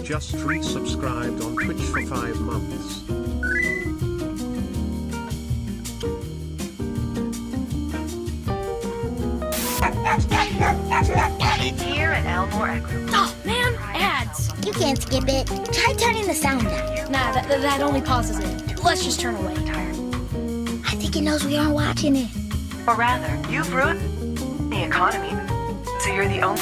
just resubscribed on Twitch for 5 months. Here at Elmore Echo. Oh, man, ads. You can't skip it. Try turning the sound down. Nah, that only pauses it. Let's just turn away. I think it knows we aren't watching it. Or rather, you've ruined the economy, so you're the only...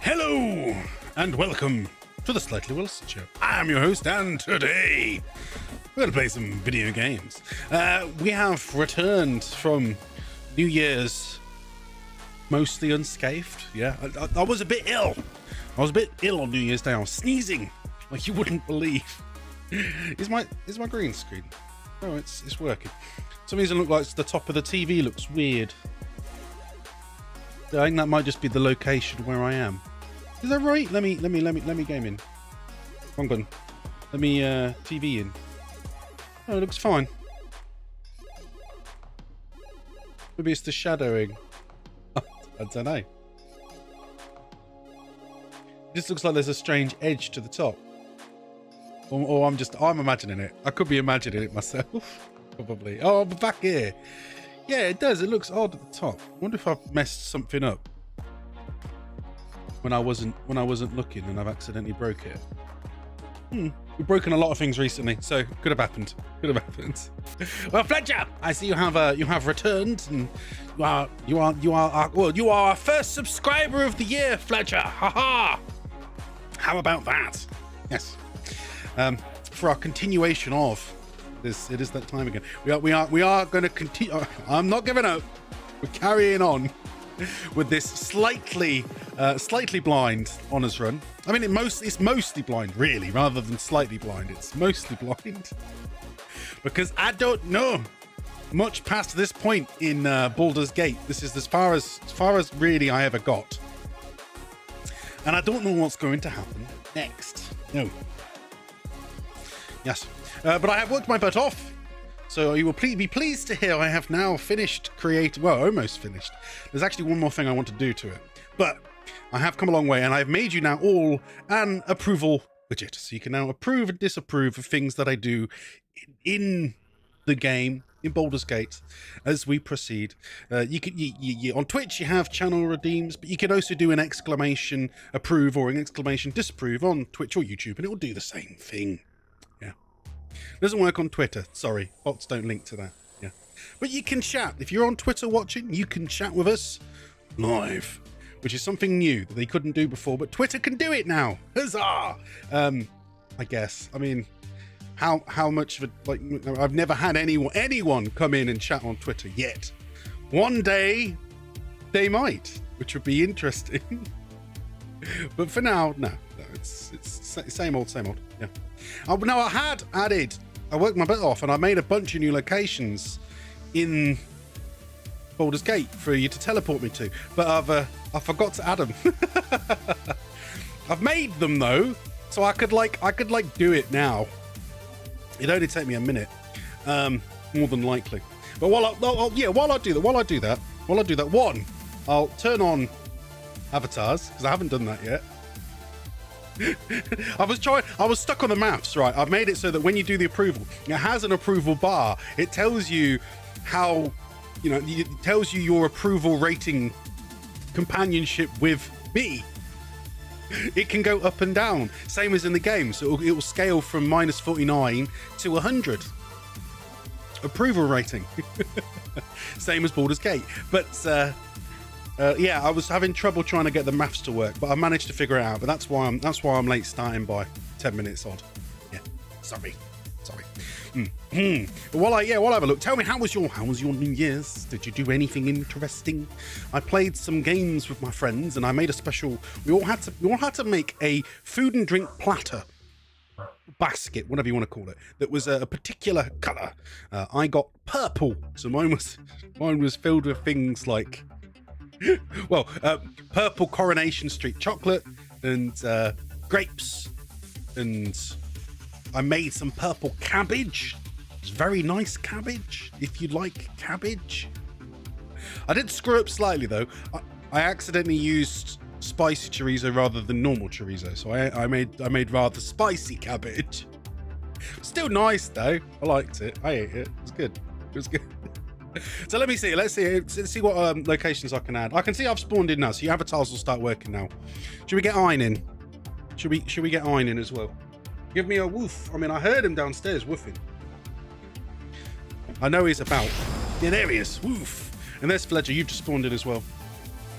Hello and welcome to the Slightly Wilson Show. I'm your host, and today we're going to play some video games. We have returned from New Year's mostly unscathed. Yeah, I was a bit ill. I was a bit ill on New Year's Day. I was sneezing like you wouldn't believe. Is my green screen? Oh, it's working. For some reason, it looks like the top of the TV looks weird. I think that might just be the location where I am. Is that right? Let me game in. Wrong button. Let me TV in. Oh, it looks fine. Maybe it's the shadowing. I don't know. It just looks like there's a strange edge to the top. Or I'm imagining it. I could be imagining it myself. Probably. Oh, but back here. Yeah, it does. It looks odd at the top. I wonder if I've messed something up when I wasn't looking and I've accidentally broke it. We've broken a lot of things recently, so could have happened. Well, Fletcher, I see you have returned, and you are our first subscriber of the year, Fletcher. Haha! How about that? Yes. For our continuation of this, it is that time again. We are going to continue. I'm not giving up. We're carrying on with this slightly blind honors run. I mean, it's mostly blind, really, rather than slightly blind. It's mostly blind because I don't know much past this point in Baldur's Gate. This is as far as really I ever got, and I don't know what's going to happen next. No. Yes, but I have worked my butt off. So you will be pleased to hear I have now finished almost finished. There's actually one more thing I want to do to it, but I have come a long way, and I've made you now all an approval widget. So you can now approve and disapprove of things that I do in the game, in Baldur's Gate, as we proceed. You on Twitch, you have channel redeems, but you can also do an exclamation approve or an exclamation disapprove on Twitch or YouTube, and it will do the same thing. Doesn't work on Twitter. Sorry, bots don't link to that. Yeah, but you can chat. If you're on Twitter watching, you can chat with us live, which is something new that they couldn't do before, but Twitter can do it now. Huzzah! I guess. I mean, how much of a, like, I've never had anyone come in and chat on Twitter yet. One day they might, which would be interesting. But for now, no, it's same old. Yeah. Now I worked my butt off and I made a bunch of new locations in Baldur's Gate for you to teleport me to, but I forgot to add them. I've made them though, so I could do it now. It'd only take me a minute, more than likely. But while I do that, one, I'll turn on avatars because I haven't done that yet. I was stuck on the maths, right? I've made it so that when you do the approval, it has an approval bar. It tells you how, it tells you your approval rating companionship with me. It can go up and down, same as in the game. So it will scale from -49 to 100. Approval rating. Same as Baldur's Gate. But yeah, I was having trouble trying to get the maths to work, but I managed to figure it out. But that's why I'm late starting by 10 minutes odd. Yeah, sorry. But while I have a look, tell me how was your New Year's? Did you do anything interesting? I played some games with my friends, and I made a special. We all had to make a food and drink platter basket, whatever you want to call it, that was a particular color. I got purple, so mine was filled with things like, well, purple Coronation Street chocolate and grapes, and I made some purple cabbage. It's very nice cabbage, if you like cabbage. I did screw up slightly though. I accidentally used spicy chorizo rather than normal chorizo, so I made rather spicy cabbage. Still nice though. I liked it. I ate it. It was good. So let's see what locations I can add. I can see I've spawned in now, so your avatars will start working now. Should we get Iron in? Should we get Iron in as well? Give me a woof. I mean, I heard him downstairs woofing. I know he's about. Yeah, there he is. Woof. And there's Fletcher. You've just spawned in as well.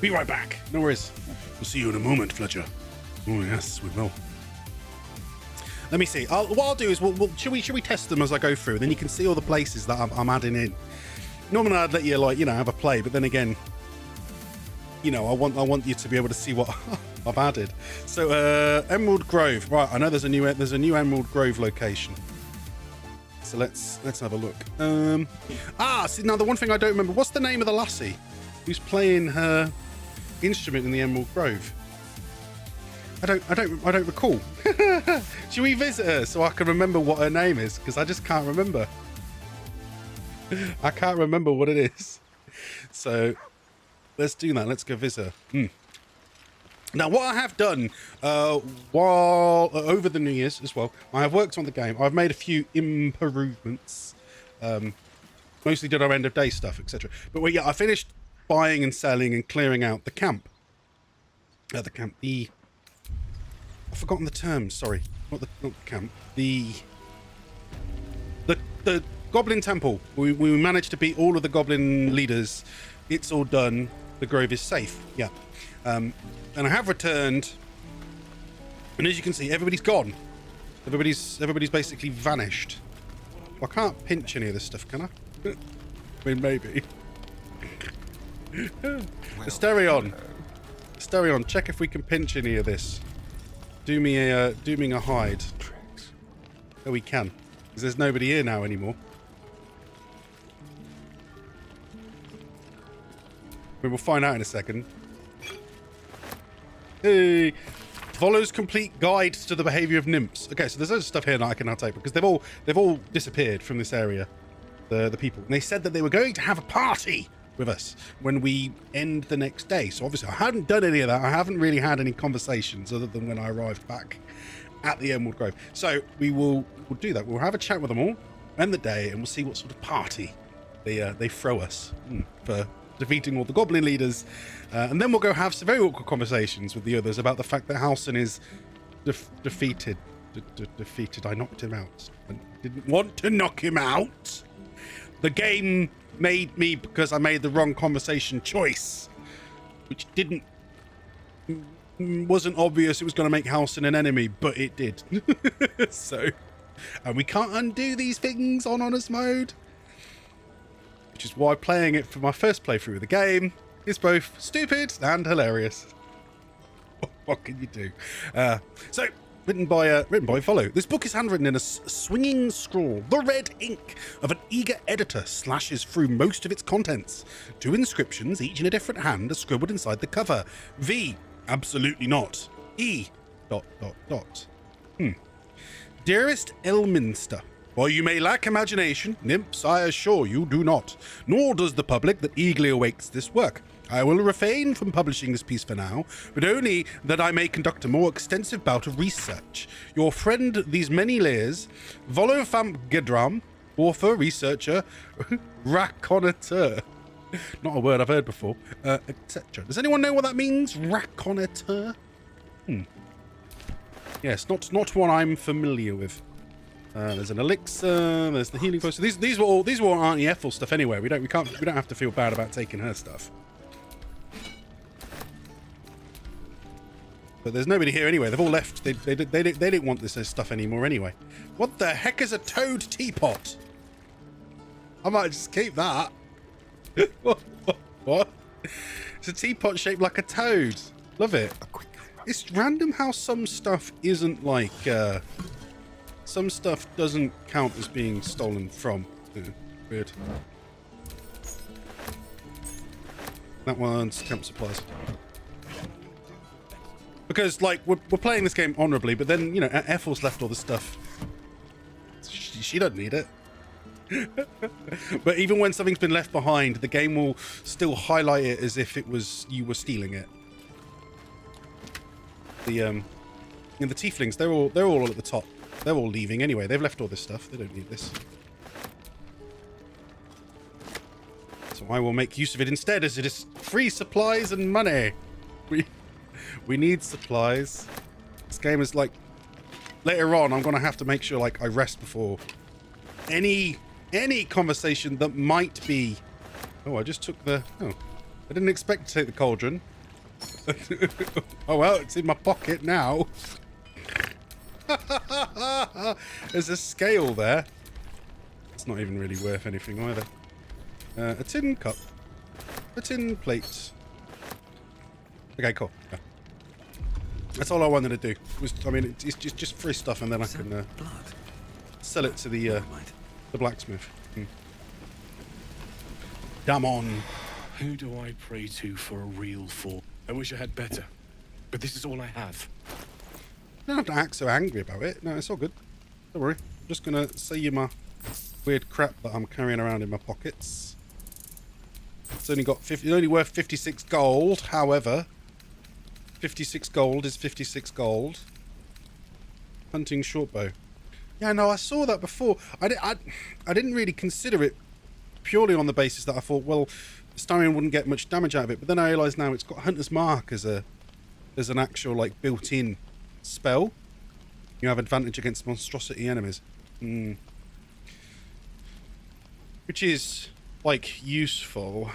Be right back. No worries. We'll see you in a moment, Fletcher. Oh yes, we will. Let me see. What I'll do is, should we test them as I go through? Then you can see all the places that I'm adding in. Normally I'd let you have a play, but then again, I want you to be able to see what I've added. So Emerald Grove, right? I know there's a new Emerald Grove location. So let's have a look. See, now the one thing I don't remember, what's the name of the lassie who's playing her instrument in the Emerald Grove? I don't recall. Should we visit her so I can remember what her name is? Because I just can't remember. I can't remember what it is. So let's do that. Let's go visit her. Now, what I have done while over the New Year's as well, I have worked on the game. I've made a few improvements. Mostly did our end of day stuff, etc. But well, yeah, I finished buying and selling and clearing out the camp. I've forgotten the term. Sorry, not the camp. The Goblin Temple. We managed to beat all of the Goblin leaders. It's all done. The grove is safe. Yeah. And I have returned, and as you can see, everybody's gone. Everybody's basically vanished. Well, I can't pinch any of this stuff, can I? I mean, maybe. Asterion, check if we can pinch any of this. Do me a hide. Oh, we can, because there's nobody here now anymore. We will find out in a second. Hey, follows complete guide to the behavior of nymphs. Okay, so there's loads of stuff here that I can now take because they've all disappeared from this area. The people, and they said that they were going to have a party with us when we end the next day. So obviously I hadn't done any of that. I haven't really had any conversations other than when I arrived back at the Emerald Grove. So we'll do that. We'll have a chat with them all, end the day, and we'll see what sort of party they throw us for defeating all the Goblin leaders, and then we'll go have some very awkward conversations with the others about the fact that Halson is defeated. Defeated. I knocked him out. I didn't want to knock him out. The game made me because I made the wrong conversation choice, which wasn't obvious. It was going to make Halson an enemy, but it did. So, and we can't undo these things on honest mode. Which is why playing it for my first playthrough of the game is both stupid and hilarious. What can you do? So, written by Follow. This book is handwritten in a swinging scrawl. The red ink of an eager editor slashes through most of its contents. 2 inscriptions, each in a different hand, are scribbled inside the cover. V, absolutely not. E, ... Dearest Elminster, while you may lack imagination, nymphs, I assure you, do not. Nor does the public that eagerly awaits this work. I will refrain from publishing this piece for now, but only that I may conduct a more extensive bout of research. Your friend these many layers, Volofamp Gedram, author, researcher, raconteur. Not a word I've heard before, etc. Does anyone know what that means? Raconteur? Yes, not one I'm familiar with. There's an elixir. There's the healing potion. These were all Auntie Ethel stuff anyway. We don't have to feel bad about taking her stuff. But there's nobody here anyway. They've all left. They didn't want this stuff anymore anyway. What the heck is a toad teapot? I might just keep that. What? It's a teapot shaped like a toad. Love it. It's random how some stuff isn't like. Some stuff doesn't count as being stolen from. Weird. That one's temp supplies. Because, like, we're playing this game honorably, but then, you know, Ethel's left all the stuff. She doesn't need it. But even when something's been left behind, the game will still highlight it as if it was you were stealing it. The tieflings, they're all at the top. They're all leaving anyway. They've left all this stuff. They don't need this. So I will make use of it instead, as it is free supplies and money. We need supplies. This game is like... Later on, I'm going to have to make sure, like, I rest before any conversation that might be... Oh, I just took the... Oh, I didn't expect to take the cauldron. Oh, well, it's in my pocket now. There's a scale there. It's not even really worth anything either. A tin cup. A tin plate. Okay, cool. Yeah. That's all I wanted to do. I mean, it's just free stuff, and then I can sell it to the The blacksmith. Damn on. Who do I pray to for a real fall? I wish I had better, but this is all I have. You don't have to act so angry about it. No, it's all good. Don't worry. I'm just going to say you my weird crap that I'm carrying around in my pockets. It's only got it's only worth 56 gold. However, 56 gold is 56 gold. Hunting shortbow. Yeah, no, I saw that before. I didn't really consider it purely on the basis that I thought, well, Starion wouldn't get much damage out of it. But then I realise now it's got Hunter's Mark as an actual like built-in spell. You have advantage against monstrosity enemies. Which is like useful.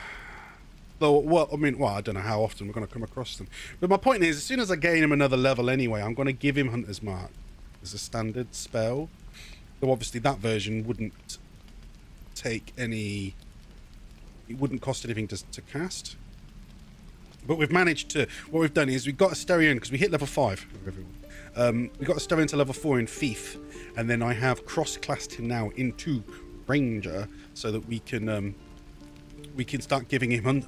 Though, well, I mean, well, I don't know how often we're going to come across them. But my point is, as soon as I gain him another level anyway, I'm going to give him Hunter's Mark as a standard spell. Though obviously that version wouldn't take any... It wouldn't cost anything to cast. But we've managed to... What we've done is we've got Asterion, because we hit level 5 with everyone. We got Asterion to level 4 in Thief. And then I have cross-classed him now into Ranger, so that we can start giving him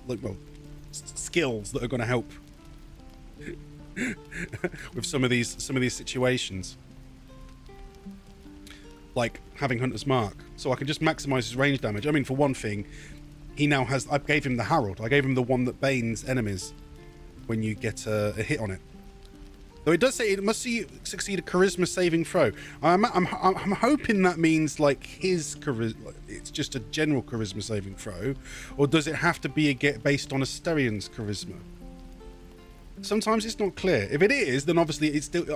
skills that are going to help with some of these situations, like having Hunter's Mark, so I can just maximize his range damage. I mean, for one thing, he now has... I gave him the Herald. I gave him the one that banes enemies when you get a hit on it. Though it does say it must succeed a charisma saving throw. I'm hoping that means like his charisma. It's just a general charisma saving throw, or does it have to be based on Asterion's charisma? Sometimes it's not clear. If it is, then obviously it's still.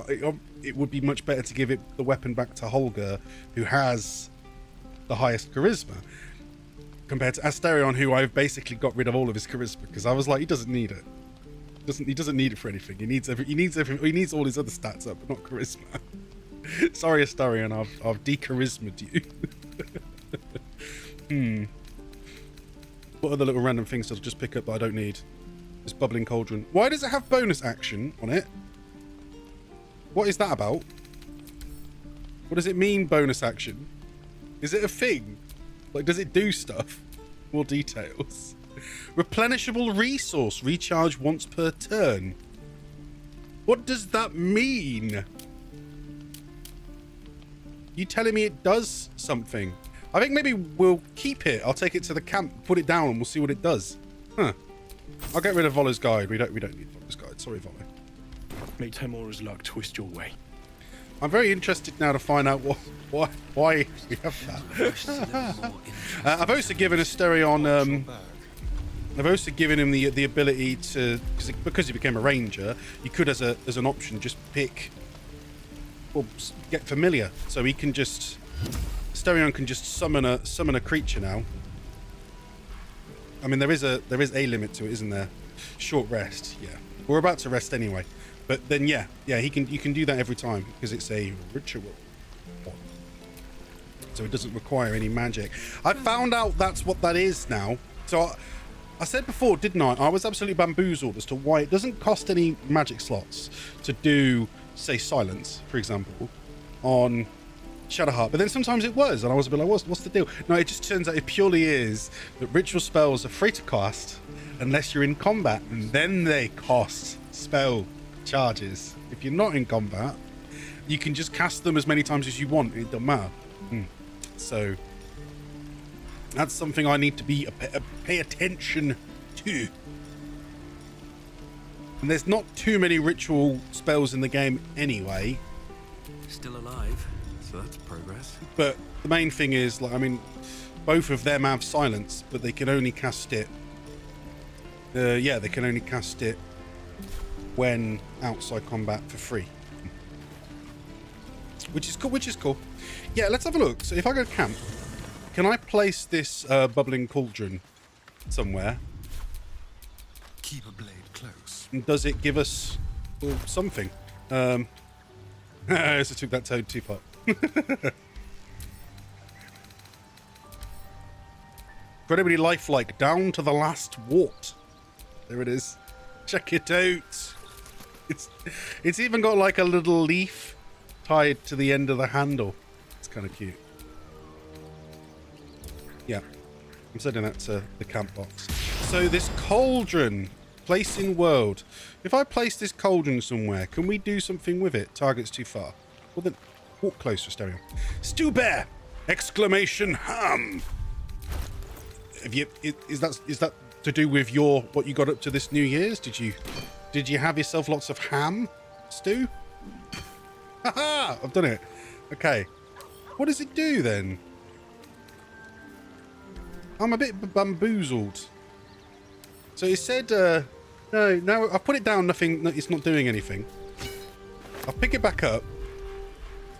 It would be much better to give the weapon back to Holger, who has the highest charisma, compared to Asterion, who I've basically got rid of all of his charisma because I was like, he doesn't need it. He doesn't need it for anything. He needs all his other stats up, but not charisma. Sorry, Asterion, I've de-charisma'd you. What other little random things did I just pick up that I don't need? This bubbling cauldron. Why does it have bonus action on it? What is that about? What does it mean, bonus action? Is it a thing? Like, does it do stuff? More details. Replenishable resource. Recharge once per turn. What does that mean? You telling me it does something? I think maybe we'll keep it. I'll take it to the camp, put it down, and we'll see what it does. Huh. I'll get rid of Volo's guide. We don't need Volo's guide. Sorry, Volo. May Temora's luck twist your way. I'm very interested now to find out why we have that. I've also given Asterion... I've also given him the ability to, because he became a ranger, you could as an option just pick, or get familiar, so he can just, Asterion can just summon a creature now. I mean, there is a limit to it, isn't there? Short rest, yeah. We're about to rest anyway, but then yeah, you can do that every time because it's a ritual, so it doesn't require any magic. I found out that's what that is now. So. I said before, didn't I? I was absolutely bamboozled as to why it doesn't cost any magic slots to do, say, silence, for example, on Shadowheart. But then sometimes it was, and I was a bit like, what's the deal? No, it just turns out it purely is that ritual spells are free to cast unless you're in combat, and then they cost spell charges. If you're not in combat, you can just cast them as many times as you want. It doesn't matter. So... that's something I need to pay attention to. And there's not too many ritual spells in the game anyway. Still alive, so that's progress. But the main thing is, like, I mean, both of them have silence, but they can only cast it. They can only cast it when outside combat for free. Which is cool. Yeah, let's have a look. So if I go to camp, can I place this bubbling cauldron somewhere? Keep a blade close. And does it give us something? So took that toad teapot. Incredibly lifelike, down to the last wart. There it is. Check it out. It's even got like a little leaf tied to the end of the handle. It's kind of cute. Yeah, I'm sending that to the camp box. So this cauldron, placing world. If I place this cauldron somewhere, can we do something with it? Target's too far. Well then, walk closer, stereo. Stew bear! Exclamation ham! Is that to do with what you got up to this New Year's? Did you have yourself lots of ham, Stu? Haha! I've done it. Okay. What does it do then? I'm a bit bamboozled. So it said, no, I put it down, nothing, it's not doing anything. I'll pick it back up.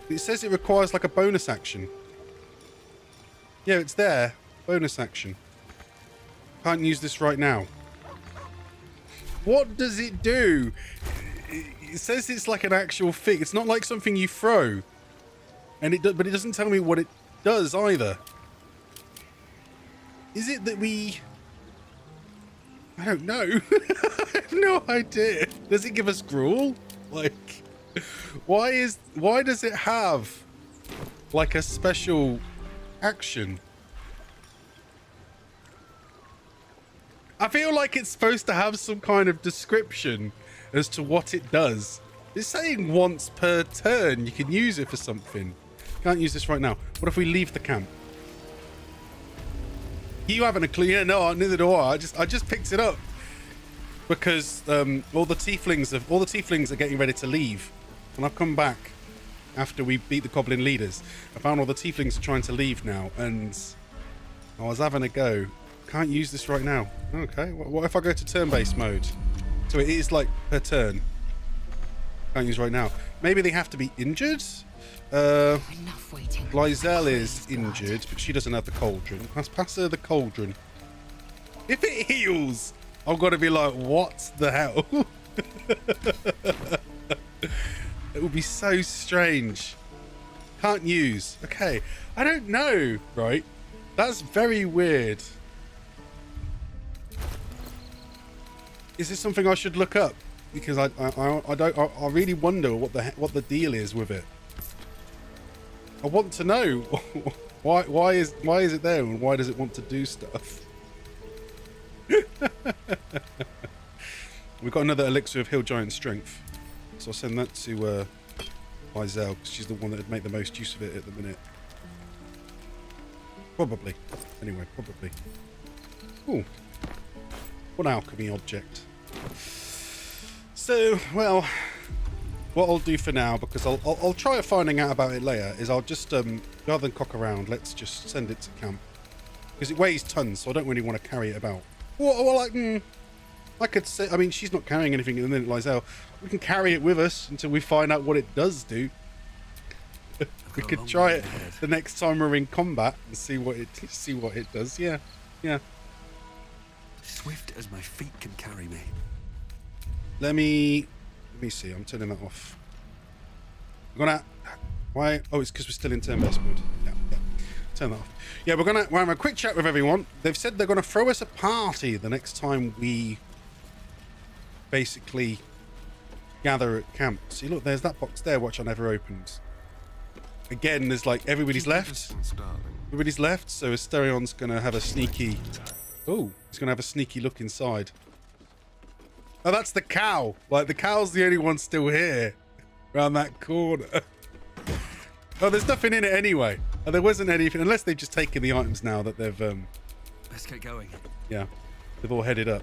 It says it requires like a bonus action. Yeah, it's there. Bonus action. Can't use this right now. What does it do? It says it's like an actual thing. It's not like something you throw. But it doesn't tell me what it does either. Is it that we... I don't know. I have no idea. Does it give us gruel? Like, why does it have like a special action? I feel like it's supposed to have some kind of description as to what it does. It's saying once per turn you can use it for something. Can't use this right now. What if we leave the camp? You haven't a clue. Yeah, no, neither do I. I just picked it up because all the tieflings are getting ready to leave, and I've come back after we beat the goblin leaders. I found all the tieflings are trying to leave now, and I was having a go. Can't use this right now. Okay. What if I go to turn-based mode? So it is like per turn. Can't use right now. Maybe they have to be injured. Enough waiting. Lizelle is injured, but she doesn't have the cauldron. Let's pass her the cauldron. If it heals, I've got to be like, what the hell? It would be so strange. Can't use. Okay. I don't know, right? That's very weird. Is this something I should look up? Because I really wonder what the deal is with it. I want to know why is it there and why does it want to do stuff? We've got another elixir of Hill Giant Strength, so I'll send that to Lizelle because she's the one that would make the most use of it at the minute. Probably. Anyway, probably. Ooh. What alchemy object? So, well, what I'll do for now, because I'll try finding out about it later, is I'll just, rather than cock around, let's just send it to camp. Because it weighs tons, so I don't really want to carry it about. Well, I could say, I mean, she's not carrying anything at the minute, Lizelle. We can carry it with us until we find out what it does do. We could try it the next time we're in combat and see what it does. Yeah, yeah. Swift as my feet can carry me. Let me see. I'm turning that off. I'm gonna. Why? Oh, it's because we're still in turn-based mode. Yeah. Turn that off. Yeah, we're having a quick chat with everyone. They've said they're gonna throw us a party the next time we basically gather at camp. See, look, there's that box there. Watch, I never opened. Again, there's like everybody's left. Everybody's left, so Asterion's gonna have a sneaky. Oh, he's gonna have a sneaky look inside. Oh, that's the cow. Like, the cow's the only one still here. Around that corner. Oh, there's nothing in it anyway. Oh, there wasn't anything. Unless they've just taken the items now that they've... Let's get going. Yeah. They've all headed up.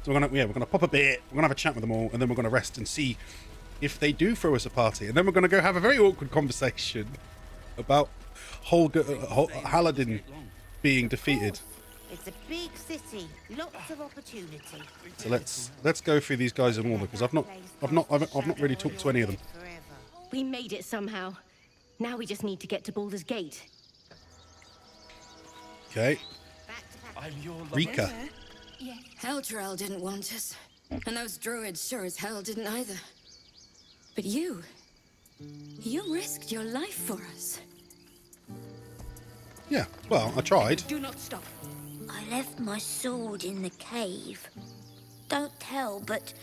So we're gonna pop a bit. We're gonna have a chat with them all. And then we're gonna rest and see if they do throw us a party. And then we're gonna go have a very awkward conversation about Haladin being defeated. It's a big city, lots of opportunity. So let's go through these guys in order because I've not really talked to any of them. We made it somehow. Now we just need to get to Baldur's Gate. Okay. Rika. Heldrael didn't want us, and those druids sure as hell didn't either. But you risked your life for us. Yeah, well, I tried. Do not stop. I left my sword in the cave. Don't tell, but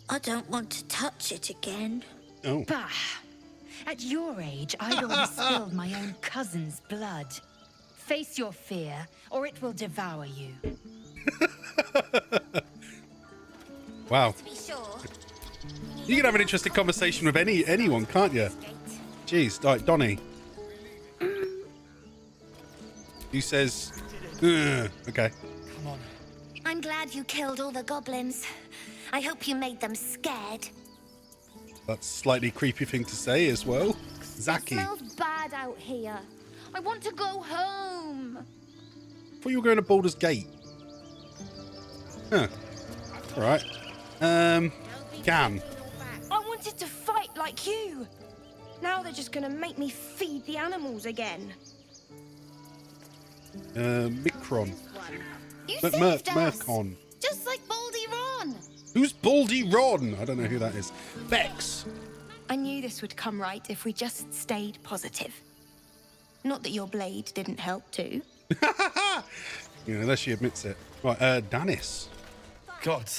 I don't want to touch it again. Oh. Bah! At your age, I'd already spilled my own cousin's blood. Face your fear, or it will devour you. Wow. To be sure. You can have an interesting conversation with anyone, can't you? Jeez, like Donnie. Who says, "Ugh." Okay. Come on. I'm glad you killed all the goblins. I hope you made them scared. That's a slightly creepy thing to say as well. It Zaki. smells bad out here. I want to go home. I thought you were going to Baldur's Gate. Huh. Alright. Gan. I wanted to fight like you. Now they're just gonna make me feed the animals again. Micron. You saved us. Murkon. Just like Baldy Ron. Who's Baldy Ron? I don't know who that is. Vex. I knew this would come right if we just stayed positive. Not that your blade didn't help too. You know, unless she admits it. Right, Danis. God,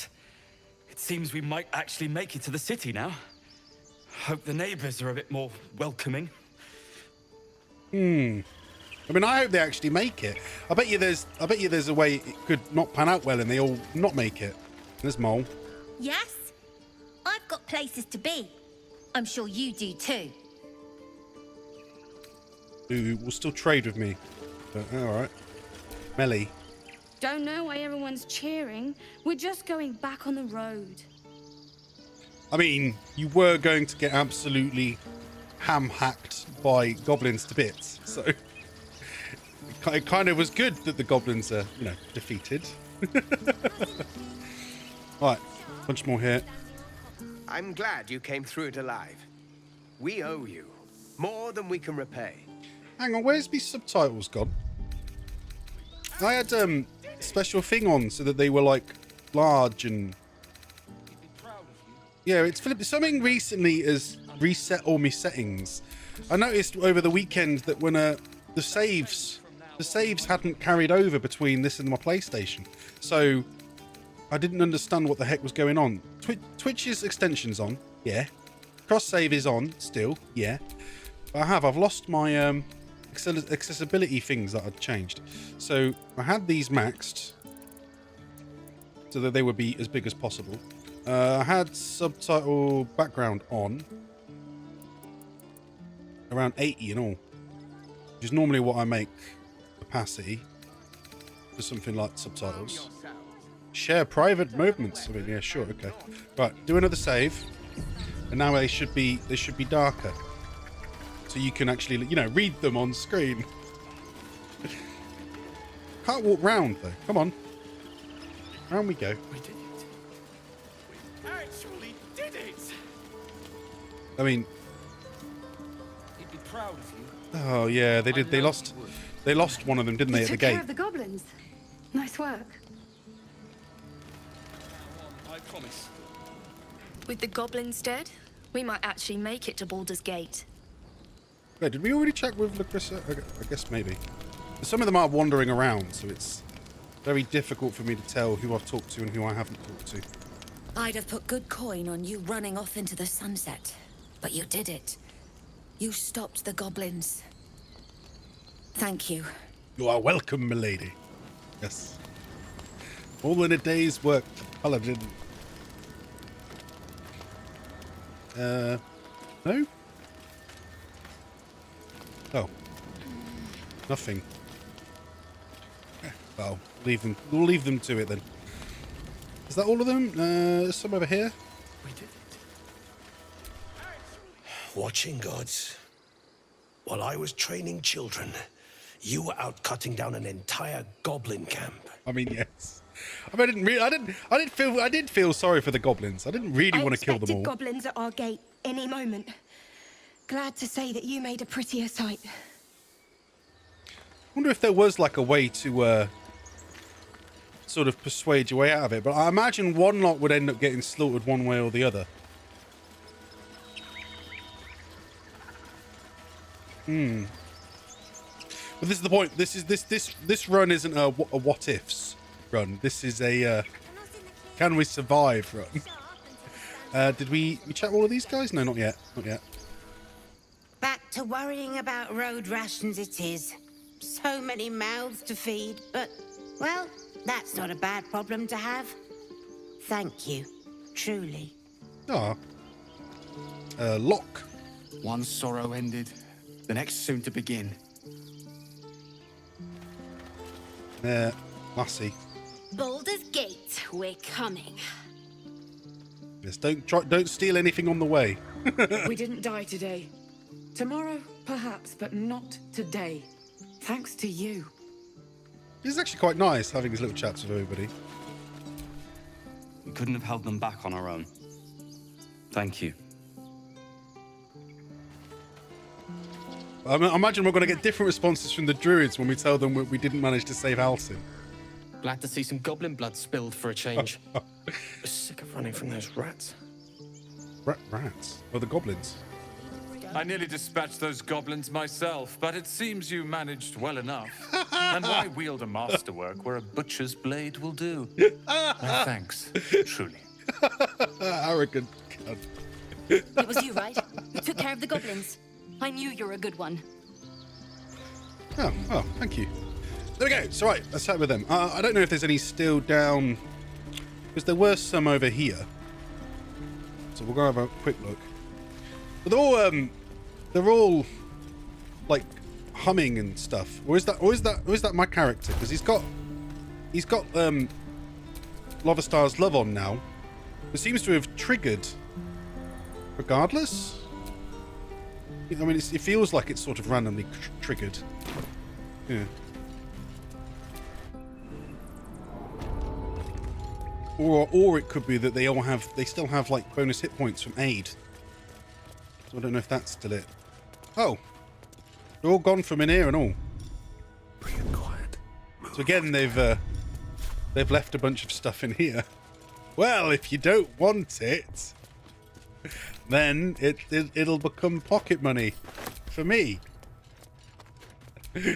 it seems we might actually make it to the city now. Hope the neighbors are a bit more welcoming. I mean, I hope they actually make it. I bet you there's a way it could not pan out well and they all not make it. There's Mole. Yes? I've got places to be. I'm sure you do too. Who will still trade with me. But alright. Melly. Don't know why everyone's cheering. We're just going back on the road. I mean, you were going to get absolutely ham-hacked by goblins to bits, so it kind of was good that the goblins are, you know, defeated. Right, bunch more here. I'm glad you came through it alive. We owe you more than we can repay. Hang on, where's my subtitles gone? I had a special thing on so that they were like large and yeah, it's flipped. Something recently has reset all my settings. I noticed over the weekend that when the saves hadn't carried over between this and my PlayStation, so I didn't understand what the heck was going on. Twitch's extension's on, yeah. Cross save is on still, yeah. But I've lost my accessibility things that I'd changed. So I had these maxed so that they would be as big as possible. I had subtitle background on around 80 and all, which is normally what I make opacity for something like subtitles. Share private movements. I mean, yeah, sure, okay. Right, do another save, and now they should be darker, so you can actually, you know, read them on screen. Can't walk round though. Come on, round we go. We did it. We actually did it. I mean, He'd be proud of you. oh yeah, they did. They lost one of them, didn't they, at the gate? Took care of the goblins. Nice work. I promise. With the goblins dead, we might actually make it to Baldur's Gate. Wait, did we already check with Lacrissa? I guess maybe. Some of them are wandering around, so it's very difficult for me to tell who I've talked to and who I haven't talked to. I'd have put good coin on you running off into the sunset, but you did it. You stopped the goblins. Thank you. You are welcome, milady. Yes. All in a day's work, paladin. No? Oh. Nothing. Well, we'll leave them to it then. Is that all of them? There's some over here. We did it. Watching gods. While I was training children, you were out cutting down an entire goblin camp. I mean, yes. I mean, I did feel sorry for the goblins. I didn't really want to kill them all. Goblins at our gate any moment. Glad to say that you made a prettier sight. I wonder if there was like a way to sort of persuade your way out of it, but I imagine one lot would end up getting slaughtered one way or the other. But this is the point. This run isn't a what ifs run. This is a can we survive run. Did we chat all of these guys? No, not yet. Not yet. to worrying about road rations it is. So many mouths to feed, but, well, that's not a bad problem to have. Thank you, truly. Ah. Lock. One sorrow ended, the next soon to begin. Lassie. Baldur's Gate, we're coming. Yes, don't steal anything on the way. We didn't die today. Tomorrow, perhaps, but not today. Thanks to you. It's actually quite nice having these little chats with everybody. We couldn't have held them back on our own. Thank you. I imagine we're going to get different responses from the druids when we tell them we didn't manage to save Alcin. Glad to see some goblin blood spilled for a change. Sick of running from those rats. Rats? Or the goblins? I nearly dispatched those goblins myself, but it seems you managed well enough. And why wield a masterwork where a butcher's blade will do? No thanks, truly. Arrogant cunt. It was you, right? You took care of the goblins. I knew you're a good one. Oh, thank you. There we go. So right, let's start with them. I don't know if there's any still down, because there were some over here. So we'll go have a quick look. But they're all like humming and stuff. Or is that my character? Because he's got Loverstar's Love on now. It seems to have triggered regardless. I mean, it feels like it's sort of randomly triggered. Yeah. Or it could be that they still have like bonus hit points from aid. So I don't know if that's still it. Oh, they're all gone from in here and all. Bring it quiet. So again, they've left a bunch of stuff in here. Well, if you don't want it, then it'll become pocket money for me. I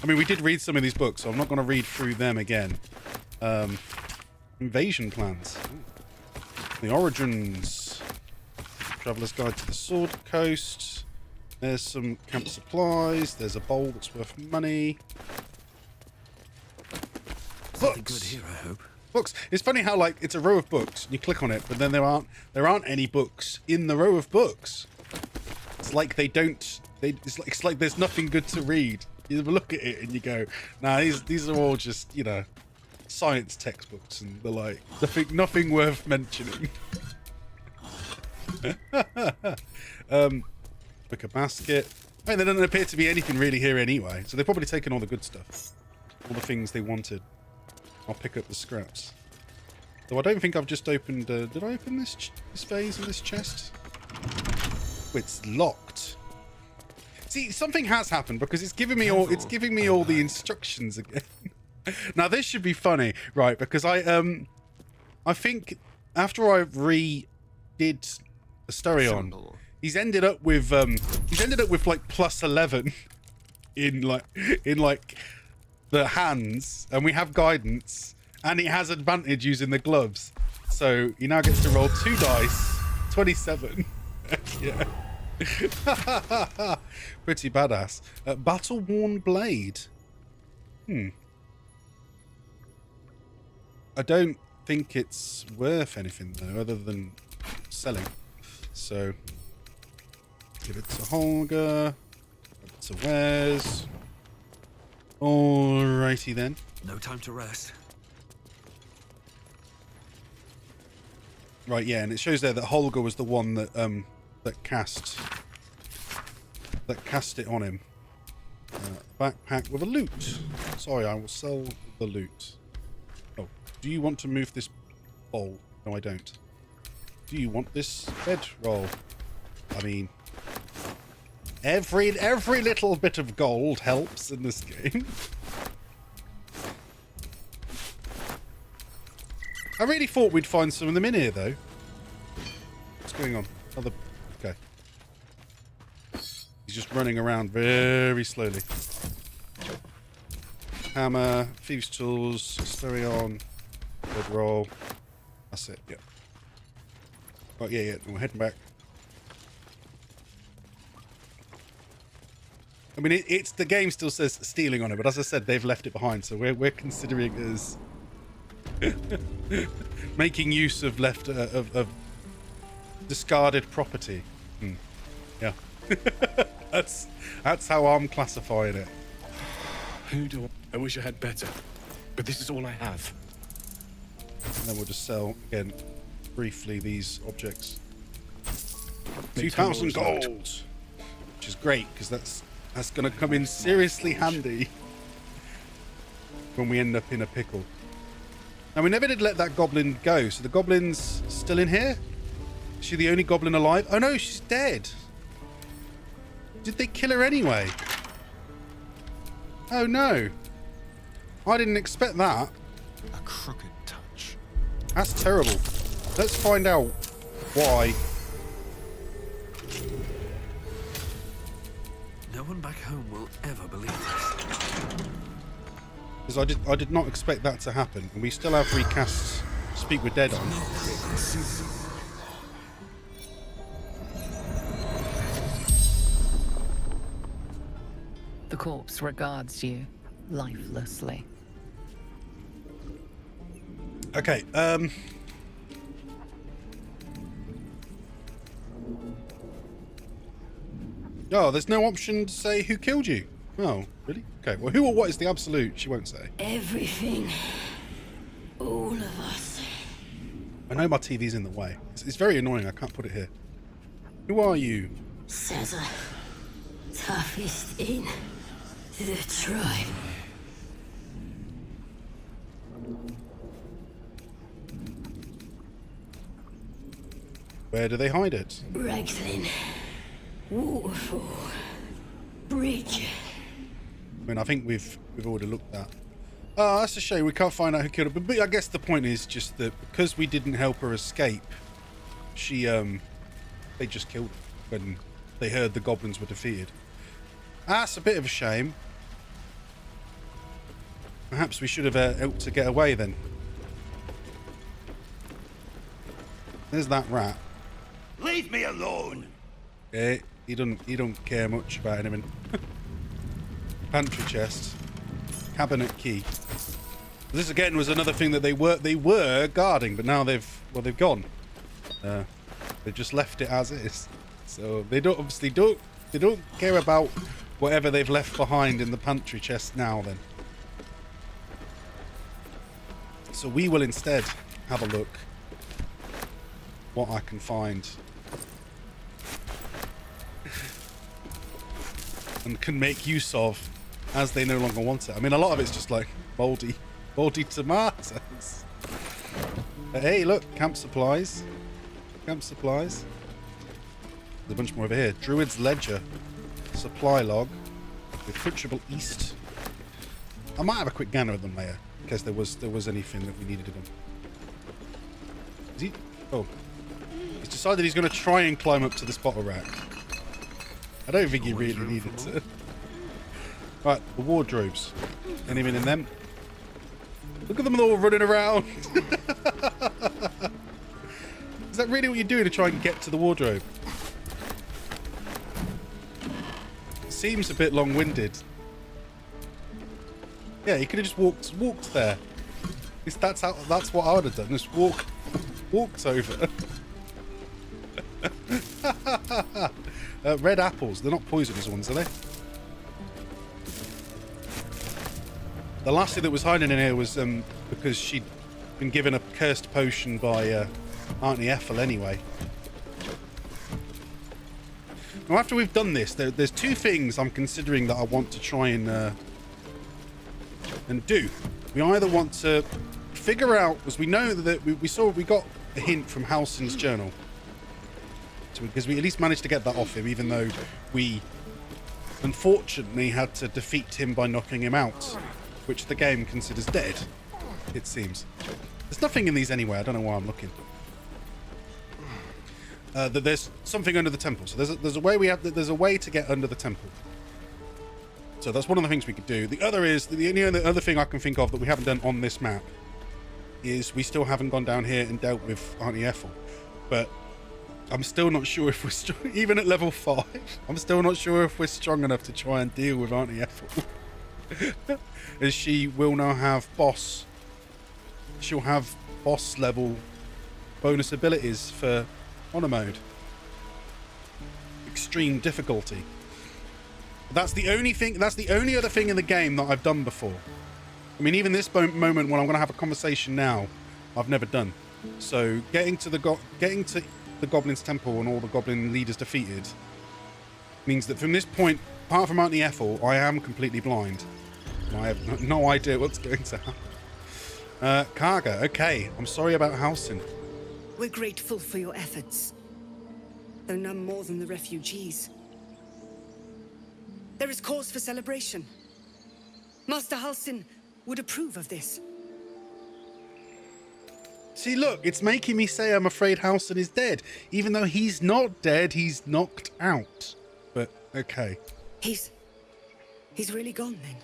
mean, we did read some of these books, so I'm not going to read through them again. Invasion plans. The origins. Traveler's Guide to the Sword Coast. There's some camp supplies. There's a bowl that's worth money. Something good here, I hope. Books. It's funny how like it's a row of books and you click on it, but then there aren't any books in the row of books. It's like it's like there's nothing good to read. You look at it and you go, nah, these are all just, you know, science textbooks, and they're like nothing worth mentioning. Wicker basket. I mean, there doesn't appear to be anything really here anyway, so they've probably taken all the good stuff, all the things they wanted. I'll pick up the scraps. Though I don't think I've just opened. Did I open this phase in this chest? Oh, it's locked. See, something has happened because it's giving me all. It's giving me all the instructions again. Now this should be funny, right? Because I think after I redid Asterion, he's ended up with like plus 11 in like the hands, and we have guidance, and he has advantage using the gloves, so he now gets to roll 2 dice. 27. Yeah. Pretty badass. Battle worn blade. I don't think it's worth anything though, other than selling. So give it to Holger. Give it to Wes. Alrighty then. No time to rest. Right, yeah, and it shows there that Holger was the one that that cast it on him. Backpack with a loot. Sorry, I will sell the loot. Oh, do you want to move this bowl? No, I don't. Do you want this bedroll? I mean, every little bit of gold helps in this game. I really thought we'd find some of them in here, though. What's going on? Okay. He's just running around very slowly. Hammer, thieves' tools, Asterion, bedroll. That's it. Yeah. Oh yeah. We're heading back. mean, it's the game still says stealing on it, but as I said, they've left it behind, so we're considering it as making use of of discarded property. Yeah, that's how I'm classifying it. Who do I wish I had better, but this is all I have. And then we'll just sell again briefly these objects. Make 2,000 2 more gold, which is great because that's going to come in seriously handy when we end up in a pickle. Now, we never did let that goblin go, so the goblin's still in here? Is she the only goblin alive? Oh no, she's dead. Did they kill her anyway? Oh no. I didn't expect that. A crooked touch. That's terrible. Let's find out why. No one back home will ever believe this. Because I did not expect that to happen, and we still have recast Speak with Dead on. The corpse regards you lifelessly. Okay, oh, there's no option to say who killed you. Oh, really? Okay, well, who or what is the absolute? She won't say. Everything. All of us. I know my TV's in the way. It's very annoying. I can't put it here. Who are you? Caesar. Toughest in the tribe. Where do they hide it? Raglin. Waterfall. Bridge. I mean, I think we've already looked at. Oh, that's a shame. We can't find out who killed her. But I guess the point is just that because we didn't help her escape, she they just killed her when they heard the goblins were defeated. That's a bit of a shame. Perhaps we should have helped to get away then. There's that rat. Leave me alone. Yeah, he don't care much about anything. Pantry chest, cabinet key. This again was another thing that they were guarding, but now they've gone. They've just left it as is. So they don't care about whatever they've left behind in the pantry chest now. Then, so we will instead have a look what I can find. And can make use of as they no longer want it. I mean, a lot of it's just like moldy tomatoes. Hey, look, camp supplies. Camp supplies. There's a bunch more over here. Druid's Ledger. Supply log. Refrigerable East. I might have a quick gander at them later, in case there was anything that we needed of them. Is he? Oh. He's decided he's going to try and climb up to this bottle rack. I don't think he really needed to. Right, the wardrobes. Anything in them? Look at them all running around. Is that really what you're doing to try and get to the wardrobe? It seems a bit long-winded. Yeah, you could have just walked there. That's what I would have done. Just walked over. Red apples. They're not poisonous ones, are they? The lassie that was hiding in here was because she'd been given a cursed potion by Auntie Ethel anyway. Now, after we've done this, there's two things I'm considering that I want to try and do. We either want to figure out, as we know that we got a hint from Halsin's journal, because we at least managed to get that off him, even though we unfortunately had to defeat him by knocking him out, which the game considers dead, it seems. There's nothing in these anyway. I don't know why I'm looking. That there's something under the temple. So there's a way to get under the temple. So that's one of the things we could do. The other is the other thing I can think of that we haven't done on this map is we still haven't gone down here and dealt with Auntie Ethel. But I'm still not sure if we're strong, even at level 5. I'm still not sure if we're strong enough to try and deal with Auntie Ethel. As she will now have boss. She'll have boss level bonus abilities for honor mode. Extreme difficulty. That's the only thing. That's the only other thing in the game that I've done before. I mean, even this moment when I'm going to have a conversation now, I've never done. So getting to the Goblin's Temple and all the Goblin leaders defeated means that from this point, apart from Auntie Ethel, I am completely blind. I have no idea what's going to happen. Karga, okay. I'm sorry about Halsin. We're grateful for your efforts, though none more than the refugees. There is cause for celebration. Master Halsin would approve of this. See, look, it's making me say I'm afraid Halsin is dead. Even though he's not dead, he's knocked out. But, okay. He's really gone, then.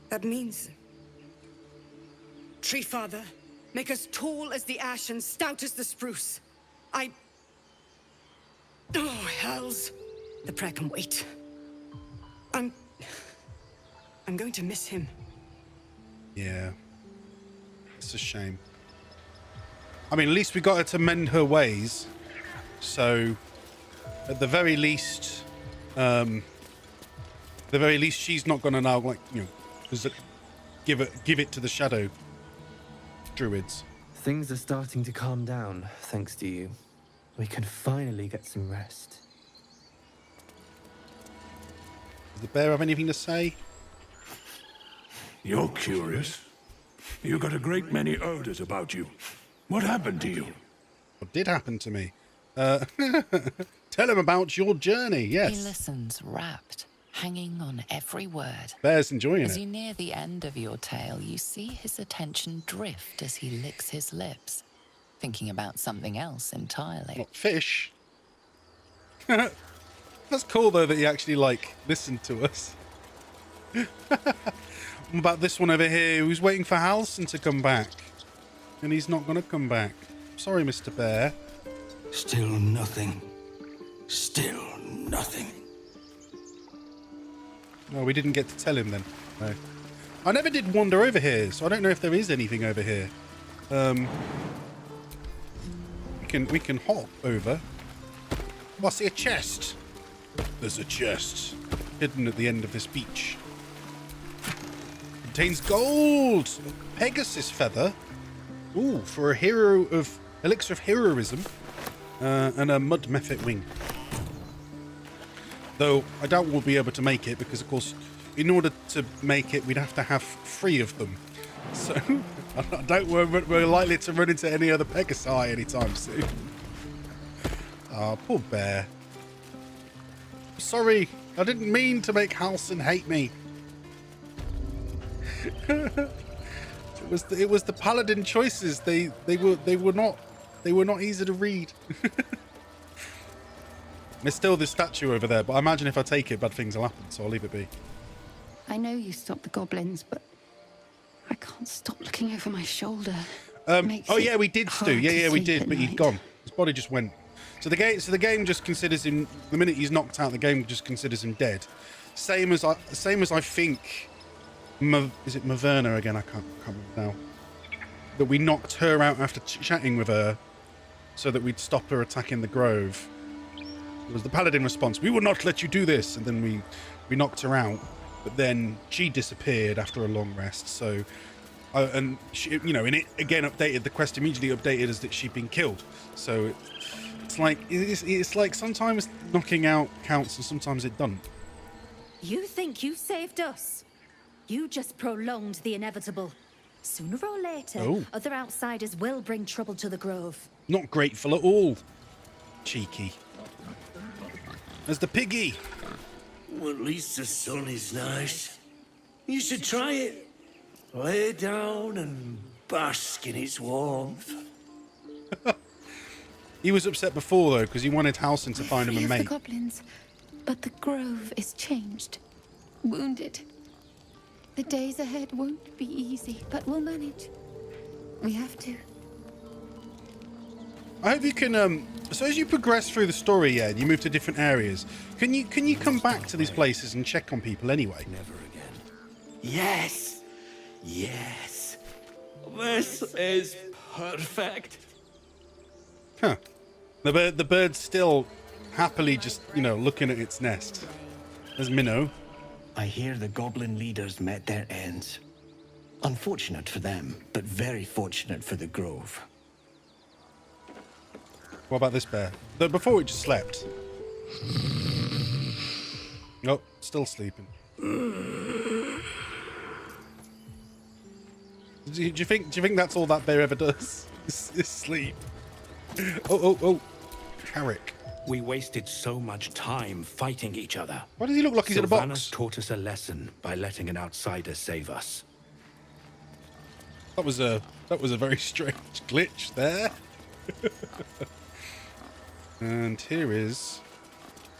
That means... Tree Father, make us tall as the ash and stout as the spruce. Oh, hells. The prayer can wait. I'm going to miss him. Yeah. It's a shame. I mean, at least we got her to mend her ways. So, at the very least, she's not going to now, like, you know, give it to the shadow druids. Things are starting to calm down, thanks to you. We can finally get some rest. Does the bear have anything to say? You're curious. You got a great many odors about you. What happened to you? What did happen to me? Tell him about your journey, yes. He listens rapt, hanging on every word. Bear's enjoying As it. you near the end of your tale, you see his attention drift as he licks his lips, thinking about something else entirely. What, fish? That's cool, though, that he actually, like, listened to us. What about this one over here who's waiting for Halsin to come back? And he's not going to come back. Sorry, Mr. Bear. Still nothing. Still nothing. No, we didn't get to tell him then. No. I never did wander over here, so I don't know if there is anything over here. We can hop over. Oh, I see a chest. There's a chest hidden at the end of this beach. Contains gold. Pegasus feather. Ooh, for a hero of elixir of heroism, and a mud mephit wing. Though I doubt we'll be able to make it because, of course, in order to make it, we'd have to have 3 of them. So I doubt we're likely to run into any other Pegasi anytime soon. Ah, poor bear. Sorry, I didn't mean to make Halsin hate me. It was the paladin choices. They were not easy to read. There's still this statue over there, but I imagine if I take it, bad things will happen, so I'll leave it be. I know you stopped the goblins, but I can't stop looking over my shoulder. Oh yeah, we did, Stu. Yeah, we did, but he'd gone. His body just went. So the game just considers him. The minute he's knocked out, the game just considers him dead. Same as I think. Is it Maverna again? I can't remember now. That we knocked her out after chatting with her, so that we'd stop her attacking the grove. It was the paladin response. We will not let you do this, and then we knocked her out. But then she disappeared after a long rest. So, and she, you know, and it again updated. The quest immediately updated as that she'd been killed. So it's like sometimes knocking out counts and sometimes it doesn't. You think you saved us? You just prolonged the inevitable. Sooner or later, other outsiders will bring trouble to the grove. Not grateful at all. Cheeky. There's the piggy. Well, at least the sun is nice. You should try it. Lay down and bask in its warmth. He was upset before, though, because he wanted Halsin to find him a Free of mate. the goblins, but the grove is changed. Wounded. The days ahead won't be easy, but we'll manage. We have to. I hope you can. So as you progress through the story, yeah, and you move to different areas, can you come back to these places and check on people anyway? Never again. Yes, yes. This is perfect. Huh. The bird's still happily just, you know, looking at its nest. There's Minnow. I hear the goblin leaders met their ends. Unfortunate for them, but very fortunate for the Grove. What about this bear? Before it just slept. Nope, still sleeping. Do you think that's all that bear ever does? Is sleep? Oh, Carrick. We wasted so much time fighting each other. Why does he look like he's in a box? Sylvanas taught us a lesson by letting an outsider save us. That was a very strange glitch there. And here is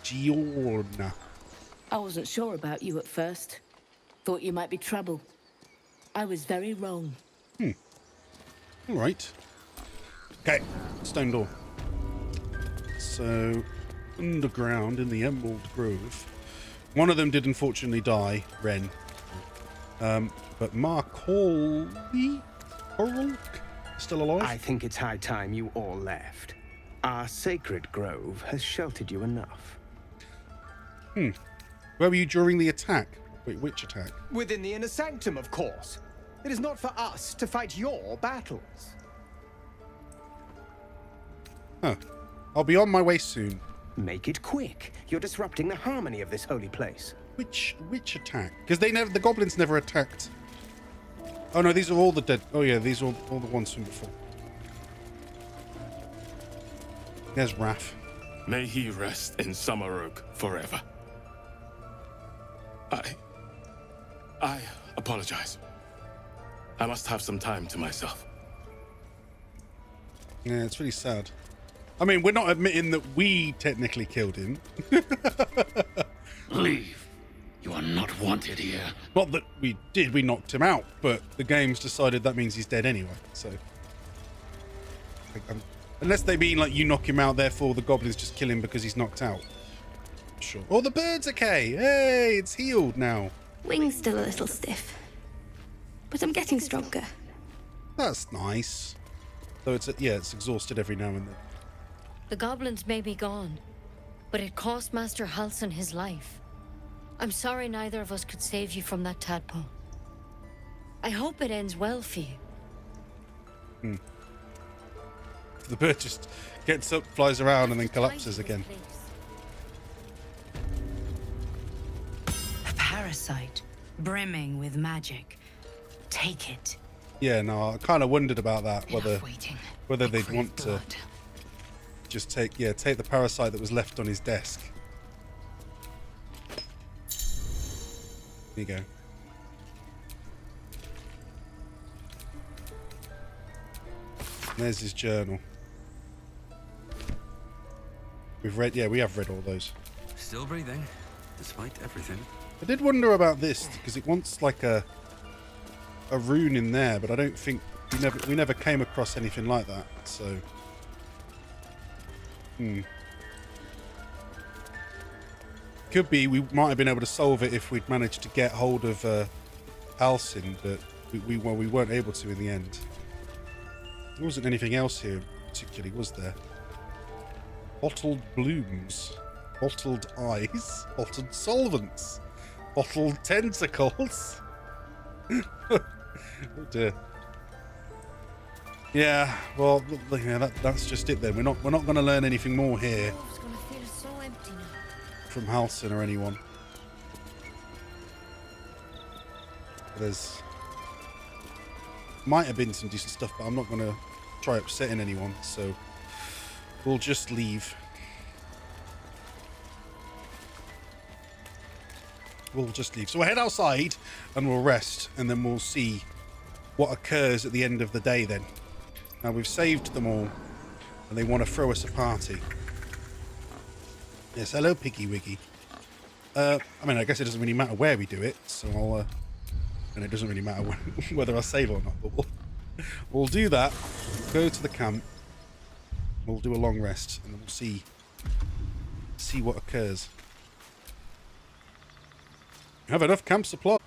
Giorna. I wasn't sure about you at first. Thought you might be trouble. I was very wrong. All right. Okay, stone door. So, underground in the Emerald Grove. One of them did unfortunately die, Ren. But Markolk still alive? I think it's high time you all left. Our sacred grove has sheltered you enough. Where were you during the attack? Wait, which attack? Within the inner sanctum, of course. It is not for us to fight your battles. Huh. I'll be on my way soon. Make it quick. You're disrupting the harmony of this holy place. Which attack? Because the goblins never attacked. Oh no, these are all the dead. Oh yeah, these are all the ones from before. There's Raph. May he rest in Summer Oak forever. I apologize. I must have some time to myself. Yeah, it's really sad. I mean, we're not admitting that we technically killed him. Leave. You are not wanted here. Not that we did, we knocked him out, but the game's decided that means he's dead anyway, so... unless they mean, like, you knock him out, therefore the goblins just kill him because he's knocked out. Sure. Oh, the bird's okay! Hey, it's healed now. Wing's still a little stiff, but I'm getting stronger. That's nice. Though it's exhausted every now and then. The goblins may be gone, but it cost Master Halsin his life. I'm sorry neither of us could save you from that tadpole. I hope it ends well for you. The bird just gets up, flies around, and then collapses again. A parasite, brimming with magic. Take it. Yeah, no, I kind of wondered about that, whether they'd want to just take the parasite that was left on his desk. There you go. There's his journal. We have read all those. Still breathing, despite everything. I did wonder about this because it wants like a rune in there, but I don't think we never came across anything like that. So, could be we might have been able to solve it if we'd managed to get hold of Halsin, but we weren't able to in the end. There wasn't anything else here particularly, was there? Bottled blooms, bottled eyes, bottled solvents, bottled tentacles. Oh dear. Yeah, well, yeah, that's just it then. We're not going to learn anything more here from Halsin or anyone. There's might have been some decent stuff, but I'm not going to try upsetting anyone, so we'll just leave. So we'll head outside and we'll rest, and then we'll see what occurs at the end of the day then. Now we've saved them all, and they want to throw us a party. Yes, hello Piggy Wiggy. I mean, I guess it doesn't really matter where we do it, so and it doesn't really matter whether I save or not, but we'll do that. Go to the camp. We'll do a long rest, and then we'll see what occurs. You have enough camp supply.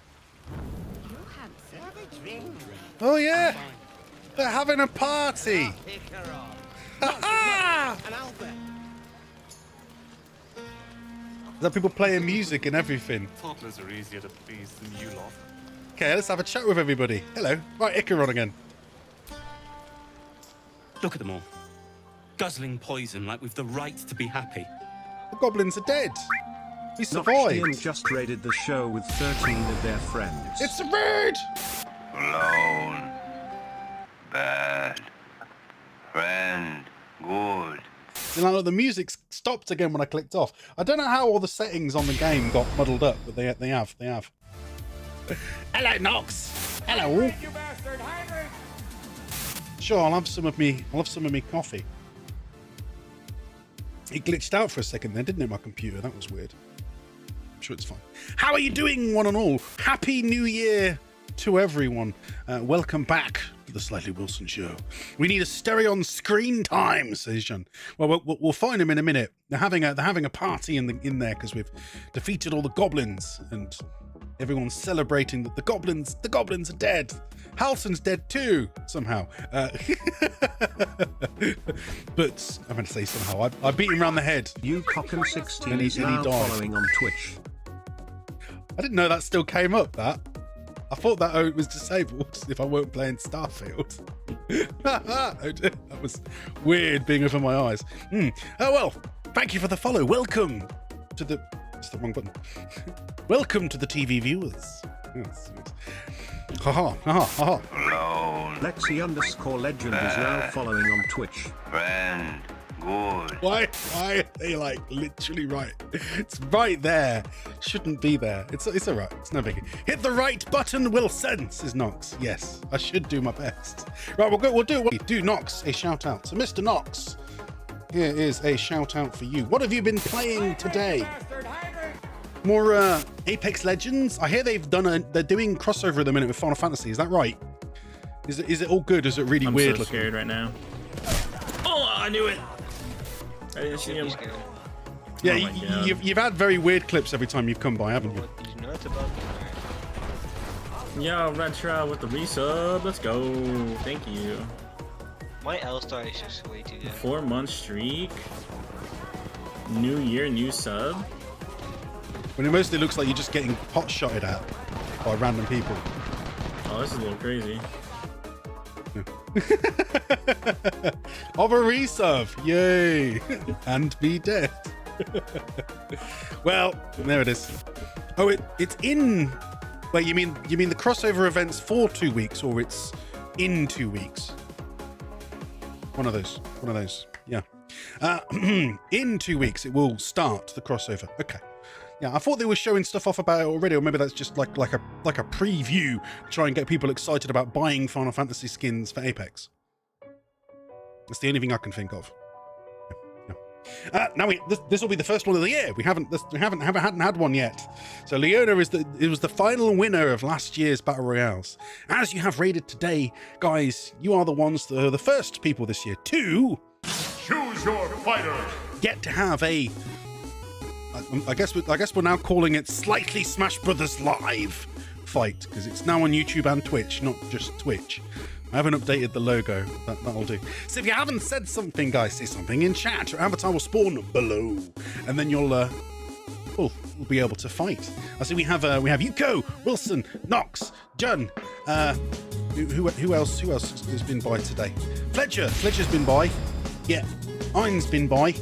Oh yeah, they're having a party. Is that people playing music and everything? Toddlers are easier to please than you lot. Okay, let's have a chat with everybody. Hello. Right, Icaron again. Look at them all. Guzzling poison like we've the right to be happy. The goblins are dead. We survived. Noxian just raided the show with 13 of their friends. It's a bird! Alone. Bad. Friend. Good. You know, the music stopped again when I clicked off. I don't know how all the settings on the game got muddled up, but they have. Hello, Nox. Hello. Sure, I'll have some of me coffee. It glitched out for a second there, didn't it, my computer? That was weird. I'm sure it's fine. How are you doing, one and all? Happy New Year to everyone. Welcome back to the Slightly Wilson Show. We need a stereo on screen time, says John. Well, we'll find him in a minute. They're having a party in there because we've defeated all the goblins, and everyone's celebrating that the goblins are dead. Halson's dead too, somehow. But I'm going to say somehow. I beat him around the head. You Cocken16 is now following on Twitch. I didn't know that still came up, that. I thought that was disabled if I weren't playing Starfield. That was weird being over my eyes. Oh well, thank you for the follow. Welcome to the... That's the wrong button. Welcome to the TV viewers. Yes. Lexi_legend is now following on Twitch. Friend. Good. Why are they like literally right? It's right there. Shouldn't be there. It's alright. It's no biggie. Hit the right button, Wilson, says Nox. Yes, I should do my best. Right, we'll do Nox a shout out. So Mr. Nox, here is a shout out for you. What have you been playing today? More Apex Legends? I hear they're doing crossover at the minute with Final Fantasy. Is that right? Is it all good? Is it really weird I'm so scared right now. Oh, I knew it. I didn't see him. Yeah, you've had very weird clips every time you've come by, haven't you? Yo, Retro with the resub. Let's go. Thank you. My L-Star is just way too good. 4-month streak. New year, new sub. When it mostly looks like you're just getting pot shotted at by random people. Oh, this is a little crazy. Of a resub, yay, and be dead. Well, there it is. Oh, it's in. Wait, you mean the crossover events for 2 weeks, or it's in 2 weeks? One of those. Yeah. In 2 weeks, it will start the crossover. Okay. Yeah, I thought they were showing stuff off about it already, or maybe that's just like a preview to try and get people excited about buying Final Fantasy skins for Apex. That's the only thing I can think of. Yeah. Now this will be the first one of the year. We haven't had one yet. So Leona was the final winner of last year's Battle Royales. As you have raided today, guys, you are the ones that are the first people this year to choose your fighter. Get to have a. I guess we're now calling it Slightly Smash Brothers Live fight, because it's now on YouTube and Twitch, not just Twitch. I haven't updated the logo. That'll do. So if you haven't said something, guys, say something in chat. Your avatar will spawn below, and then you'll be able to fight. I see we have Yuko, Wilson, Nox, Jun. Who else has been by today? Fletcher's been by. Yeah, Ein's been by.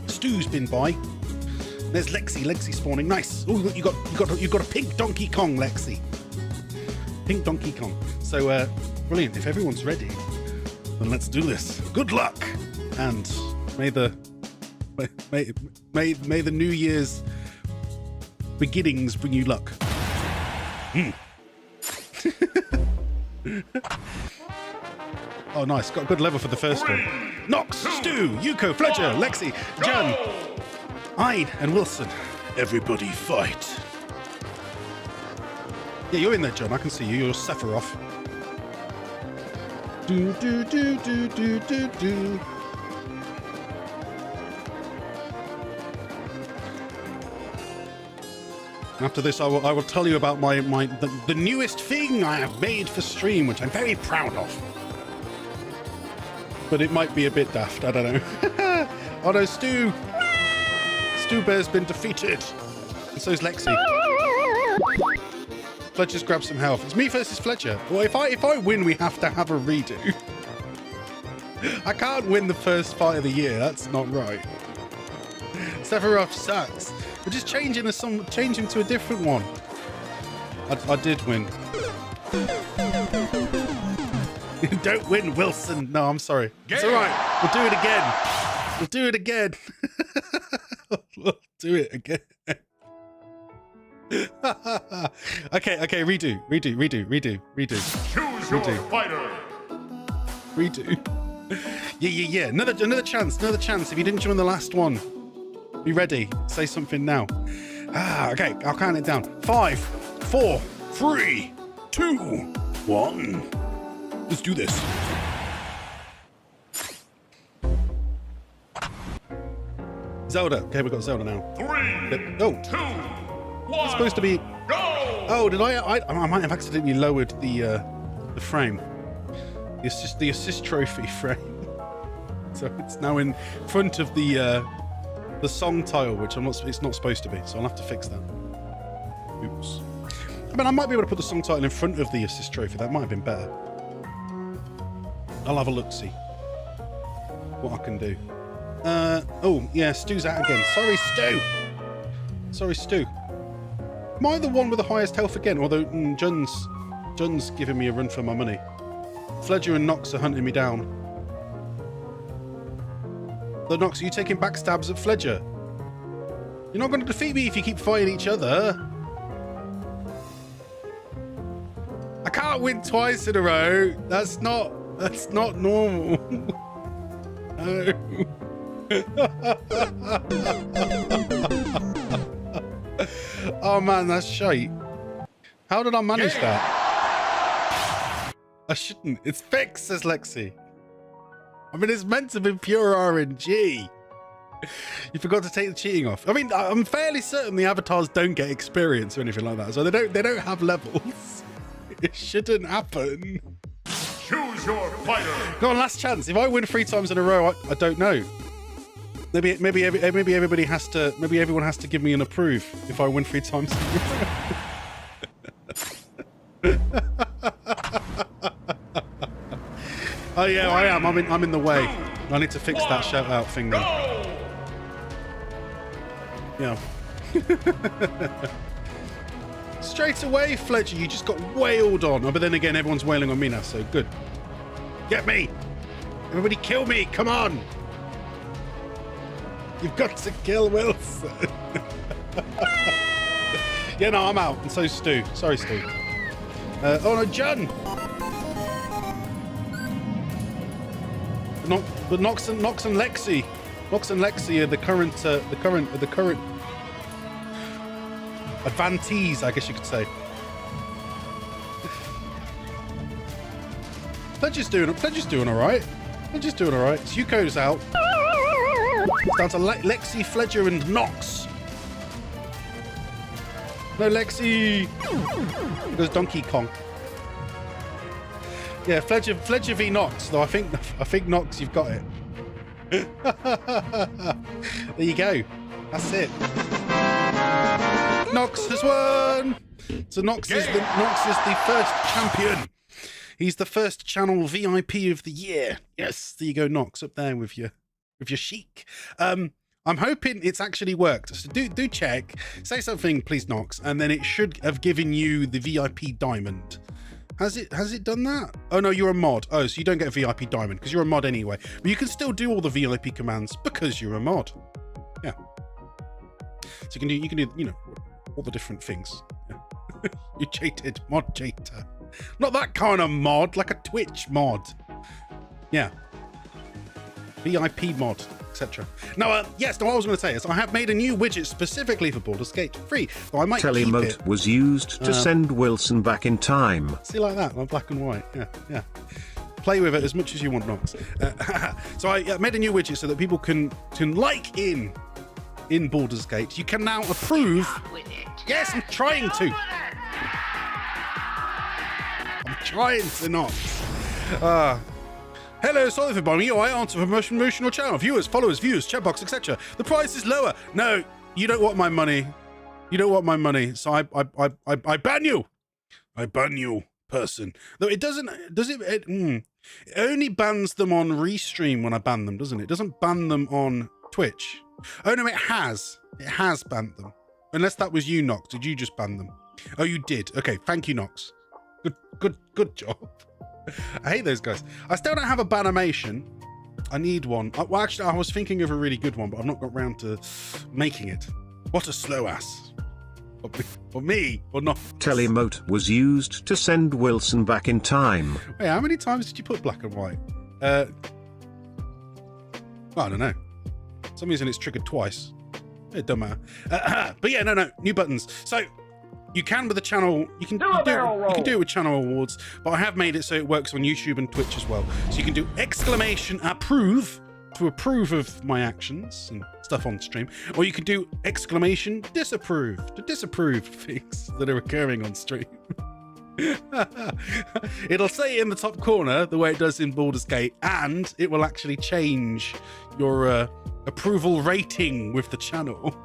Stu's been by. There's Lexi spawning. Nice. Oh, you got a pink Donkey Kong, Lexi. Pink Donkey Kong. So brilliant. If everyone's ready, then let's do this. Good luck, and may the New Year's beginnings bring you luck. Oh, nice. Got a good level for the first one. Nox, Stu, Yuko, Fletcher, Lexi, Jan, Ein, and Wilson. Everybody fight. Yeah, you're in there, John. I can see you. You're Sephiroth. Do. After this, I will tell you about the newest thing I have made for stream, which I'm very proud of. But it might be a bit daft. I don't know. Oh no, Stu! Stu Bear's been defeated. And so's Lexi. Fletcher's grabbed some health. It's me versus Fletcher. Well, if I win, we have to have a redo. I can't win the first fight of the year. That's not right. Sephiroth sucks. We're just changing him to a different one. I did win. Don't win, Wilson. No, I'm sorry. It's all right. We'll do it again. We'll do it again. We'll do it again. Okay, redo. Choose your fighter. Redo. Yeah. Another chance. If you didn't join the last one, be ready. Say something now. Okay, I'll count it down. 5, 4, 3, 2, 1. Let's do this. Zelda. Okay, we've got Zelda now. 3, 2, 1. It's supposed to be. Go! Oh, did I might have accidentally lowered the frame. The assist trophy frame. So it's now in front of the song tile, which it's not supposed to be. So I'll have to fix that. Oops. I mean, I might be able to put the song title in front of the assist trophy. That might have been better. I'll have a look, see what I can do. Oh, yeah, Stu's out again. Sorry, Stu. Am I the one with the highest health again? Although Jun's giving me a run for my money. Fledger and Nox are hunting me down. The Nox, are you taking backstabs at Fledger? You're not going to defeat me if you keep fighting each other. I can't win twice in a row. That's not normal. No. Oh man, that's shite. How did I manage that? I shouldn't. It's fixed, says Lexi. I mean, it's meant to be pure RNG. You forgot to take the cheating off. I mean, I'm fairly certain the avatars don't get experience or anything like that, so they don't have levels. It shouldn't happen. Choose your fighter. Go on, last chance. If I win 3 times in a row, I don't know. Maybe everybody has to. Maybe everyone has to give me an approve if I win 3 times in a row. Oh yeah, I am. I'm in the way. I need to fix that shout out thing then. Yeah. Straight away, Fletcher, you just got wailed on. Oh, but then again, everyone's wailing on me now, so good. Get me! Everybody kill me! Come on! You've got to kill Wilson. Yeah, no, I'm out. And so's Stu. Sorry, Stu. Oh no, Jun! But Nox and Lexi. Nox and Lexi are the current advantees, I guess you could say. Fletcher's doing all right. Zuko's out. It's down to Lexi, Fletcher, and Nox. No, Lexi. There's Donkey Kong. Yeah, Fletcher v Nox. Though I think Nox, you've got it. There you go. That's it. Nox has won. So Nox is the first champion. He's the first channel VIP of the year. Yes, there you go, Nox, up there with your chic. I'm hoping it's actually worked. So do check. Say something, please, Nox, and then it should have given you the VIP diamond. Has it done that? Oh no, you're a mod. Oh, so you don't get a VIP diamond because you're a mod anyway. But you can still do all the VIP commands because you're a mod. Yeah. So you can do you know, all the different things. Yeah. You cheated, mod cheater. Not that kind of mod, like a Twitch mod. Yeah. VIP mod, etc. Now, yes, what I was going to say is I have made a new widget specifically for Baldur's Gate 3, so I might keep Telemote it. Was used to send Wilson back in time. See, like that, like black and white. Yeah. Play with it as much as you want, Nox. So I made a new widget so that people can like in Baldur's Gate. You can now approve Yes, I'm trying to. I'm trying to not. Hello, sorry for bombing you. I answer for promotional channel. Viewers, followers, views, chat box, etc. The price is lower. No, you don't want my money. You don't want my money. So I ban you. I ban you, person. Though it doesn't, does it? It only bans them on Restream when I ban them, doesn't it? It doesn't ban them on Twitch. Oh no, it has. It has banned them. Unless that was you, Nox. Did you just ban them? Oh, you did. Okay, thank you, Nox. Good job. I hate those guys. I still don't have a banimation. I need one. Well, actually, I was thinking of a really good one, but I've not got round to making it. What a slow ass. For me, or not. Telemote was used to send Wilson back in time. Wait, how many times did you put black and white? Well, I don't know. For some reason it's triggered twice. It don't matter. But yeah, no, new buttons. So you can with the channel. You can do it with channel awards, but I have made it so it works on YouTube and Twitch as well. So you can do !approve to approve of my actions and stuff on stream, or you can do !disapprove to disapprove things that are occurring on stream. It'll say in the top corner the way it does in Baldur's Gate, and it will actually change your approval rating with the channel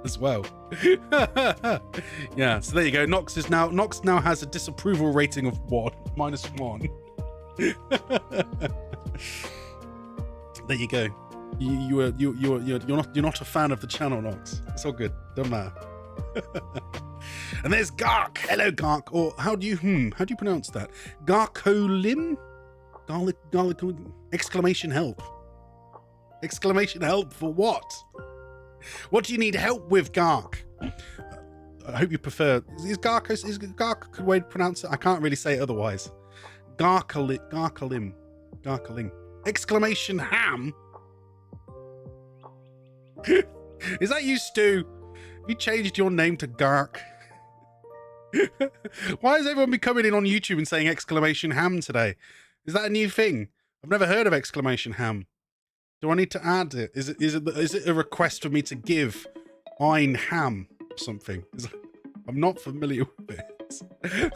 as well. Yeah, so there you go. Nox now has a disapproval rating of -1. There you go. You're not a fan of the channel, Nox. It's all good. Don't matter. And there's Gark. Hello, Gark. Or how do you pronounce that? Garkolim? Garlic. Exclamation help. Exclamation help for what? What do you need help with, Gark? I hope you prefer. Is Gark a good way to pronounce it? I can't really say it otherwise. Garkolim. Exclamation ham. Is that you, Stu? Have you changed your name to Gark? Why has everyone been coming in on YouTube and saying exclamation ham today? Is that a new thing? I've never heard of exclamation ham. Do I need to add it? Is it a request for me to give ein ham something? I'm not familiar with it.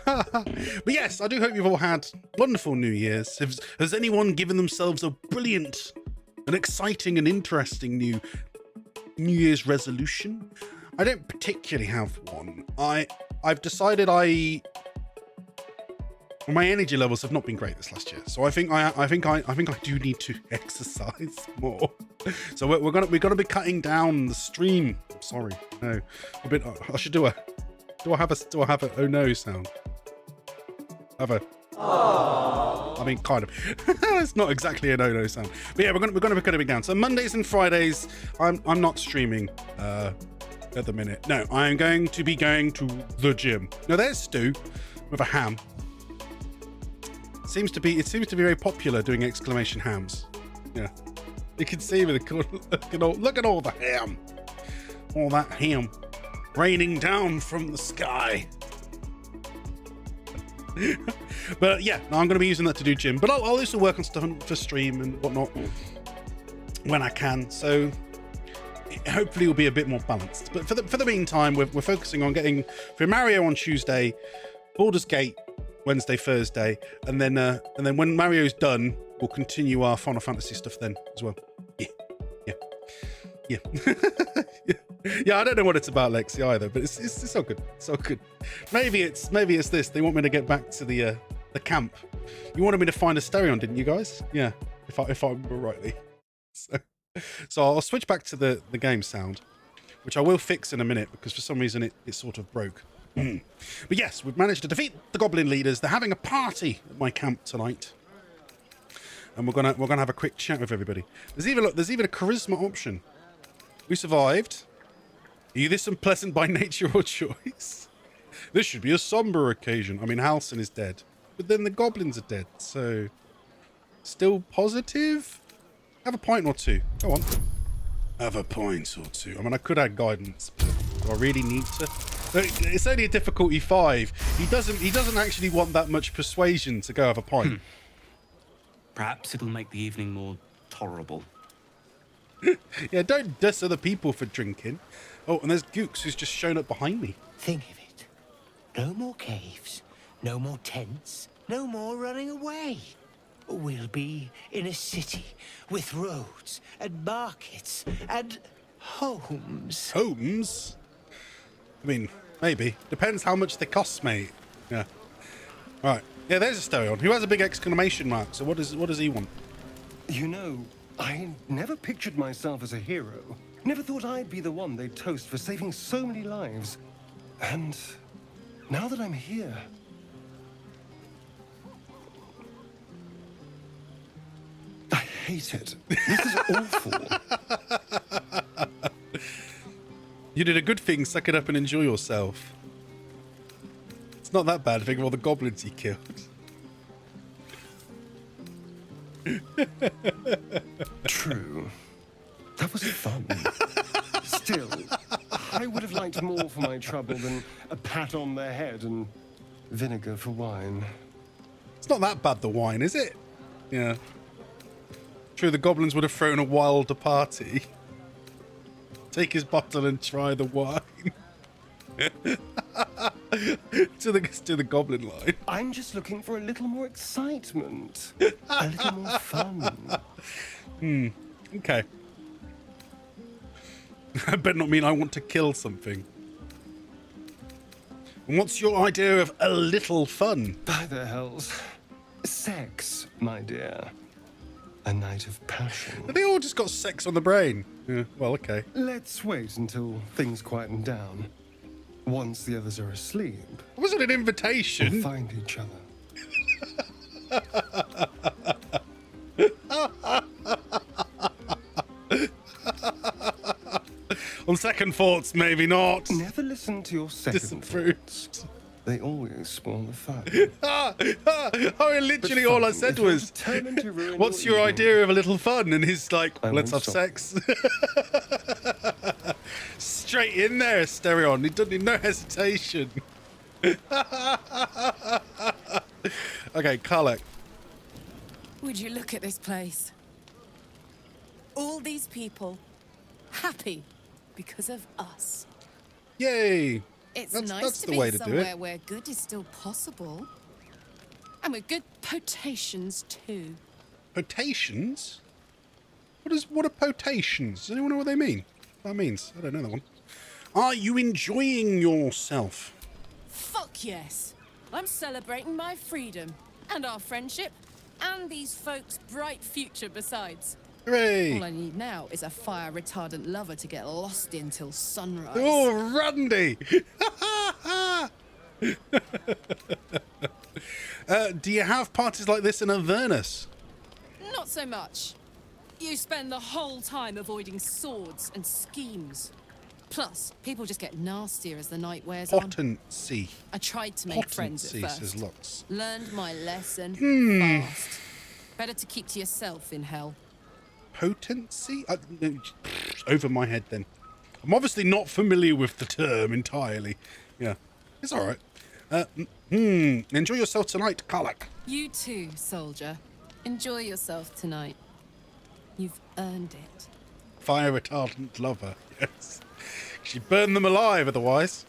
But yes, I do hope you've all had wonderful New Year's. Has anyone given themselves a brilliant and exciting and interesting New Year's resolution? I don't particularly have one. I've decided my energy levels have not been great this last year, so I think I do need to exercise more. So we're gonna be cutting down the stream. I'm sorry, no, a bit. I should do I have a oh no sound? I mean, kind of. It's not exactly a no sound, but yeah, we're gonna be cutting it down. So Mondays and Fridays, I'm not streaming at the minute. No, I'm going to be going to the gym. Now there's Stu with a ham. It seems to be very popular doing exclamation hams. Yeah, you can see me. Look at all the ham, all that ham raining down from the sky. But yeah, I'm going to be using that to do gym. But I'll also work on stuff for stream and whatnot when I can. So hopefully it'll be a bit more balanced. But for the meantime, we're focusing on getting through Mario on Tuesday, Baldur's Gate Wednesday, Thursday, and then when Mario's done, we'll continue our Final Fantasy stuff then as well. Yeah. Yeah, I don't know what it's about, Lexi, either, but it's all good. It's all good. Maybe it's this. They want me to get back to the camp. You wanted me to find a Stereon, didn't you guys? Yeah, if I remember rightly. So I'll switch back to the game sound, which I will fix in a minute because for some reason it sort of broke. But yes, we've managed to defeat the goblin leaders. They're having a party at my camp tonight, and we're gonna have a quick chat with everybody. There's even a charisma option. We survived. Are you this unpleasant by nature or choice? This should be a somber occasion. I mean, Halcyon is dead, but then the goblins are dead, so still positive. Have a point or two. Go on. Have a point or two. I mean, I could add guidance, but do I really need to? It's only a difficulty 5. He doesn't actually want that much persuasion to go have a point. Perhaps it'll make the evening more tolerable. Yeah, don't diss other people for drinking. Oh, and there's Gooks who's just shown up behind me. Think of it. No more caves, no more tents, no more running away. We'll be in a city with roads and markets and homes. Homes? I mean, maybe. Depends how much they cost, mate. Yeah. Right. Yeah, there's a Asterion, who has a big exclamation mark. So what does he want? You know, I never pictured myself as a hero. Never thought I'd be the one they'd toast for saving so many lives. And now that I'm here... I hate it. This is awful. You did a good thing, suck it up and enjoy yourself. It's not that bad, think of all the goblins he killed. True. That was fun. Still, I would have liked more for my trouble than a pat on the head and vinegar for wine. It's not that bad, the wine, is it? Yeah. True, the goblins would have thrown a wilder party. Take his bottle and try the wine. to the goblin line. I'm just looking for a little more excitement. A little more fun. Okay. I better not mean I want to kill something. And what's your idea of a little fun? By the hells. Sex, my dear. A night of passion. They all just got sex on the brain. Yeah, well, okay. Let's wait until things quieten down. Once the others are asleep. Was it an invitation? We'll find each other. On second thoughts, maybe not. Never listen to your second Disapprove. thoughts. They always spoil the fun. Literally all I said was, what's your idea of a little fun? And he's like, let's have sex. Straight in there, Asterion. He doesn't need no hesitation. Okay, Karlek. Would you look at this place? All these people happy because of us. Yay. It's that's nice to the be way to do somewhere it. where good is still possible. And with good potations too. Potations? What are potations? Does anyone know what they mean? What that means? I don't know that one. Are you enjoying yourself? Fuck yes. I'm celebrating my freedom and our friendship and these folks' bright future besides. Hooray! All I need now is a fire retardant lover to get lost in till sunrise. Oh, Randy! Do you have parties like this in Avernus? Not so much. You spend the whole time avoiding swords and schemes. Plus, people just get nastier as the night wears on. Potency. I tried to make friends at Potency, first. says Lux. Learned my lesson fast. Better to keep to yourself in hell. Potency? Over my head then. I'm obviously not familiar with the term entirely. Yeah, it's all right. Enjoy yourself tonight, Karlek. You too, soldier. Enjoy yourself tonight. You've earned it. Fire retardant lover. Yes. She'd burn them alive otherwise.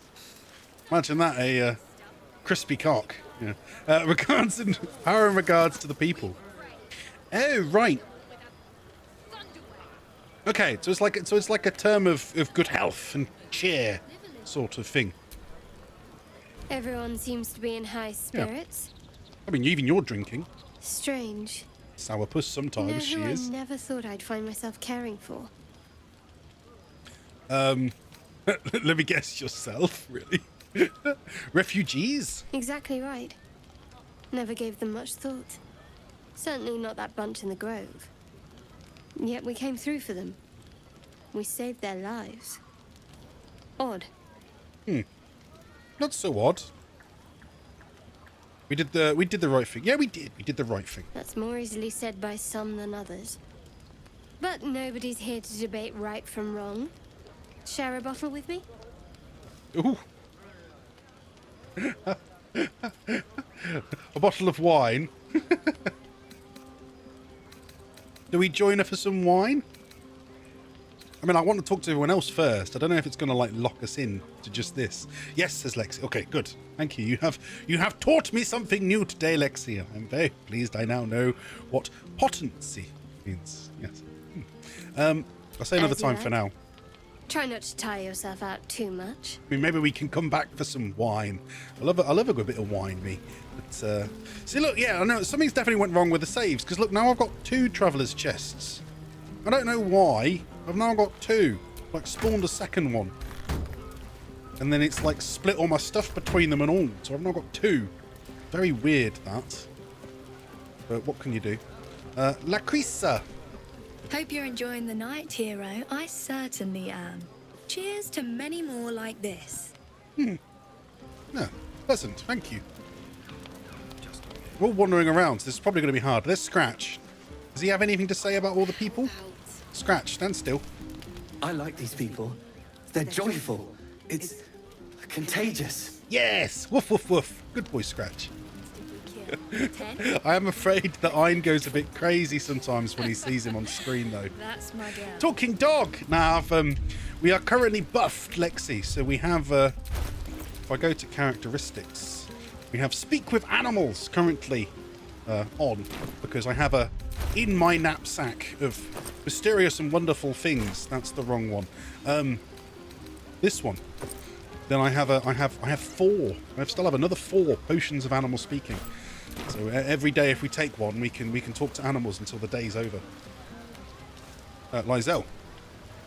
Imagine that, a crispy cock. Yeah. Regards and power and regards to the people. Oh, right. Okay, so it's like a term of good health and cheer sort of thing. Everyone seems to be in high spirits. Yeah. I mean, even you're drinking. Strange. Sourpuss sometimes, You know she who is. I never thought I'd find myself caring for. Let me guess, yourself, really? Refugees? Exactly right. Never gave them much thought. Certainly not that bunch in the grove. Yet we came through for them. We saved their lives. Odd. Not so odd. We did the right thing. Yeah, we did. We did the right thing. That's more easily said by some than others. But nobody's here to debate right from wrong. Share a bottle with me? Ooh. A bottle of wine. Do we join her for some wine? I mean, I want to talk to everyone else first. I don't know if it's going to like lock us in to just this. Yes, says Lexi. Okay, good. Thank you. You have taught me something new today, Lexi. I'm very pleased. I now know what potency means. Yes. I'll say another time for now. Try not to tire yourself out too much. I mean, maybe we can come back for some wine. I love a good bit of wine, me. But see, look, yeah, I know something's definitely went wrong with the saves because look, now I've got 2 travelers' chests. I don't know why. I've now got 2. Like spawned a second one, and then it's like split all my stuff between them and all. So I've now got 2. Very weird that. But what can you do? Lacrisa. Hope you're enjoying the night, hero. I certainly am. Cheers to many more like this. Yeah, pleasant. Thank you. We're all wandering around, so this is probably going to be hard. There's Scratch. Does he have anything to say about all the people? Scratch, stand still. I like these people. They're joyful. It's contagious. Yes! Woof, woof, woof. Good boy, Scratch. I am afraid that Ein goes a bit crazy sometimes when he sees him on screen, though. That's my girl. Talking dog! Now, we are currently buffed, Lexi. So we have, if I go to characteristics, we have Speak with Animals currently on, because I have in my knapsack of mysterious and wonderful things. That's the wrong one. This one. Then I have 4. I still have another 4 potions of animal speaking. So every day, if we take one, we can talk to animals until the day's over. Lysel.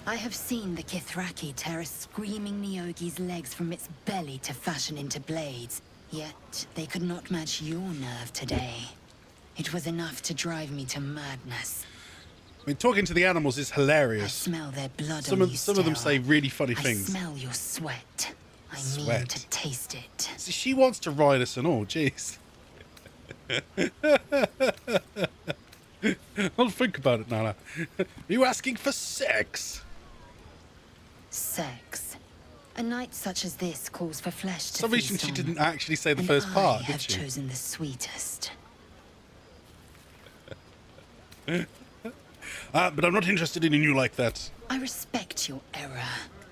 I have seen the Kithraki tear a screaming Neogi's legs from its belly to fashion into blades. Yet they could not match your nerve today. It was enough to drive me to madness. I mean, talking to the animals is hilarious. I smell their blood some on you of them say really funny things. I smell your sweat. I mean to taste it. So she wants to ride us and all, jeez. I'll think about it, Nana. Are you asking for sex? Sex. A night such as this calls for flesh to For some reason, she didn't actually say the first part, did she? I have chosen the sweetest. But I'm not interested in you like that. I respect your error.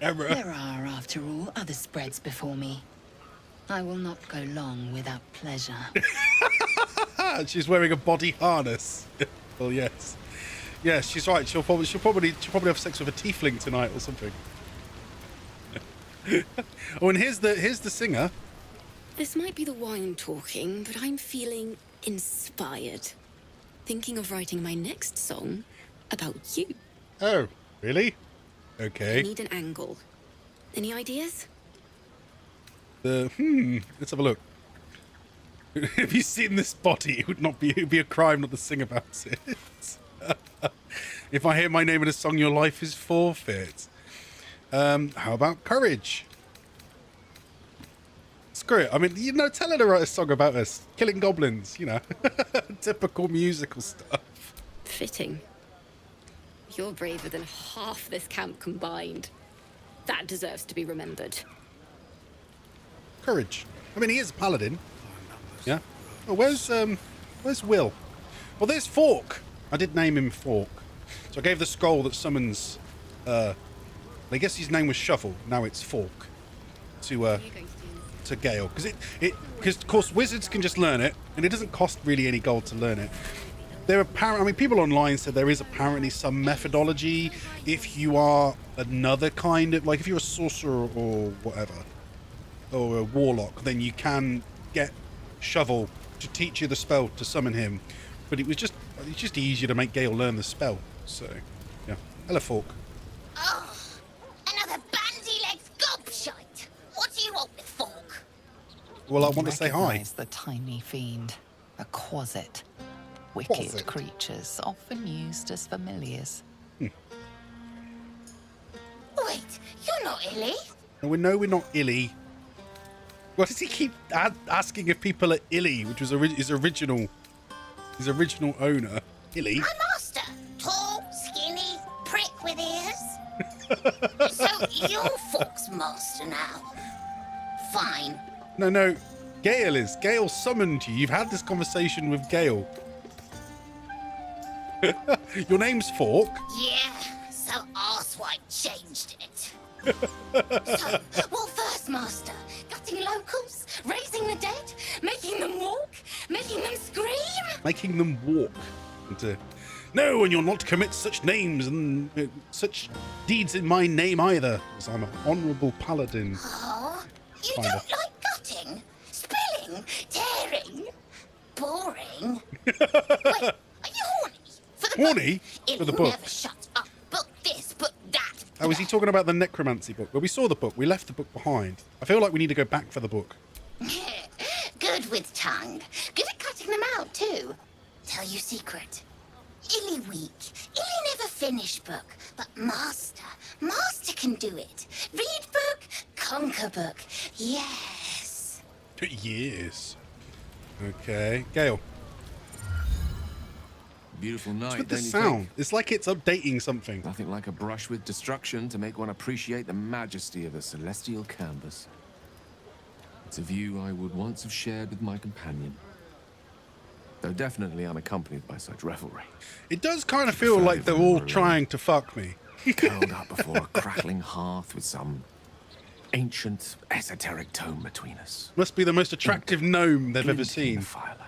Error? There are, after all, other spreads before me. I will not go long without pleasure. She's wearing a body harness. Well, yes. Yes, she's right. She'll probably have sex with a tiefling tonight or something. Oh, and here's the singer. This might be the wine talking, but I'm feeling inspired. Thinking of writing my next song about you. Oh, really? Okay. I need an angle. Any ideas? Let's have a look. Have you seen this body? It would be a crime not to sing about it. If I hear my name in a song, your life is forfeit. How about courage? Screw it. I mean, tell her to write a song about us killing goblins. Typical musical stuff. Fitting. You're braver than half this camp combined. That deserves to be remembered. Courage. I mean, he is a paladin. Yeah. Oh, where's Will? Well, there's Fork. I did name him Fork. So I gave the scroll that summons. I guess his name was Shovel. Now it's Fork. To Gale, because of course wizards can just learn it, and it doesn't cost really any gold to learn it. People online said there is apparently some methodology if you are another kind of, like if you're a sorcerer or whatever, or a warlock, then you can get Shovel to teach you the spell to summon him. But it's just easier to make Gale learn the spell. So, yeah. Hello, Fork. Oh, another bandy-legs gobshite. What do you want with Fork? Well, I want to say hi. Recognize the tiny fiend, a quasit. Wicked creatures, often used as familiars. Wait, you're not Illy? No, we know we're not Illy. Why does he keep asking if people are Illy, which was his original owner? Illy? My master. Tall, skinny, prick with ears. So you're Fork's master now. Fine. No. Gale is. Gale summoned you. You've had this conversation with Gale. Your name's Fork. Yeah, so arsewipe So, what first, Master? Gutting locals? Raising the dead? Making them walk? Making them scream? Making them walk. No, and you'll not commit such names and such deeds in my name either, as I'm an honourable paladin. Oh, you Kinda. don't like gutting? Spilling? Tearing? Boring? Wait, are you horny? For the Horny? book? For the It book. never shuts up. Book this, book that. Oh, was he talking about the necromancy book? Well, we saw the book. We left the book behind. I feel like we need to go back for the book. Good with tongue. Good at cutting them out, too. Tell you secret. Illy weak. Illy never finish book. But Master can do it. Read book, conquer book. Yes. Yes. Okay. Gale. Beautiful night, What's with the don't you sound? think? It's like it's updating something. Nothing like a brush with destruction to make one appreciate the majesty of the celestial canvas. It's a view I would once have shared with my companion, though definitely unaccompanied by such revelry. It does kind of feel like they're all trying to fuck me. Curled up before a crackling hearth with some ancient, esoteric tome between us. Must be the most attractive gnome they've ever seen. Firelight.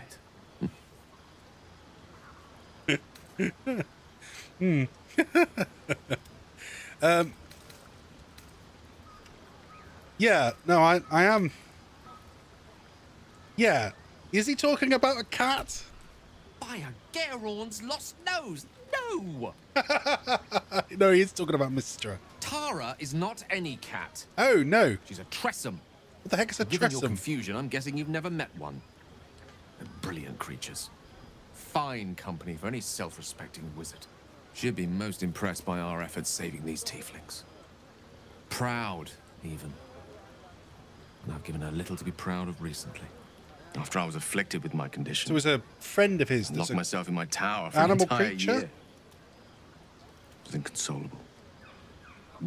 Yeah, no, I am. Yeah. Is he talking about a cat? By a Gerorn's lost nose! No! No, he's talking about Mistra. Tara is not any cat. Oh, no. She's a Tressum. What the heck is a Given your Tressum? confusion, I'm guessing you've never met one. They're brilliant creatures. Fine company for any self-respecting wizard. She'd be most impressed by our efforts saving these tieflings. Proud, even. And I've given her little to be proud of recently. After I was afflicted with my condition. So it was a friend of his. Locked myself in my tower for animal an entire creature? year. It was inconsolable.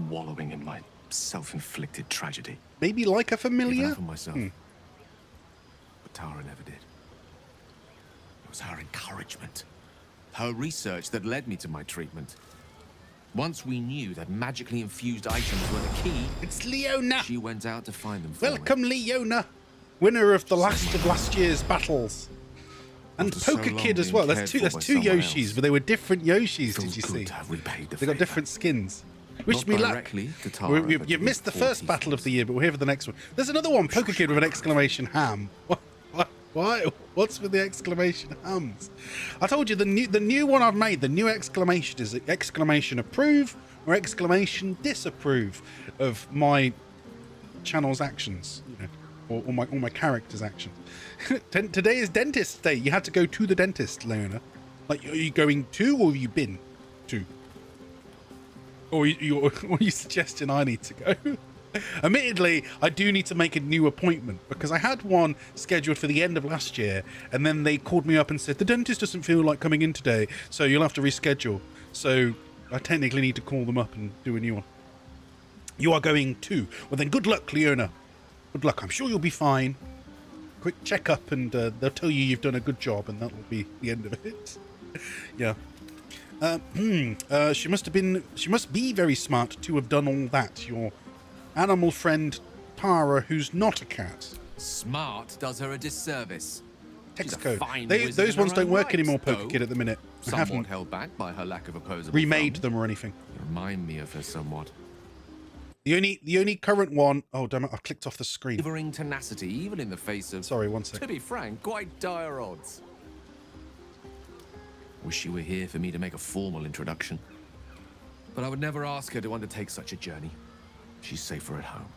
Wallowing in my self-inflicted tragedy. Maybe like a familiar? Given up on myself. But Tara never did. It was her encouragement. Her research that led me to my treatment. Once we knew that magically infused items were the key, it's Leona. She went out to find them for me. Welcome, Leona. Winner of the last of last year's battles. And After so Poker long Kid as being well. There's cared two for by Yoshis, someone else, but they were different Yoshis, feels did you good see? to have repaid the They got favour. different skins. Wish Not me luck. directly to Tara, but You've to missed the his poor first battle of the year, but we're here for the next one. There's another one, Poker Kid with an exclamation ham. Why? What's with the exclamation hams? I told you the new one I've made, the new exclamation is exclamation approve or exclamation disapprove of my channel's actions, you know, or my character's actions. Today is dentist day. You had to go to the dentist, Leona. Like, are you going to, or have you been to? Or are you suggesting I need to go? Admittedly, I do need to make a new appointment because I had one scheduled for the end of last year, and then they called me up and said the dentist doesn't feel like coming in today, so you'll have to reschedule. So I technically need to call them up and do a new one. You are going to. Well then, good luck, Leona. Good luck. I'm sure you'll be fine. Quick checkup, and they'll tell you you've done a good job, and that will be the end of it. Yeah. She must be very smart to have done all that. Your animal friend Tara, who's not a cat. Smart does her a disservice. Text She's a code. fine wizard Those in ones her don't own work right, anymore, Poker though Kid, at the minute. I Somewhat haven't held back by her lack of opposable remade thumb. them or anything. You remind me of her somewhat. The only current one. Oh damn it! I clicked off the screen. Shivering tenacity, even in the face of. Sorry, one sec. To be frank, quite dire odds. Wish you were here for me to make a formal introduction. But I would never ask her to undertake such a journey. She's safer at home.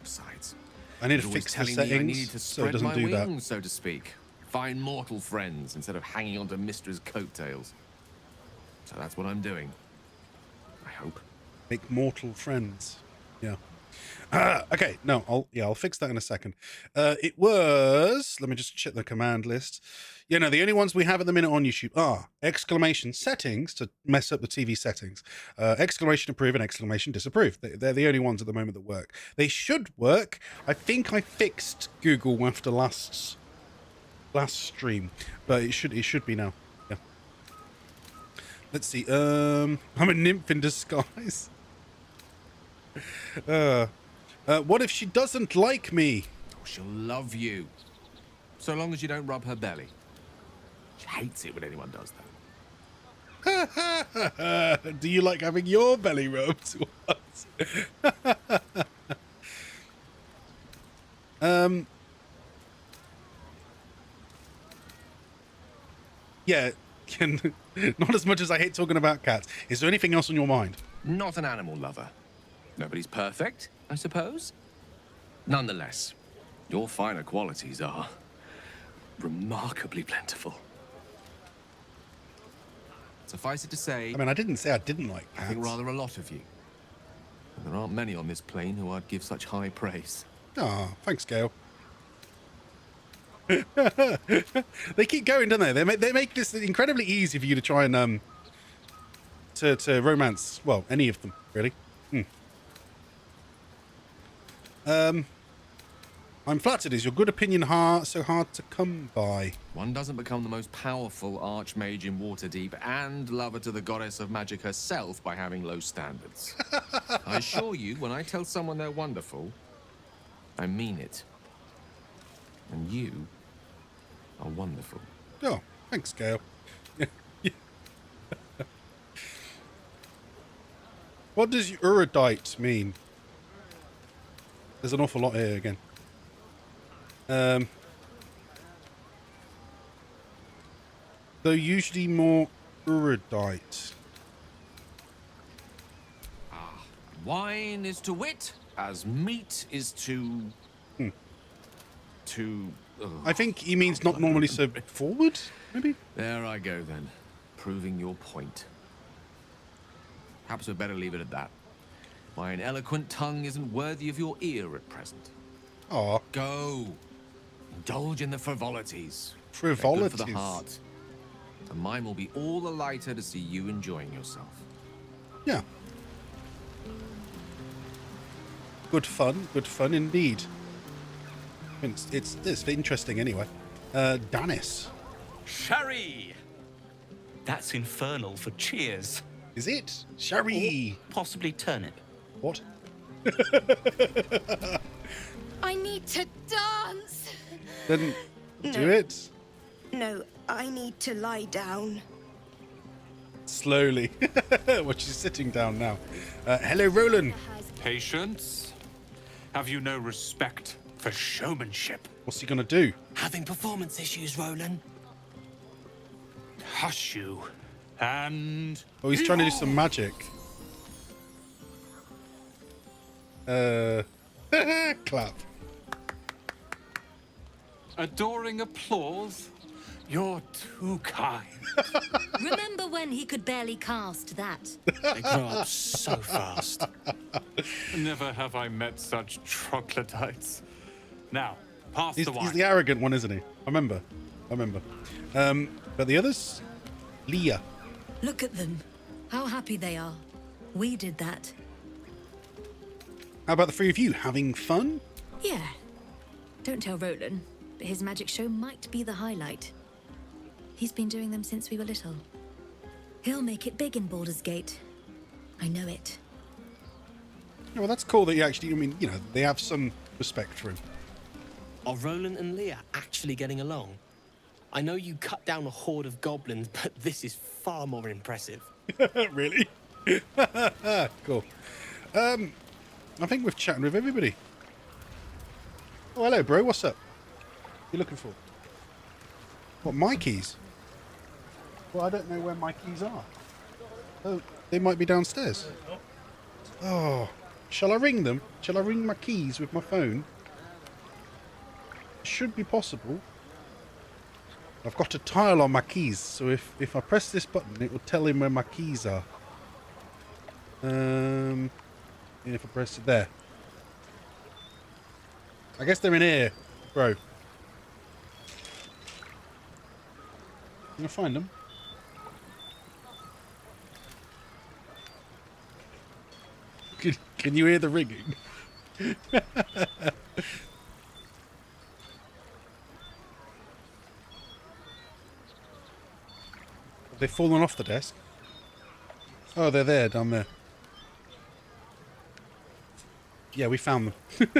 Besides, I need to she was always fix the telling me I settings needed to so it spread doesn't my do that. wings, so to speak. Find mortal friends instead of hanging onto Mistra's coattails. So that's what I'm doing. I hope. Make mortal friends. Yeah. Okay. No. I'll fix that in a second. It was. Let me just check the command list. Yeah. No. The only ones we have at the minute on YouTube are exclamation settings to mess up the TV settings, exclamation approve and exclamation disapprove. They're the only ones at the moment that work. They should work. I think I fixed Google after last stream, but it should be now. Yeah. Let's see. I'm a nymph in disguise. What if she doesn't like me? Oh, she'll love you. So long as you don't rub her belly. She hates it when anyone does that. Do you like having your belly rubbed? Yeah, not as much as I hate talking about cats. Is there anything else on your mind? Not an animal lover. Nobody's perfect, I suppose. Nonetheless, your finer qualities are remarkably plentiful. Suffice it to say... I mean, I didn't say I didn't like I cats. think rather a lot of you. And there aren't many on this plane who I'd give such high praise. Oh, thanks, Gail. They keep going, don't they? They make this incredibly easy for you to try and to romance. Well, any of them, really. I'm flattered. Is your good opinion so hard to come by? One doesn't become the most powerful archmage in Waterdeep and lover to the goddess of magic herself by having low standards. I assure you, when I tell someone they're wonderful, I mean it. And you are wonderful. Oh, thanks, Gail. What does erudite mean? There's an awful lot here again. Though usually more erudite. Wine is to wit as meat is to... I think he means not normally so forward, maybe? There I go, then. Proving your point. Perhaps we'd better leave it at that. My eloquent tongue isn't worthy of your ear at present. Aw. Go. Indulge in the frivolities. Frivolities? They're good for the heart. And mine will be all the lighter to see you enjoying yourself. Yeah. Good fun indeed. I mean, it's interesting anyway. Danis. Sherry! That's infernal for cheers. Is it? Sherry! Or possibly turnip. What? I need to dance. Then No. do it. No, I need to lie down. Slowly. Well, she's sitting down now. Hello, Roland. Patience? Have you no respect for showmanship? What's he gonna do? Having performance issues, Roland. Hush you. And... Oh, he's trying to do some magic. Clap. Adoring applause? You're too kind. Remember when he could barely cast that? They grow up so fast. Never have I met such troglodytes. Now, pass the wine. He's the arrogant one, isn't he? I remember. But the others? Leah. Look at them. How happy they are. We did that. How about the three of you? Having fun? Yeah. Don't tell Roland, but his magic show might be the highlight. He's been doing them since we were little. He'll make it big in Baldur's Gate. I know it. Yeah, well, that's cool that you actually, they have some respect for him. Are Roland and Leah actually getting along? I know you cut down a horde of goblins, but this is far more impressive. Really? Cool. I think we're chatting with everybody. Oh, hello, bro. What's up? What are you looking for? What, my keys? Well, I don't know where my keys are. Oh, they might be downstairs. Oh, shall I ring them? Shall I ring my keys with my phone? Should be possible. I've got a tile on my keys, so if I press this button, it will tell him where my keys are. And if I press it there. I guess they're in here, bro. I'm gonna find them. Can you hear the ringing? Have they fallen off the desk? Oh, they're there, down there. Yeah, we found them.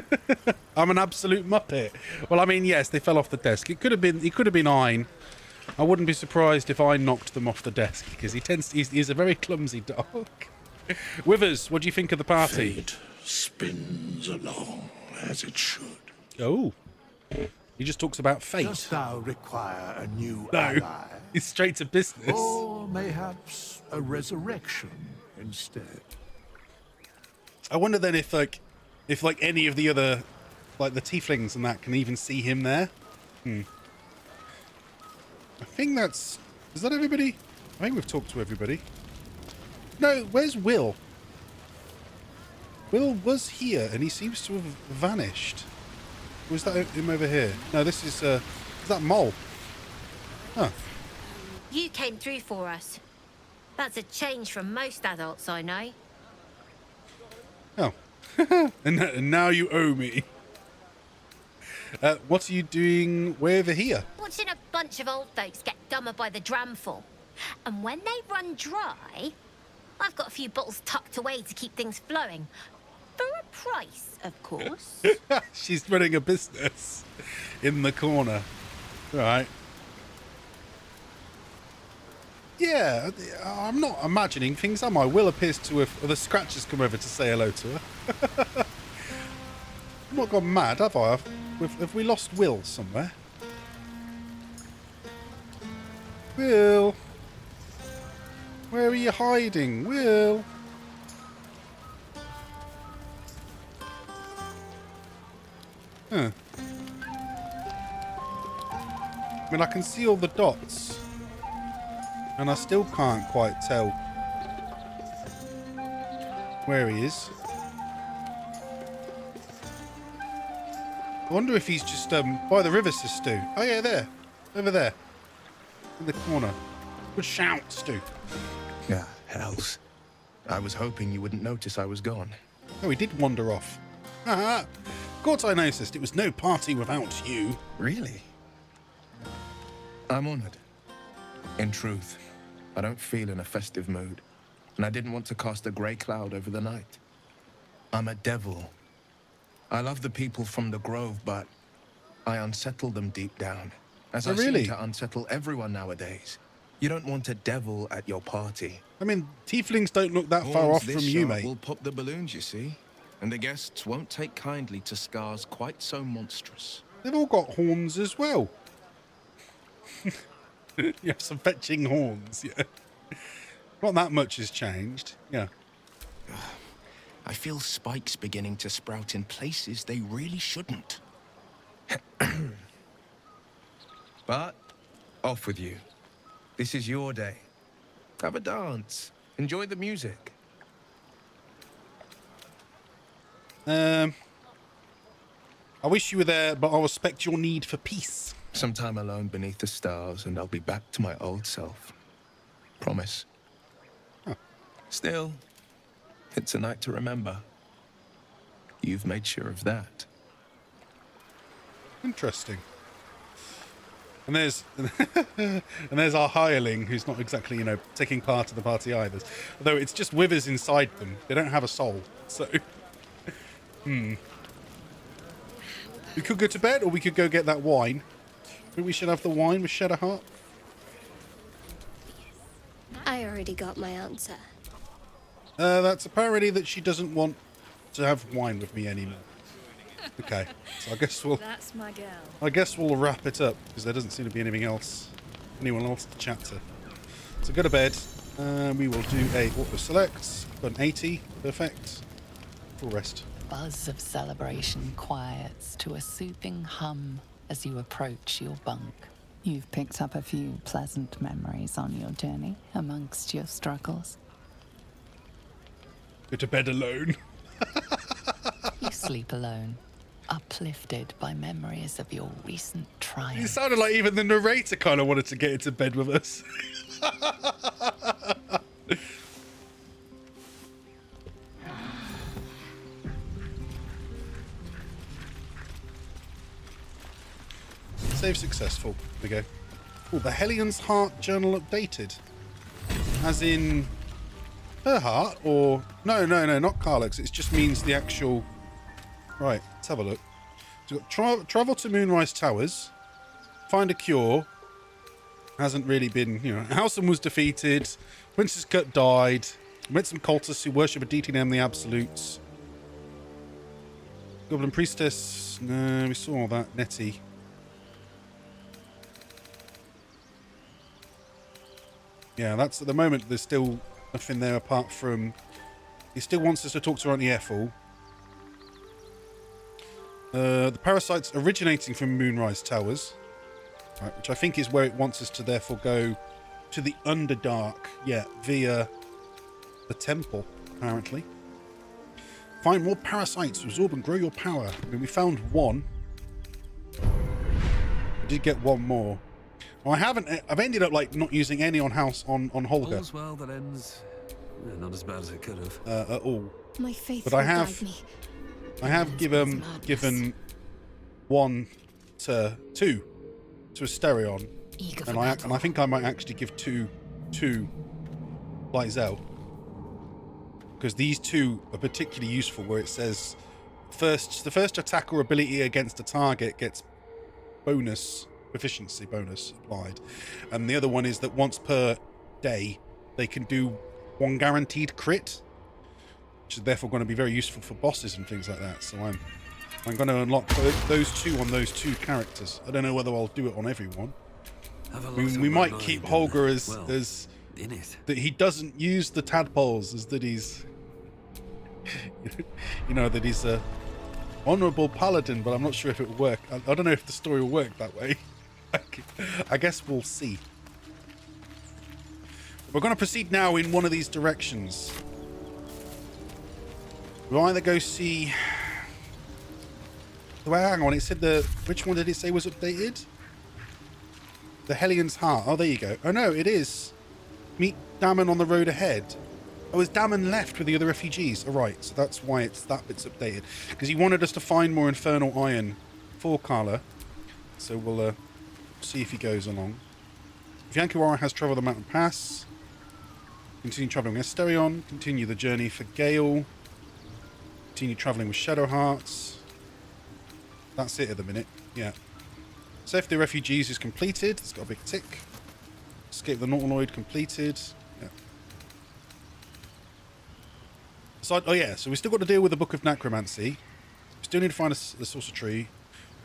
I'm an absolute muppet. Well, I mean, yes, they fell off the desk. It could have been Ein. I wouldn't be surprised if I knocked them off the desk, because he's a very clumsy dog. Withers, what do you think of the party? Fate spins along as it should. Oh. He just talks about fate. Dost thou require a new No, ally? he's straight to business. Or mayhaps a resurrection instead. I wonder then if any of the other, like the tieflings and that, can even see him there. I think is that everybody? I think we've talked to everybody. No, where's Will? Will was here and he seems to have vanished. Was that him over here? No, this is that Mole? Huh. You came through for us. That's a change from most adults I know. Oh. and now you owe me. What are you doing way over here? Watching a bunch of old folks get dumber by the dramful. And when they run dry, I've got a few bottles tucked away to keep things flowing. For a price, of course. She's running a business in the corner. Right. Yeah, I'm not imagining things, am I? Will appears to have... The Scratchers come over to say hello to her. I've not gone mad, have I? Have we lost Will somewhere? Will? Where are you hiding? Will? Huh. I mean, I can see all the dots. And I still can't quite tell where he is. I wonder if he's just by the river, Sir Stu. Oh yeah, there. Over there. In the corner. Good shout, Stu. Yeah, hells. I was hoping you wouldn't notice I was gone. Oh, he did wander off. Of course I noticed. It was no party without you. Really? I'm honored. In truth, I don't feel in a festive mood, and I didn't want to cast a grey cloud over the night. I'm a devil. I love the people from the Grove, but I unsettle them deep down, as I seem to unsettle everyone nowadays. You don't want a devil at your party. I mean, tieflings don't look that far off from you, mate. We'll pop the balloons, you see, and the guests won't take kindly to scars quite so monstrous. They've all got horns as well. You have some fetching horns, yeah. Not that much has changed, yeah. I feel spikes beginning to sprout in places they really shouldn't. But, off with you. This is your day. Have a dance. Enjoy the music. I wish you were there, but I respect your need for peace. Some time alone beneath the stars, and I'll be back to my old self. Promise. Huh. Still, it's a night to remember. You've made sure of that. Interesting. And there's our hireling, who's not exactly, taking part of the party either. Although it's just withers inside them. They don't have a soul. So, We could go to bed, or we could go get that wine. Maybe we should have the wine with Shadowheart. I already got my answer. That's a parody that she doesn't want to have wine with me anymore. Okay, so I guess That's my girl. I guess we'll wrap it up, because there doesn't seem to be anyone else to chat to. So go to bed. We will do a auto select. Got an 80, perfect. Full rest. Buzz of celebration quiets to a soothing hum as you approach your bunk. You've picked up a few pleasant memories on your journey amongst your struggles. Go to bed alone. You sleep alone, uplifted by memories of your recent triumph. It sounded like even the narrator kind of wanted to get into bed with us. Save successful. There we go. Oh, the Hellion's Heart journal updated. As in her heart, or... No, not Carlux. It just means the actual Right, let's have a look. So we've got travel to Moonrise Towers, find a cure. Hasn't really been, you know, Halcyon was defeated, Princess Cut died, met some cultists who worship a deity named the Absolutes. Goblin Priestess, no, we saw all that. Nettie. Yeah, that's at the moment, there's still nothing there apart from... He still wants us to talk to Auntie Ethel. The parasites originating from Moonrise Towers, right, which I think is where it wants us to therefore go to the Underdark, yeah, via the temple, apparently. Find more parasites, absorb and grow your power. I mean, we found one. We did get one more. Well, I've ended up like not using any on Holger. All's well that ends not as bad as it could have. At all. My faith But I have given one to Asterion, and I think I might actually give two to Lyzel, because these two are particularly useful. Where it says the first attack or ability against a target gets proficiency bonus applied, and the other one is that once per day they can do one guaranteed crit, which is therefore going to be very useful for bosses and things like that. So I'm going to unlock those two on those two characters. I don't know whether I'll do it on everyone. We might keep Holger as that he doesn't use the tadpoles, as that he's that he's a honorable paladin, but I'm not sure if it will work. I don't know if the story will work that way. I guess we'll see. We're going to proceed now in one of these directions. We'll either go see... Well, hang on, it said which one did it say was updated? The Hellion's Heart. Oh, there you go. Oh no, it is. Meet Damon on the road ahead. Oh, is Damon left with the other refugees? Oh, right, so that's why that bit's updated. Because he wanted us to find more Infernal Iron for Carla. So we'll see if he goes along. Vyankuwara has traveled the mountain pass. Continue traveling with Asterion. Continue the journey for Gale. Continue traveling with Shadowhearts. That's it at the minute. Yeah. Save the refugees is completed. It's got a big tick. Escape the Nautiloid completed. Yeah. So we still got to deal with the Book of Necromancy. We still need to find the Sorcerer Tree.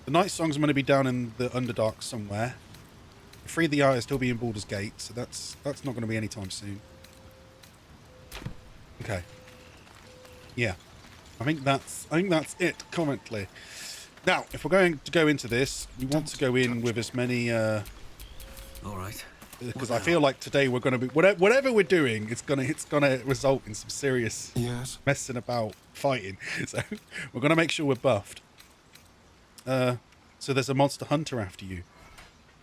The Night Song's going to be down in the Underdark somewhere. Free the Eye will still be in Baldur's Gate, so that's not going to be anytime soon. Okay. Yeah. I think that's it currently. Now, if we're going to go into this, we want to go in with as many. All right. Because I feel like today we're going to be whatever we're doing, it's gonna result in some serious messing about fighting. So we're gonna make sure we're buffed. So there's a monster hunter after you.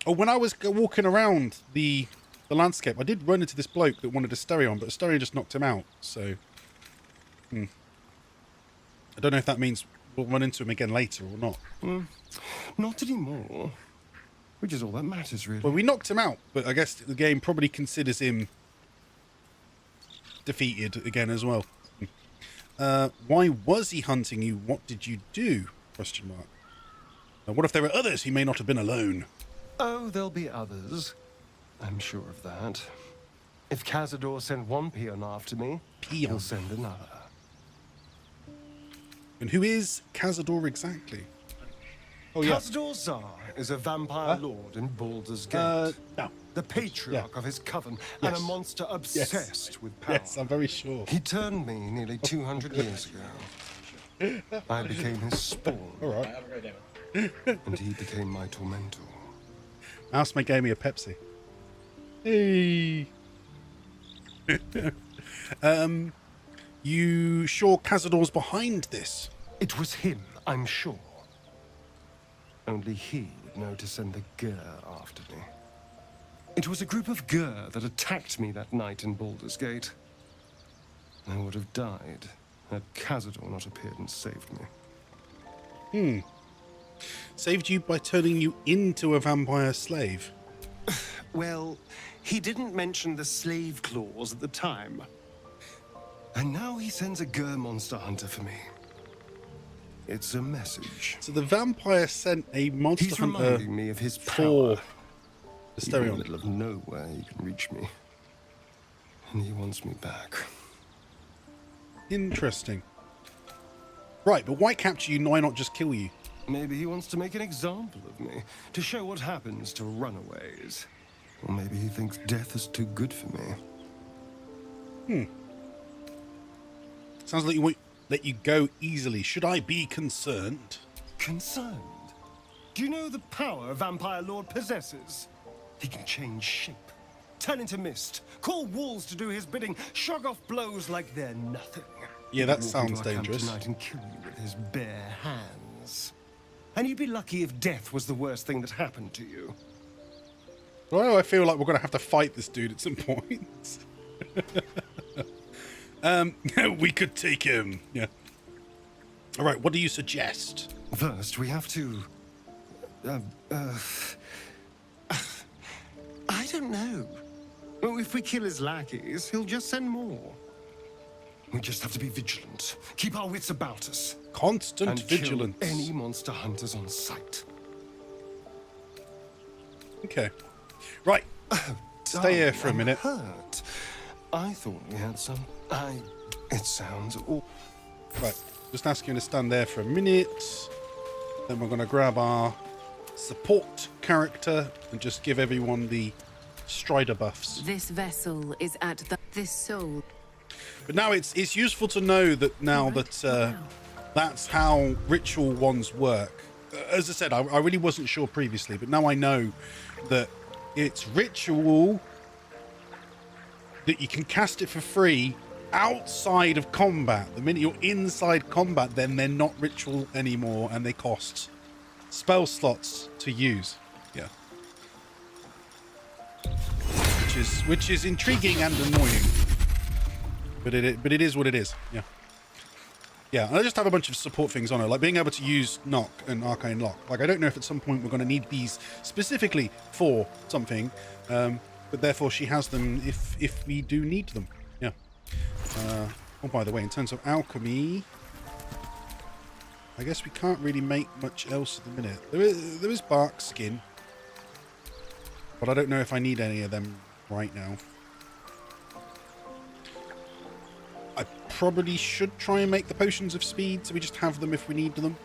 Oh, when I was walking around the landscape, I did run into this bloke that wanted Asterion, but Asterion just knocked him out. So I don't know if that means we'll run into him again later or not. Not anymore. Which is all that matters, really. Well, we knocked him out, but I guess the game probably considers him defeated again as well. Why was he hunting you? What did you do? Question mark. Now, what if there were others? He may not have been alone. Oh, there'll be others. I'm sure of that. If Cazador sent one peon after me, he'll send another. And who is Cazador exactly? Oh, yeah. Cazador Zar is a vampire lord in Baldur's Gate. No. The patriarch of his coven, and a monster obsessed with power. Yes, I'm very sure. He turned me nearly 200 years ago. I became his spawn. All right. And he became my tormentor. Housemate gave me a Pepsi. Hey. You sure Cazador's behind this? It was him, I'm sure. Only he would know to send the Gur after me. It was a group of Gur that attacked me that night in Baldur's Gate. I would have died had Cazador not appeared and saved me. Saved you by turning you into a vampire slave? Well, he didn't mention the slave clause at the time. And now he sends a Gur monster hunter for me. It's a message. So the vampire sent a monster He's hunter reminding me of his for power. the Even in the Asterion. middle of nowhere, he can reach me. And he wants me back. Interesting. Right, but why capture you? Why not just kill you? Maybe he wants to make an example of me, to show what happens to runaways. Or maybe he thinks death is too good for me. Sounds like you won't let you go easily. Should I be concerned? Concerned? Do you know the power Vampire Lord possesses? He can change shape, turn into mist, call walls to do his bidding, shrug off blows like they're nothing. Yeah, that He can sounds walk into our camp dangerous. tonight and kill you with his bare hands. And you'd be lucky if death was the worst thing that happened to you. Well, I feel like we're going to have to fight this dude at some point. We could take him. Yeah. All right, what do you suggest? First, we have to... I don't know. Well, if we kill his lackeys, he'll just send more. We just have to be vigilant. Keep our wits about us. Constant and vigilance. Kill any monster hunters on sight. Okay. Right. Stay here for a minute. Hurt. I thought we had some... It sounds... Right. Just ask you to stand there for a minute. Then we're going to grab our support character and just give everyone the Strider buffs. This vessel is at this soul. But now it's useful to know that now that that's how ritual ones work. As I said, I really wasn't sure previously, but now I know that it's ritual, that you can cast it for free outside of combat. The minute you're inside combat, then they're not ritual anymore and they cost spell slots to use. Yeah. Which is intriguing and annoying. But it is what it is. Yeah. Yeah, and I just have a bunch of support things on it, like being able to use Knock and Arcane Lock. Like, I don't know if at some point we're going to need these specifically for something, but therefore she has them if we do need them. Yeah. Oh, by the way, in terms of alchemy, I guess we can't really make much else at the minute. There is bark skin, but I don't know if I need any of them right now. I probably should try and make the potions of speed, so we just have them if we need them.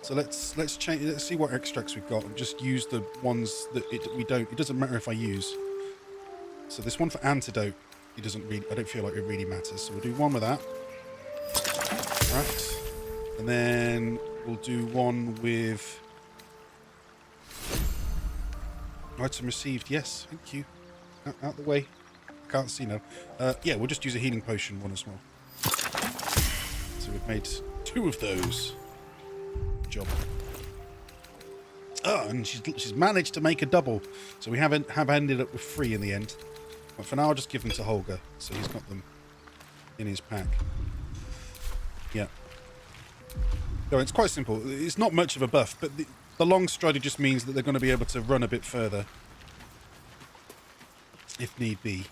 So let's change. Let's see what extracts we've got and just use the ones that we don't. It doesn't matter if I use. So this one for antidote, it doesn't really. I don't feel like it really matters. So we'll do one with that. Right, and then we'll do one with item received. Yes, thank you. Out the way. Can't see now. Yeah, we'll just use a healing potion one as well. So we've made 2 of those. Good job. Oh, and she's managed to make a double. So we have ended up with 3 in the end. But for now, I'll just give them to Holger, so he's got them in his pack. Yeah. So it's quite simple. It's not much of a buff, but the long strider just means that they're going to be able to run a bit further if need be.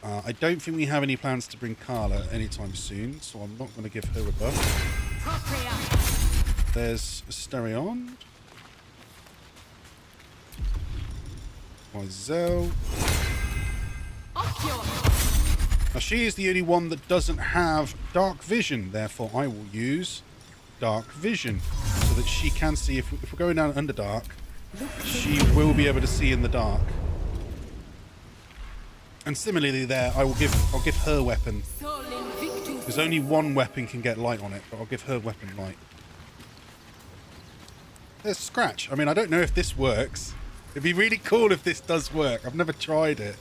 I don't think we have any plans to bring Carla anytime soon, so I'm not going to give her a buff. There's Asterion. Myzel. Now she is the only one that doesn't have dark vision, therefore I will use dark vision so that she can see if we're going down Underdark, she will be able to see in the dark. And similarly there, I'll give her weapon. Because only one weapon can get light on it, but I'll give her weapon light. There's Scratch. I mean, I don't know if this works. It'd be really cool if this does work. I've never tried it.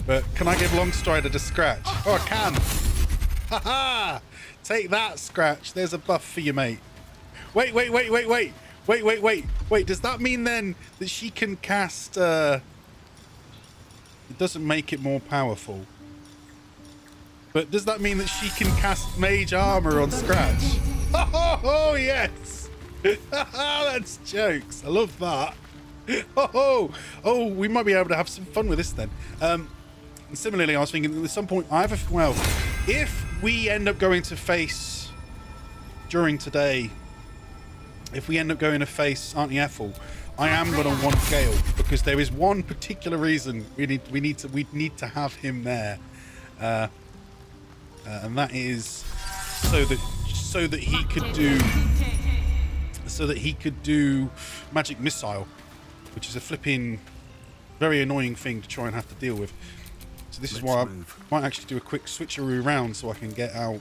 But can I give Longstrider to Scratch? Oh, I can. Haha! Take that, Scratch. There's a buff for you, mate. Wait. Wait, does that mean then that she can cast... It doesn't make it more powerful. But does that mean that she can cast Mage Armor on Scratch? Oh, yes! That's jokes. I love that. Oh, we might be able to have some fun with this then. And similarly, I was thinking at some point, if we end up going to face during today, if we end up going to face Auntie Ethel, I am going to want Gale, because there is one particular reason we need to have him there, and that is so that he could do magic missile, which is a flipping very annoying thing to try and have to deal with. So this is why I might actually do a quick switcheroo round so I can get out.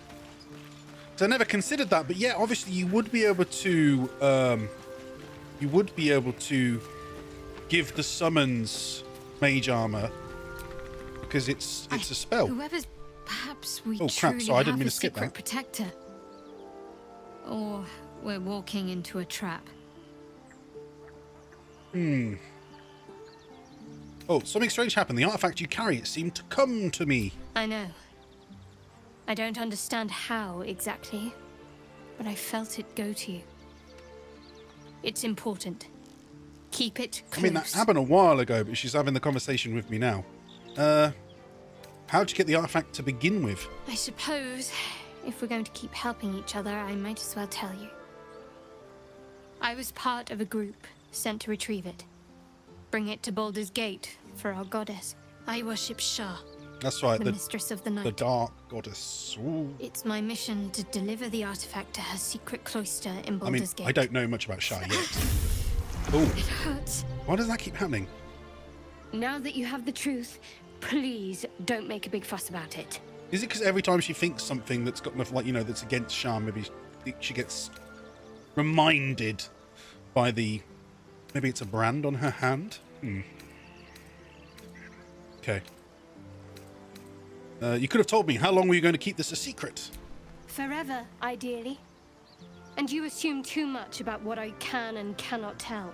So I never considered that, but yeah, obviously you would be able to give the summons mage armor because it's a spell. Whoever's perhaps we oh crap! truly So I didn't have mean a to skip secret that. protector, or we're walking into a trap. Oh, something strange happened. The artifact you carry, it seemed to come to me. I know. I don't understand how exactly, but I felt it go to you. It's important. Keep it close. I mean, that happened a while ago, but she's having the conversation with me now. How'd you get the artifact to begin with? I suppose, if we're going to keep helping each other, I might as well tell you. I was part of a group sent to retrieve it. Bring it to Baldur's Gate for our goddess. I worship Shah. That's right, the mistress of the night. The dark goddess. Ooh. It's my mission to deliver the artifact to her secret cloister in Baldur's Gate. I don't know much about Shah yet. Oh. It hurts. Why does that keep happening? Now that you have the truth, please don't make a big fuss about it. Is it because every time she thinks something that's got enough, like, you know, that's against Shah, maybe she gets reminded by the... Maybe it's a brand on her hand? Okay. You could have told me. How long were you going to keep this a secret? Forever, ideally. And you assume too much about what I can and cannot tell.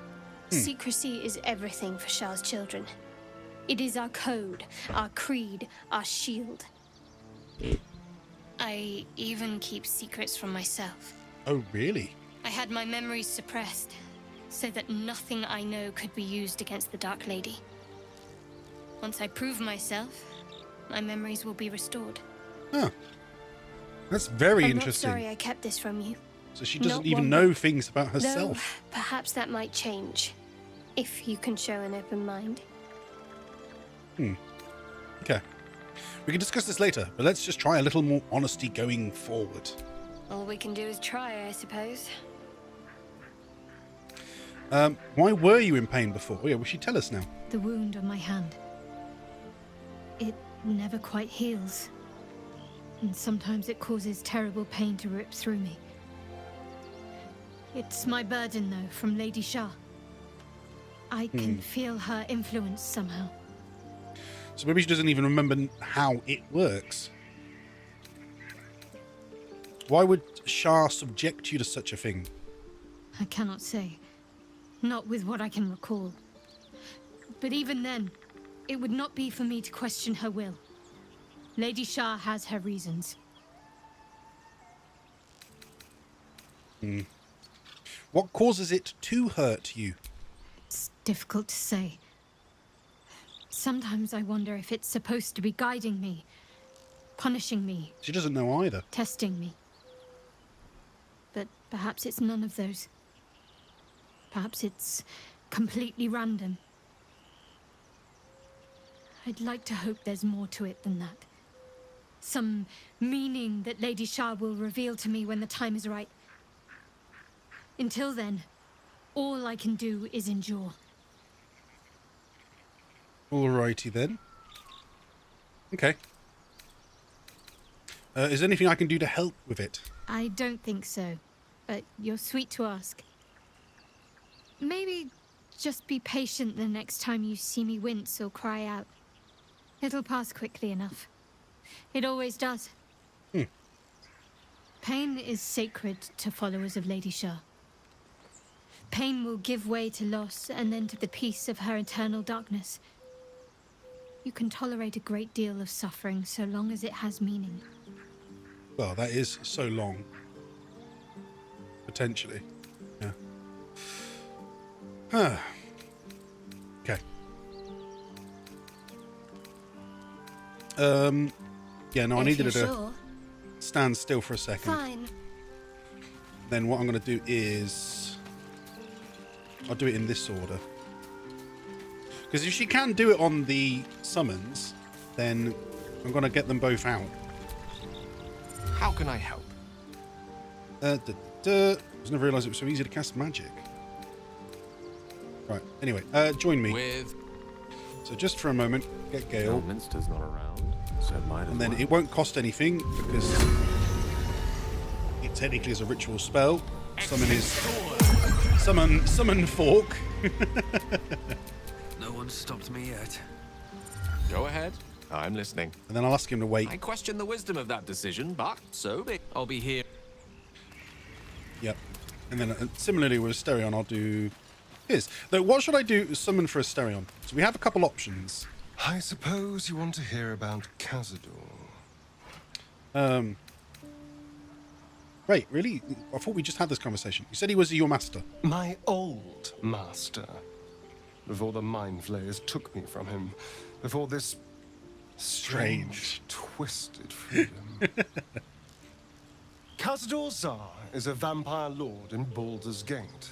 Secrecy is everything for Shah's children. It is our code, our creed, our shield. I even keep secrets from myself. Oh, really? I had my memories suppressed, so that nothing I know could be used against the Dark Lady. Once I prove myself, my memories will be restored. Huh. That's very I'm interesting. not sorry I kept this from you. So she doesn't even know things about herself. Though, perhaps that might change, if you can show an open mind. Okay. We can discuss this later, but let's just try a little more honesty going forward. All we can do is try, I suppose. Why were you in pain before? Oh, yeah, will she tell us now? The wound on my hand. It never quite heals. And sometimes it causes terrible pain to rip through me. It's my burden, though, from Lady Shah. I can feel her influence somehow. So maybe she doesn't even remember how it works. Why would Shah subject you to such a thing? I cannot say. Not with what I can recall. But even then, it would not be for me to question her will. Lady Shah has her reasons. What causes it to hurt you? It's difficult to say. Sometimes I wonder if it's supposed to be guiding me, punishing me. She doesn't know either. Testing me. But perhaps it's none of those. Perhaps it's completely random. I'd like to hope there's more to it than that. Some meaning that Lady Shah will reveal to me when the time is right. Until then, all I can do is endure. Alrighty then. Okay. Is there anything I can do to help with it? I don't think so, but you're sweet to ask. Maybe just be patient the next time you see me wince or cry out. It'll pass quickly enough. It always does. Pain is sacred to followers of Lady Shah. Pain will give way to loss and then to the peace of her eternal darkness. You can tolerate a great deal of suffering so long as it has meaning. Well, that is so long. Potentially. Yeah. Okay. Yeah, no, I needed her to stand still for a second. Fine. then what I'm going to do is I'll do it in this order. Because if she can do it on the summons, then I'm going to get them both out. How can I help? I never realised it was so easy to cast magic. Right, anyway, join me. So just for a moment, get Gale. Minster's not around, so it might. And then it won't cost anything because it technically is a ritual spell. Summon fork. No one stopped me yet. Go ahead. I'm listening. And then I'll ask him to wait. I question the wisdom of that decision, but so be. I'll be here. Yep. And then similarly with Asterion, I'll do his. Though, what should I do summon for Asterion? So we have a couple options. I suppose you want to hear about Cazador. Wait, really? I thought we just had this conversation. You said he was your master. My old master. Before the Mind Flayers took me from him. Before this strange, twisted freedom. Cazador Zar is a vampire lord in Baldur's Gate.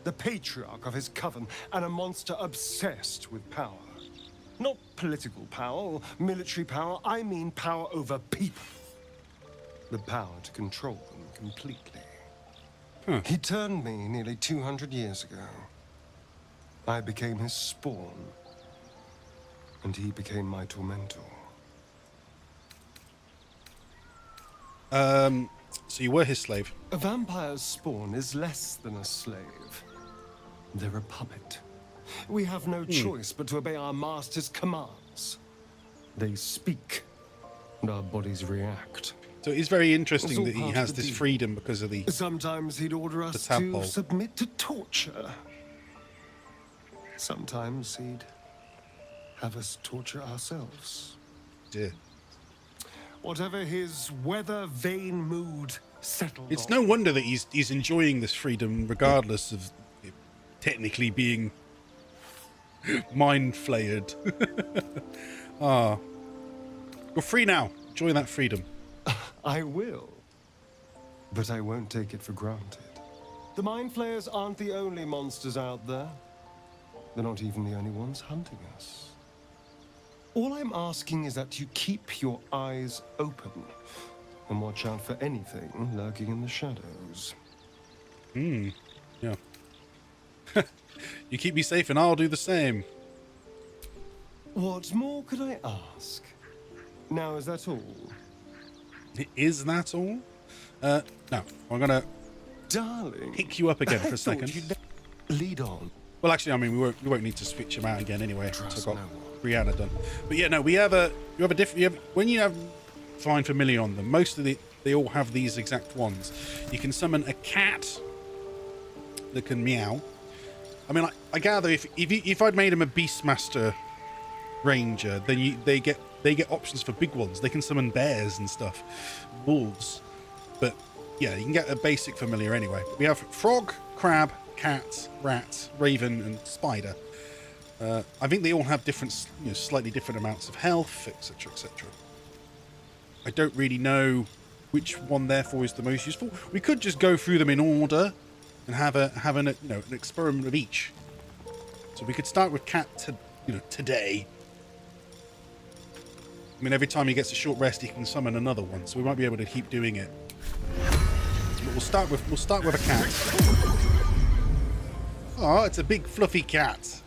The patriarch of his coven and a monster obsessed with power. Not political power or military power, I mean power over people. The power to control them completely. He turned me nearly 200 years ago. I became his spawn, and he became my tormentor. So you were his slave? A vampire's spawn is less than a slave. They're a puppet. We have no choice but to obey our master's commands. They speak, and our bodies react. So it's very interesting that he has this freedom because of the... Sometimes he'd order us to submit to torture. Sometimes he'd have us torture ourselves. Dear. Whatever his weather-vane mood settled It's on. no wonder that he's enjoying this freedom regardless of it technically being mind-flayed. Ah. You're free now. Enjoy that freedom. I will. But I won't take it for granted. The Mind Flayers aren't the only monsters out there. They're not even the only ones hunting us. All I'm asking is that you keep your eyes open and watch out for anything lurking in the shadows. Yeah. You keep me safe and I'll do the same. What more could I ask? Now, is that all? Is that all? No. I'm gonna... Darling. Pick you up again for a second. Lead on. Well, actually, I mean, we won't need to switch them out again anyway. So I've got Brianna done. But yeah, no, you have a different. When you have Find Familiar on them, most of they all have these exact ones. You can summon a cat that can meow. I mean, I gather if I'd made him a Beastmaster Ranger, then they get options for big ones. They can summon bears and stuff, wolves. But yeah, you can get a basic familiar anyway. We have frog, crab, cat, rat, raven, and spider. I think they all have different, slightly different amounts of health, etc., etc. I don't really know which one, therefore, is the most useful. We could just go through them in order and have an experiment of each. So we could start with cat today. I mean, every time he gets a short rest, he can summon another one. So we might be able to keep doing it. But we'll start with a cat. Oh, it's a big fluffy cat.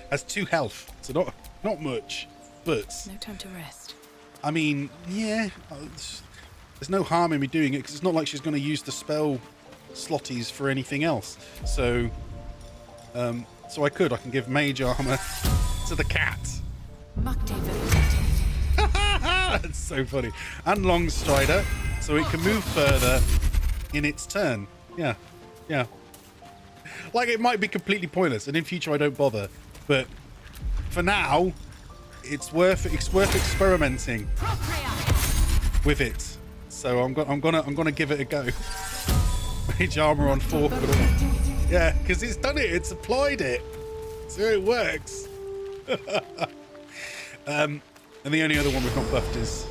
Has 2 health, so not much, but No time to rest. I mean, yeah, there's no harm in me doing it because it's not like she's going to use the spell slotties for anything else. So, I can give mage armor to the cat. That's so funny. And long strider, so it can move further in its turn. Yeah. Like, it might be completely pointless, and in future I don't bother. But for now, it's worth experimenting with it. So I'm gonna give it a go. Mage armor on 4. Yeah, because it's done it. It's applied it, so it works. And the only other one we've not buffed is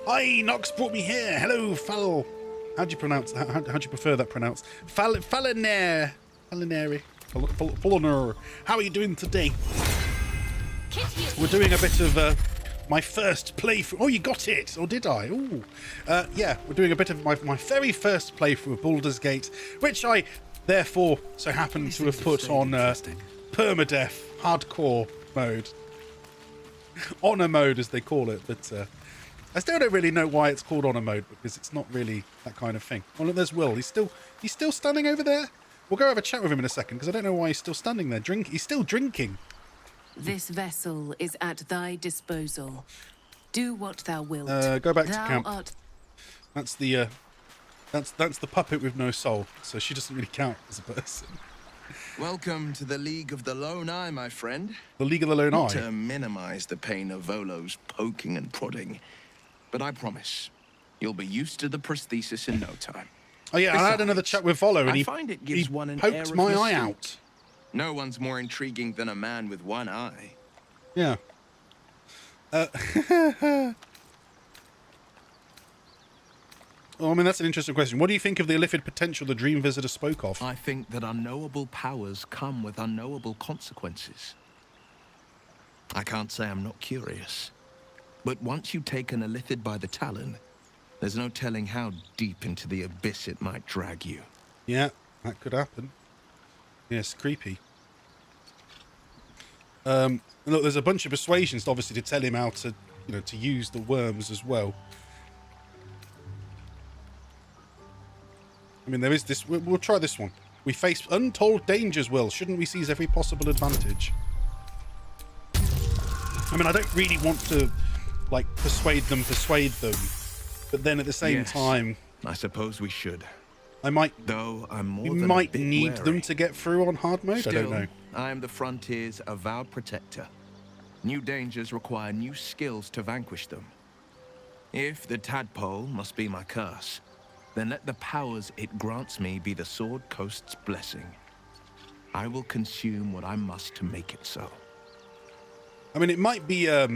Hi, Nox brought me here. Hello, foul. How do you pronounce? How do you prefer that pronounced? Falinari. How are you doing today? We're doing a bit of my first playthrough. Oh, you got it, or did I? Oh, yeah. We're doing a bit of my very first playthrough of Baldur's Gate, which I therefore so happen to have put on permadeath hardcore mode, honor mode as they call it. But I still don't really know why it's called honor mode, because it's not really that kind of thing. Oh, look, there's Will. He's still standing over there. We'll go have a chat with him in a second, because I don't know why he's still standing there. He's still drinking. This vessel is at thy disposal. Do what thou wilt. Go back to Thou camp. art... That's the puppet with no soul, so she doesn't really count as a person. Welcome to the League of the Lone Eye, my friend. The League of the Lone Not Eye? to minimize the pain of Volo's poking and prodding, but I promise you'll be used to the prosthesis in no time. Oh yeah, I had another chat with Volo, and I find it gives one an poked air of my eye mystery. out. No one's more intriguing than a man with one eye. Yeah. Well, I mean, that's an interesting question. What do you think of the illithid potential the Dream Visitor spoke of? I think that unknowable powers come with unknowable consequences. I can't say I'm not curious, but once you take an illithid by the talon, there's no telling how deep into the abyss it might drag you. Yeah, that could happen. Yes, creepy. Look, there's a bunch of persuasions, obviously, to tell him how to, to use the worms as well. I mean, there is this. We'll try this one. We face untold dangers, Will. Shouldn't we seize every possible advantage? I mean, I don't really want to, like, persuade them. But then at the same time, I suppose we should. I might. Though I'm more We than a might bit need wary. them to get through on hard mode. Still, I don't know. I am the frontier's avowed protector. New dangers require new skills to vanquish them. If the tadpole must be my curse, then let the powers it grants me be the Sword Coast's blessing. I will consume what I must to make it so. I mean, it might be a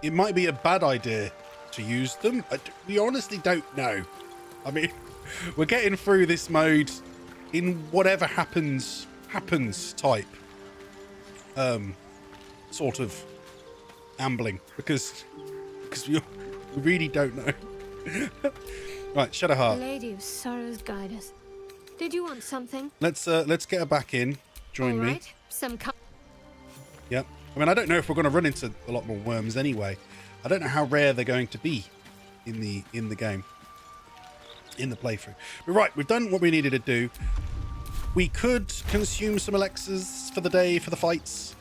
bad idea to use them. We honestly don't know. I mean, we're getting through this mode in whatever happens type sort of ambling, because we really don't know. Right, Shadowheart. Lady of Sorrows, guide us. Did you want something? Let's get her back in. Join All me. right. Some. Yep. I mean, I don't know if we're going to run into a lot more worms anyway. I don't know how rare they're going to be in the game, in the playthrough. But right, we've done what we needed to do. We could consume some elixirs for the day for the fights.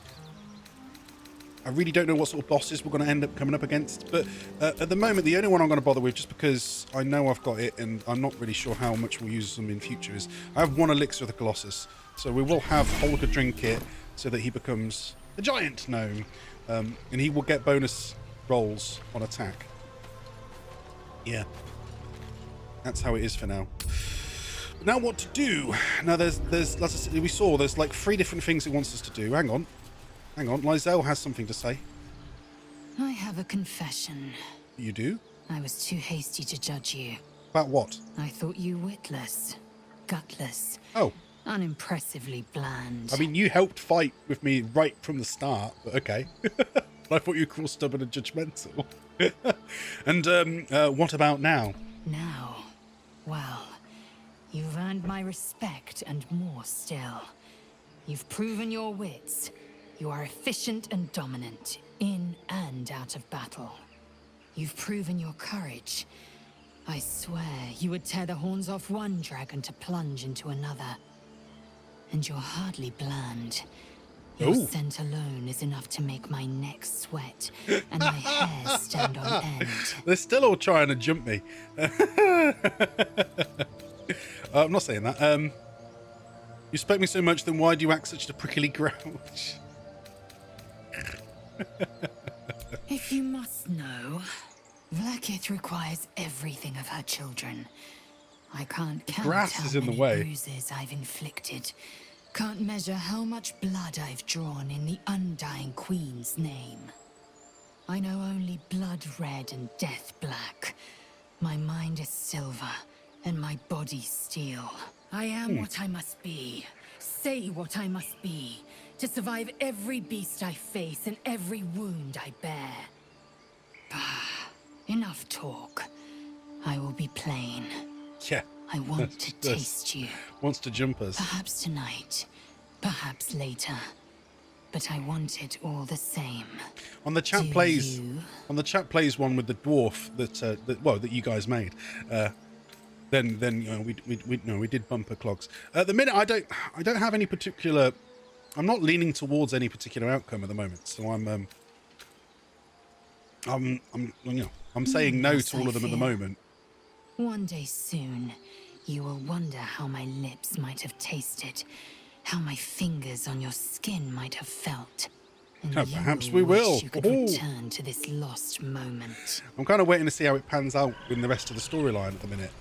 I really don't know what sort of bosses we're going to end up coming up against, but at the moment, the only one I'm going to bother with, just because I know I've got it and I'm not really sure how much we'll use them in future, is I have one elixir of the Colossus, so we will have Holger drink it so that he becomes a giant gnome, and he will get bonus rolls on attack. Yeah, that's how it is for now. But now what to do? Now there's as I said, we saw there's like 3 different things it wants us to do. Hang on, Lizelle has something to say. I have a confession. You do? I was too hasty to judge you. About what? I thought you witless, gutless. Oh. Unimpressively bland. I mean, you helped fight with me right from the start, but okay. I thought you were cruel, stubborn, and judgmental. And what about now? Now, well, you've earned my respect and more still. You've proven your wits. You are efficient and dominant, in and out of battle. You've proven your courage. I swear you would tear the horns off one dragon to plunge into another. And you're hardly bland. Your Ooh. scent alone is enough to make my neck sweat and my hair stand on end. They're still all trying to jump me. I'm not saying that. You respect me so much, then why do you act such a prickly grouch? If you must know, Vlaakith requires everything of her children. I can't count grass how is in the many way. bruises I've inflicted. Can't measure how much blood I've drawn in the Undying Queen's name. I know only blood red and death black. My mind is silver, and my body steel. I am what I must be. Say what I must be. To survive every beast I face and every wound I bear. Enough talk. I will be plain. Yeah. I want to taste you. Wants to jump us. Perhaps tonight. Perhaps later. But I want it all the same. On the chat plays one with the dwarf that you guys made. Then you know, we did bumper clogs. At the minute, I don't have any particular. I'm not leaning towards any particular outcome at the moment. So I'm saying no to all of them at the moment. One day soon, you will wonder how my lips might have tasted, how my fingers on your skin might have felt. And perhaps we will. You could return to this lost moment. I'm kind of waiting to see how it pans out in the rest of the storyline at the minute,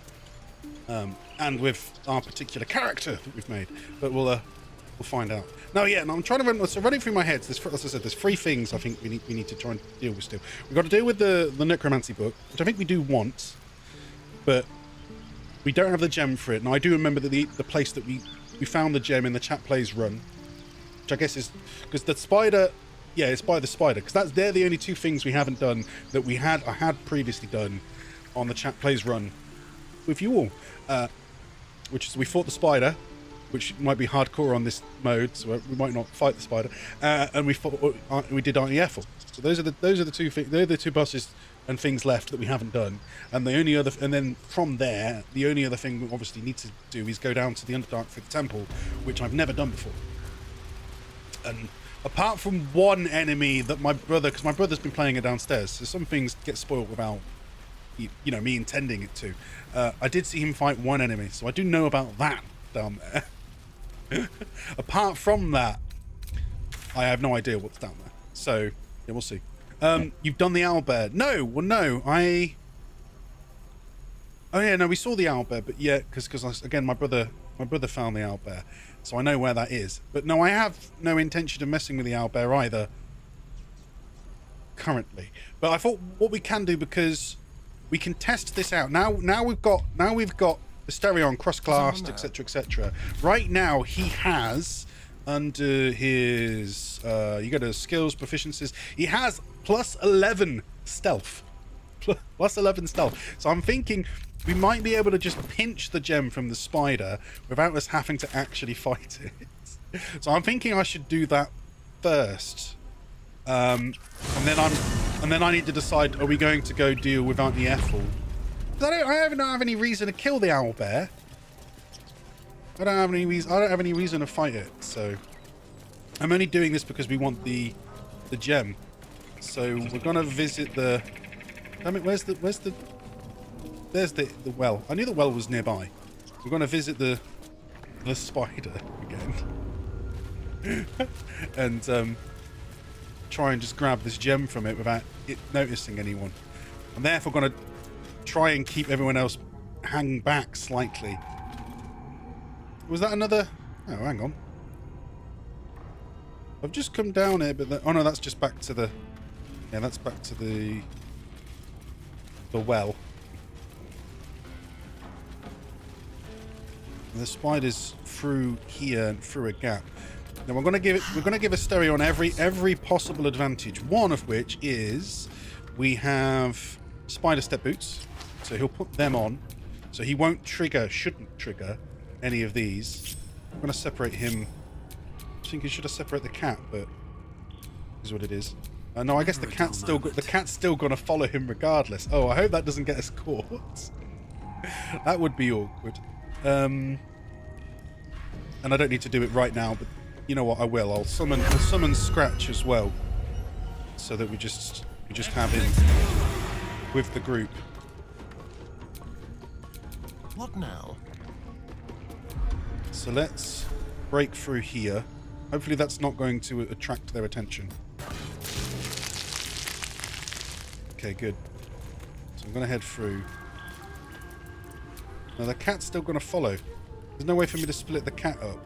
and with our particular character that we've made. But we'll find out. No, yeah, and I'm trying to running through my head. As I said, there's 3 things I think we need to try and deal with still. We've got to deal with the necromancy book, which I think we do want, but we don't have the gem for it. And I do remember that the place that we found the gem in the chat plays run, which I guess is because the spider. Yeah, it's by the spider, because they're the only 2 things we haven't done that I had previously done on the chat plays run with you all, which is we fought the spider, which might be hardcore on this mode, so we might not fight the spider, and we did Auntie Ethel. So those are the 2 things. They're the 2 bosses and things left that we haven't done, and then from there, the only other thing we obviously need to do is go down to the Underdark for the temple, which I've never done before. And apart from one enemy that because my brother's been playing it downstairs, so some things get spoiled without, me intending it to. I did see him fight one enemy, so I do know about that down there. Apart from that, I have no idea what's down there. So, yeah, we'll see. You've done the owlbear. No, well, no, Oh yeah, no, we saw the owlbear, but yeah, because again, my brother found the owlbear, so I know where that is. But no, I have no intention of messing with the owlbear either currently. But I thought what we can do, because we can test this out now. Now we've got Asterion cross-classed, etc. Right now he has under his you go to skills proficiencies. He has plus 11 stealth. Plus 11 stealth. So I'm thinking we might be able to just pinch the gem from the spider without us having to actually fight it. So I'm thinking I should do that first, and then I need to decide: are we going to go deal with Auntie Ethel? Because I don't have any reason to kill the owlbear. I don't have any reason to fight it. So I'm only doing this because we want the gem. So we're gonna visit the. Damn it! There's the well. I knew the well was nearby. We're going to visit the spider again, and try and just grab this gem from it without it noticing anyone. And therefore, going to try and keep everyone else hanging back slightly. Was that another? Oh, hang on. I've just come down here, but oh no, that's just back to the. Yeah, that's back to the well. And the spider's through here and through a gap. Now we're going to give Asterion every possible advantage. One of which is we have spider step boots, so he'll put them on, so he shouldn't trigger any of these. I'm going to separate him. I think he should have separated the cat, but is what it is. No, I guess the cat's still going to follow him regardless. Oh, I hope that doesn't get us caught. That would be awkward. And I don't need to do it right now, but you know what? I will. I'll summon Scratch as well, so that we just have him with the group. What now? So let's break through here. Hopefully that's not going to attract their attention. Okay, good. So I'm going to head through. Now the cat's still going to follow. There's no way for me to split the cat up.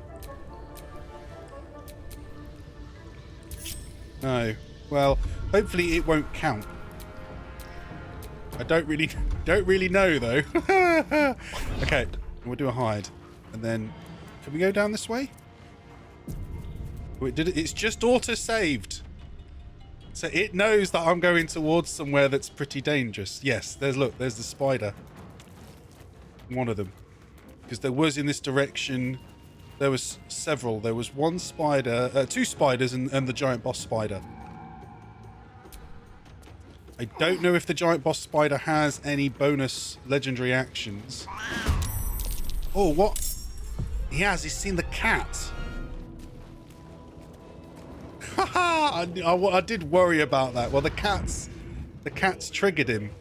No. Well, hopefully it won't count. I don't really don't really know, though. Okay, we'll do a hide. And then, can we go down this way? Wait, it's just auto-saved. So it knows that I'm going towards somewhere that's pretty dangerous. Yes, there's the spider. One of them. Because there was in this direction, there was several. There was one spider, two spiders and the giant boss spider. I don't know if the giant boss spider has any bonus legendary actions. Oh, what? He has. He's seen the cat. Haha! I did worry about that. Well, the cat's triggered him.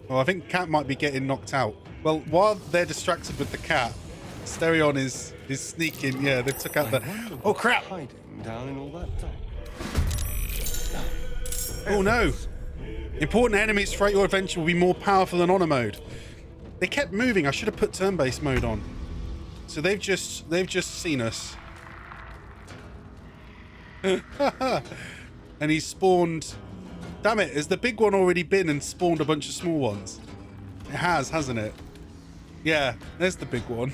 Well, I think cat might be getting knocked out. Well, while they're distracted with the cat, Asterion is sneaking. Yeah, they took out the. Oh crap! Hiding down in all that time. Oh no! Important enemies throughout your adventure will be more powerful than honor mode. They kept moving. I should have put turn-based mode on. So they've just seen us. And he's spawned. Damn it! Has the big one already been and spawned a bunch of small ones? It has, hasn't it? Yeah, there's the big one.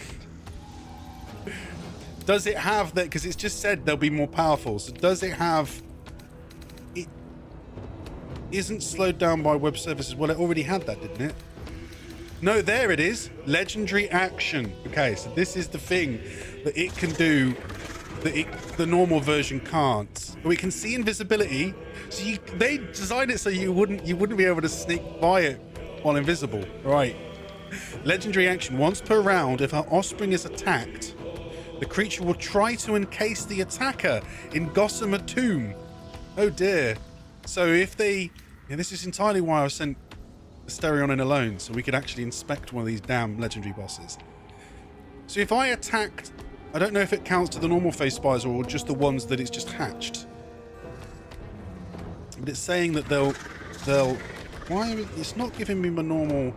Does it have that? Because it's just said they'll be more powerful. So does it have? It isn't slowed down by web services. Well, it already had that, didn't it? No, there it is. Legendary action. Okay, so this is the thing that it can do that the normal version can't. We can see invisibility. So they designed it so you wouldn't be able to sneak by it while invisible. Right. Legendary action. Once per round, if our offspring is attacked, the creature will try to encase the attacker in gossamer tomb. Oh dear. So if they... Yeah, this is entirely why I sent Asterion in alone, so we could actually inspect one of these damn legendary bosses. So if I attacked... I don't know if it counts to the normal face spiders or just the ones that it's just hatched. But it's saying that they'll... Why? It's not giving me my normal...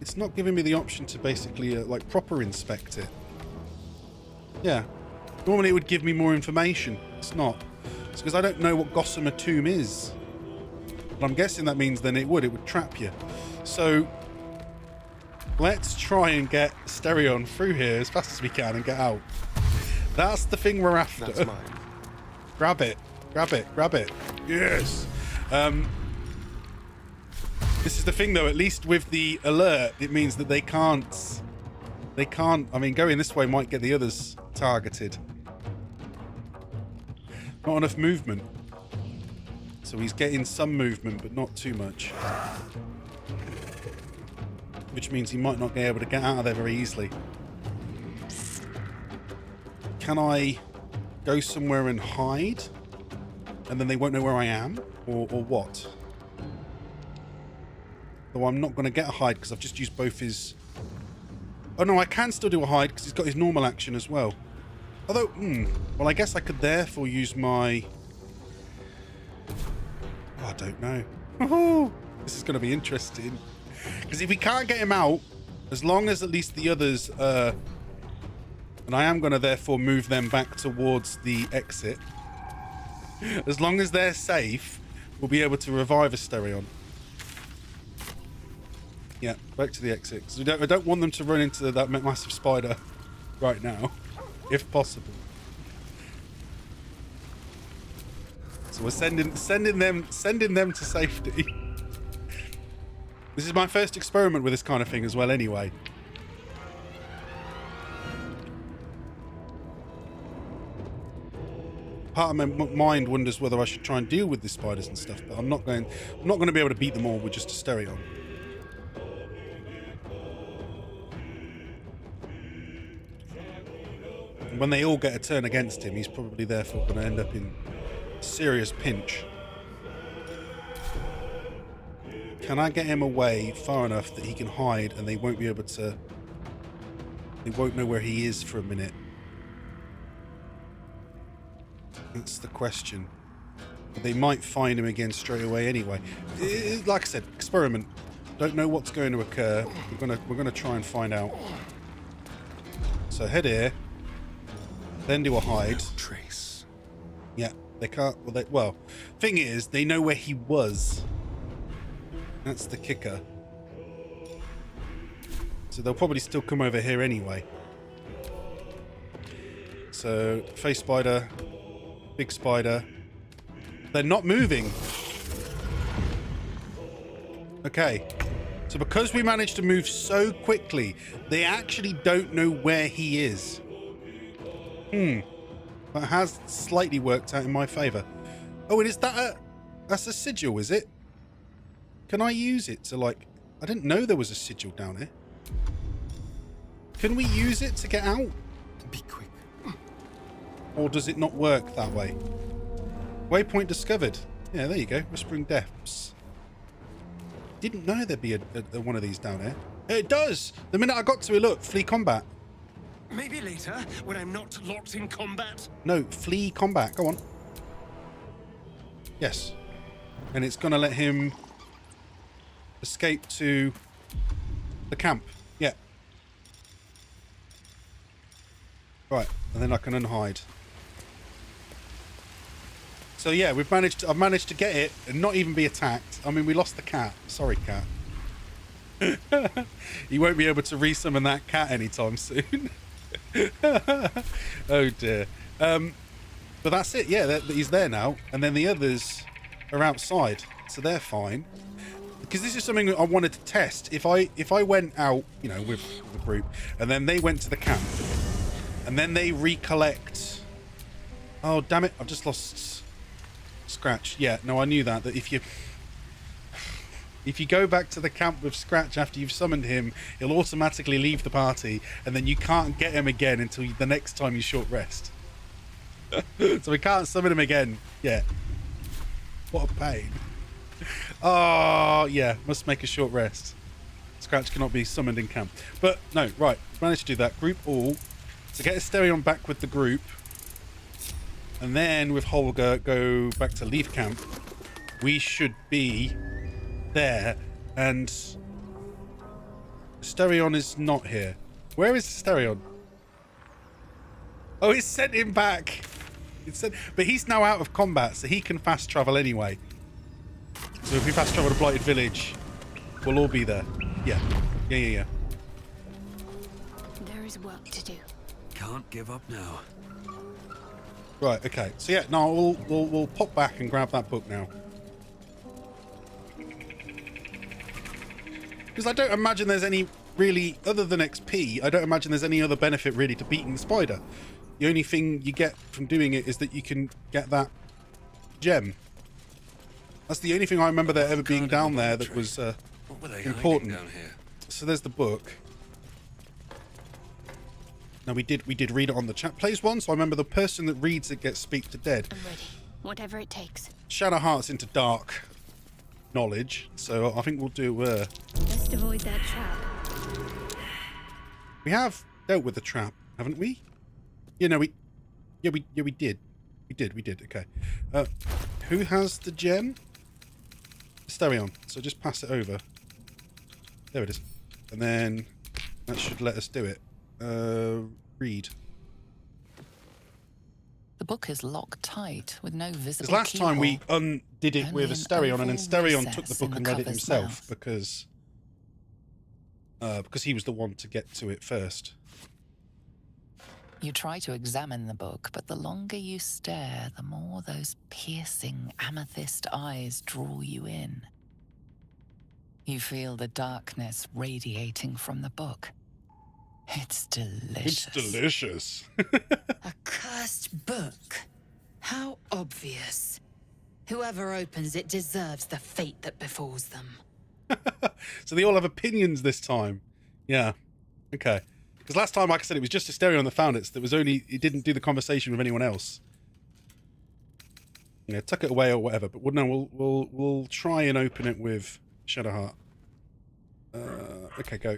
It's not giving me the option to basically, like, proper inspect it. Yeah. Normally it would give me more information. It's not. It's because I don't know what Gossamer Tomb is. But I'm guessing that means then it would trap you. So, let's try and get Asterion through here as fast as we can and get out. That's the thing we're after. That's mine. Grab it. Grab it. Grab it. Yes. This is the thing, though. At least with the alert, it means that they can't... I mean, going this way might get the others targeted. Not enough movement. So he's getting some movement, but not too much. Which means he might not be able to get out of there very easily. Can I go somewhere and hide? And then they won't know where I am? Or what? Though I'm not going to get a hide because I've just used both his... Oh no, I can still do a hide because he's got his normal action as well. Although, well, I guess I could therefore use my... Oh, I don't know. Oh, this is going to be interesting. Because if we can't get him out, as long as at least the others... and I am going to therefore move them back towards the exit. As long as they're safe, we'll be able to revive Asterion. Yeah, back to the exit. Because I don't want them to run into that massive spider right now, if possible. So we're sending them to safety. This is my first experiment with this kind of thing as well, anyway. Part of my mind wonders whether I should try and deal with the spiders and stuff, but I'm not going to be able to beat them all with just Asterion. When they all get a turn against him, he's probably therefore going to end up in serious pinch. Can I get him away far enough that he can hide and they won't be able to... They won't know where he is for a minute? That's the question. But they might find him again straight away anyway. Like I said, experiment. Don't know what's going to occur. We're gonna try and find out. So head here. Then do a hide. Trace. Yeah. They can't. Well, thing is, they know where he was. That's the kicker. So they'll probably still come over here anyway. So, face spider, big spider. They're not moving. Okay. So because we managed to move so quickly, they actually don't know where he is. That has slightly worked out in my favour. Oh, and is that that's a sigil, is it? Can I use it to, like... I didn't know there was a sigil down here. Can we use it to get out? Be quick. Or does it not work that way? Waypoint discovered. Yeah, there you go. Whispering Depths. Didn't know there'd be a one of these down here. It does! The minute I got to it, look, flee combat. Maybe later, when I'm not locked in combat. No, flee combat. Go on. Yes. And it's going to let him escape to the camp. Yeah. Right, and then I can unhide. So yeah, I've managed to get it and not even be attacked. I mean, we lost the cat. Sorry, cat. You won't be able to resummon that cat anytime soon. Oh dear. But that's it. Yeah, he's there now, and then the others are outside, so they're fine. Because this is something that I wanted to test. If I went out, you know, with the group, and then they went to the camp, and then they recollect. Oh damn it! I've just lost Scratch. Yeah, no, I knew that if you go back to the camp with Scratch after you've summoned him, he'll automatically leave the party, and then you can't get him again until the next time you short rest. So we can't summon him again yet. What a pain. Oh, yeah, must make a short rest. Scratch cannot be summoned in camp. But, no, right, managed to do that. Group all. So get Asterion back with the group. And then with Holger, go back to leave camp. We should be there. And Asterion is not here. Where is Asterion? Oh, it sent him back. But he's now out of combat, so he can fast travel anyway. So if we fast travel to Blighted Village, we'll all be there. Yeah. Yeah. There is work to do. Can't give up now. Right, okay. So yeah, no, we'll pop back and grab that book now. Because I don't imagine there's any really, other than XP, I don't imagine there's any other benefit really to beating the spider. The only thing you get from doing it is that you can get that gem. That's the only thing I remember there ever being down there that was important. Down here? So there's the book. Now we did read it on the chat. Plays one, so I remember the person that reads it gets speak to dead. I'm ready. Whatever it takes. Shadow Heart's into dark knowledge, so I think we'll do. Best avoid that trap. We have dealt with the trap, haven't we? We did. We did. Okay. Who has the gem? Asterion. So just pass it over. There it is. And then that should let us do it. Read. The book is locked tight with no visible Because last time we keyhole. undid it with Only an Asterion, and then oval Asterion took the recess book in and the read it cover's himself mouth. because he was the one to get to it first. You try to examine the book, but the longer you stare, the more those piercing amethyst eyes draw you in. You feel the darkness radiating from the book. It's delicious. It's delicious. A cursed book. How obvious. Whoever opens it deserves the fate that befalls them. So they all have opinions this time. Yeah. Okay. Because last time, like I said, it was just Asterion that found it. So it didn't do the conversation with anyone else. You know, tuck it away or whatever. But we'll try and open it with Shadowheart. Okay, go.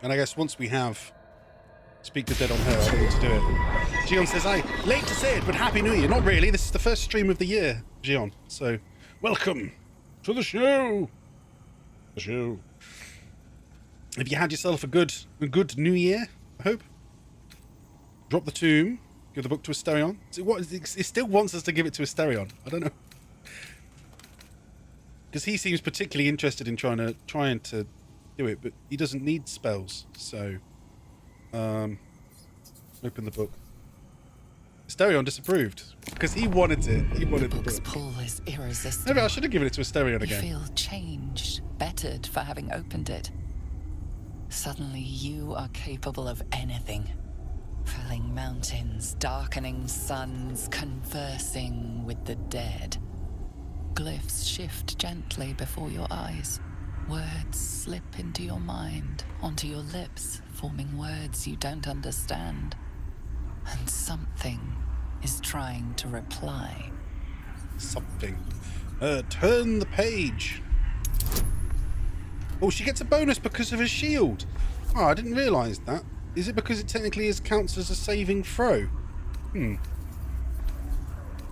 And I guess once we have Speak the Dead on her, I don't need to do it. Gion says, "Hi, late to say it, but Happy New Year." Not really. This is the first stream of the year, Gion. So, welcome to the show. The show. Have you had yourself a good New Year? I hope. Drop the tomb. Give the book to Asterion. So it still wants us to give it to Asterion. I don't know. Because he seems particularly interested in trying to do it, but he doesn't need spells. So, open the book. Asterion disapproved because he wanted it. He wanted the book. Pull is irresistible. Maybe I should have given it to Asterion again. You feel changed, bettered for having opened it. Suddenly, you are capable of anything. Felling mountains, darkening suns, conversing with the dead. Glyphs shift gently before your eyes. Words slip into your mind, onto your lips, forming words you don't understand. And something is trying to reply. Something. Turn the page. Oh, she gets a bonus because of her shield. Oh, I didn't realise that. Is it because it technically counts as a saving throw?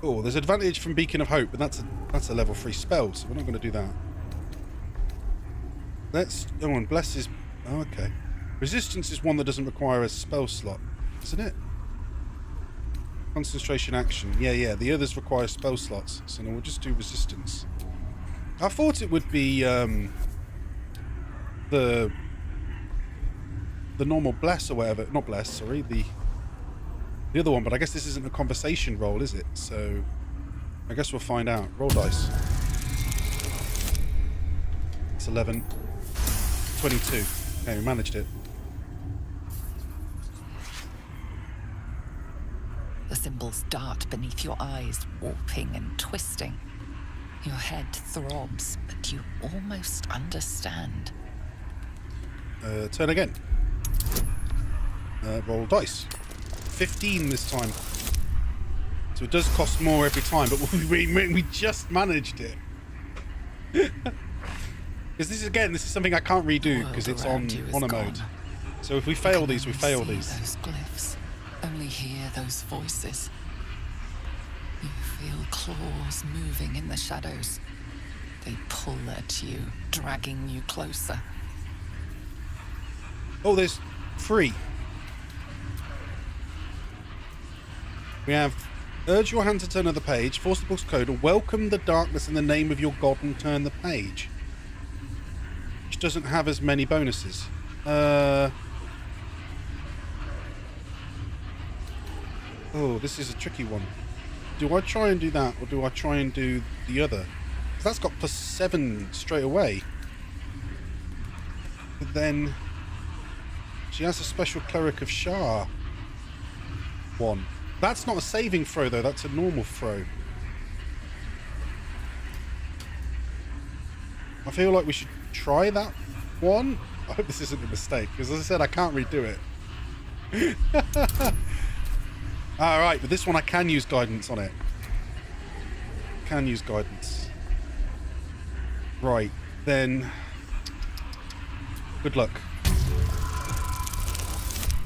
Oh, there's advantage from Beacon of Hope, but that's a level 3 spell, so we're not going to do that. Let's... Oh, and Bless is... Oh, okay. Resistance is one that doesn't require a spell slot, isn't it? Concentration action. Yeah. The others require spell slots, so no, we'll just do resistance. I thought it would be the normal Bless or whatever. Not Bless, sorry. The other one, but I guess this isn't a conversation roll, is it? So I guess we'll find out. Roll dice. It's 11. 22. Okay, we managed it. The symbols dart beneath your eyes, warping and twisting. Your head throbs, but you almost understand. Turn again. Roll dice. 15 this time. So it does cost more every time, but we just managed it. Because this is something I can't redo because it's on a mode. So if we fail these, we fail these. Those glyphs. Only hear those voices. You feel claws moving in the shadows. They pull at you, dragging you closer. Oh, there's 3. We have urge your hand to turn the page, force the book's code, or welcome the darkness in the name of your god and turn the page. Which doesn't have as many bonuses. Oh, this is a tricky one. Do I try and do that, or do I try and do the other? Because that's got +7 straight away. But then she has a special Cleric of Shah one. That's not a saving throw, though. That's a normal throw. I feel like we should try that one. I hope this isn't a mistake, because as I said, I can't redo it. Alright, but this one I can use guidance on it. Can use guidance. Right, then... Good luck.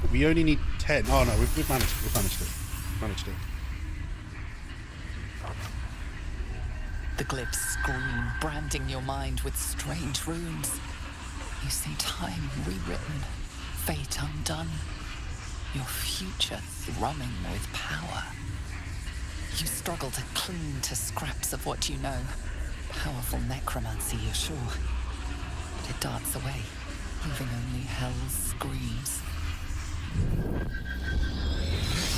But we only need 10. Oh no, we've managed it. We've managed it. Managed it. The glyphs scream, branding your mind with strange runes. You see time rewritten, fate undone. Your future thrumming with power. You struggle to cling to scraps of what you know. Powerful necromancy, you're sure. But it darts away, leaving only hell's screams.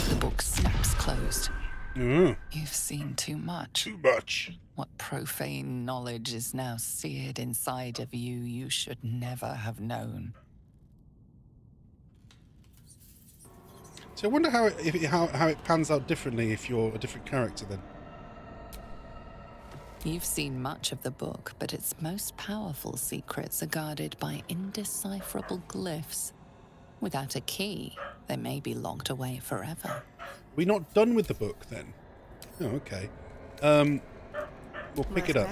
The book snaps closed. You've seen too much. Too much. What profane knowledge is now seared inside of you you should never have known. So I wonder how it pans out differently if you're a different character then. You've seen much of the book, but its most powerful secrets are guarded by indecipherable glyphs. Without a key, they may be locked away forever. We're not done with the book then? Oh, okay. We'll pick it up.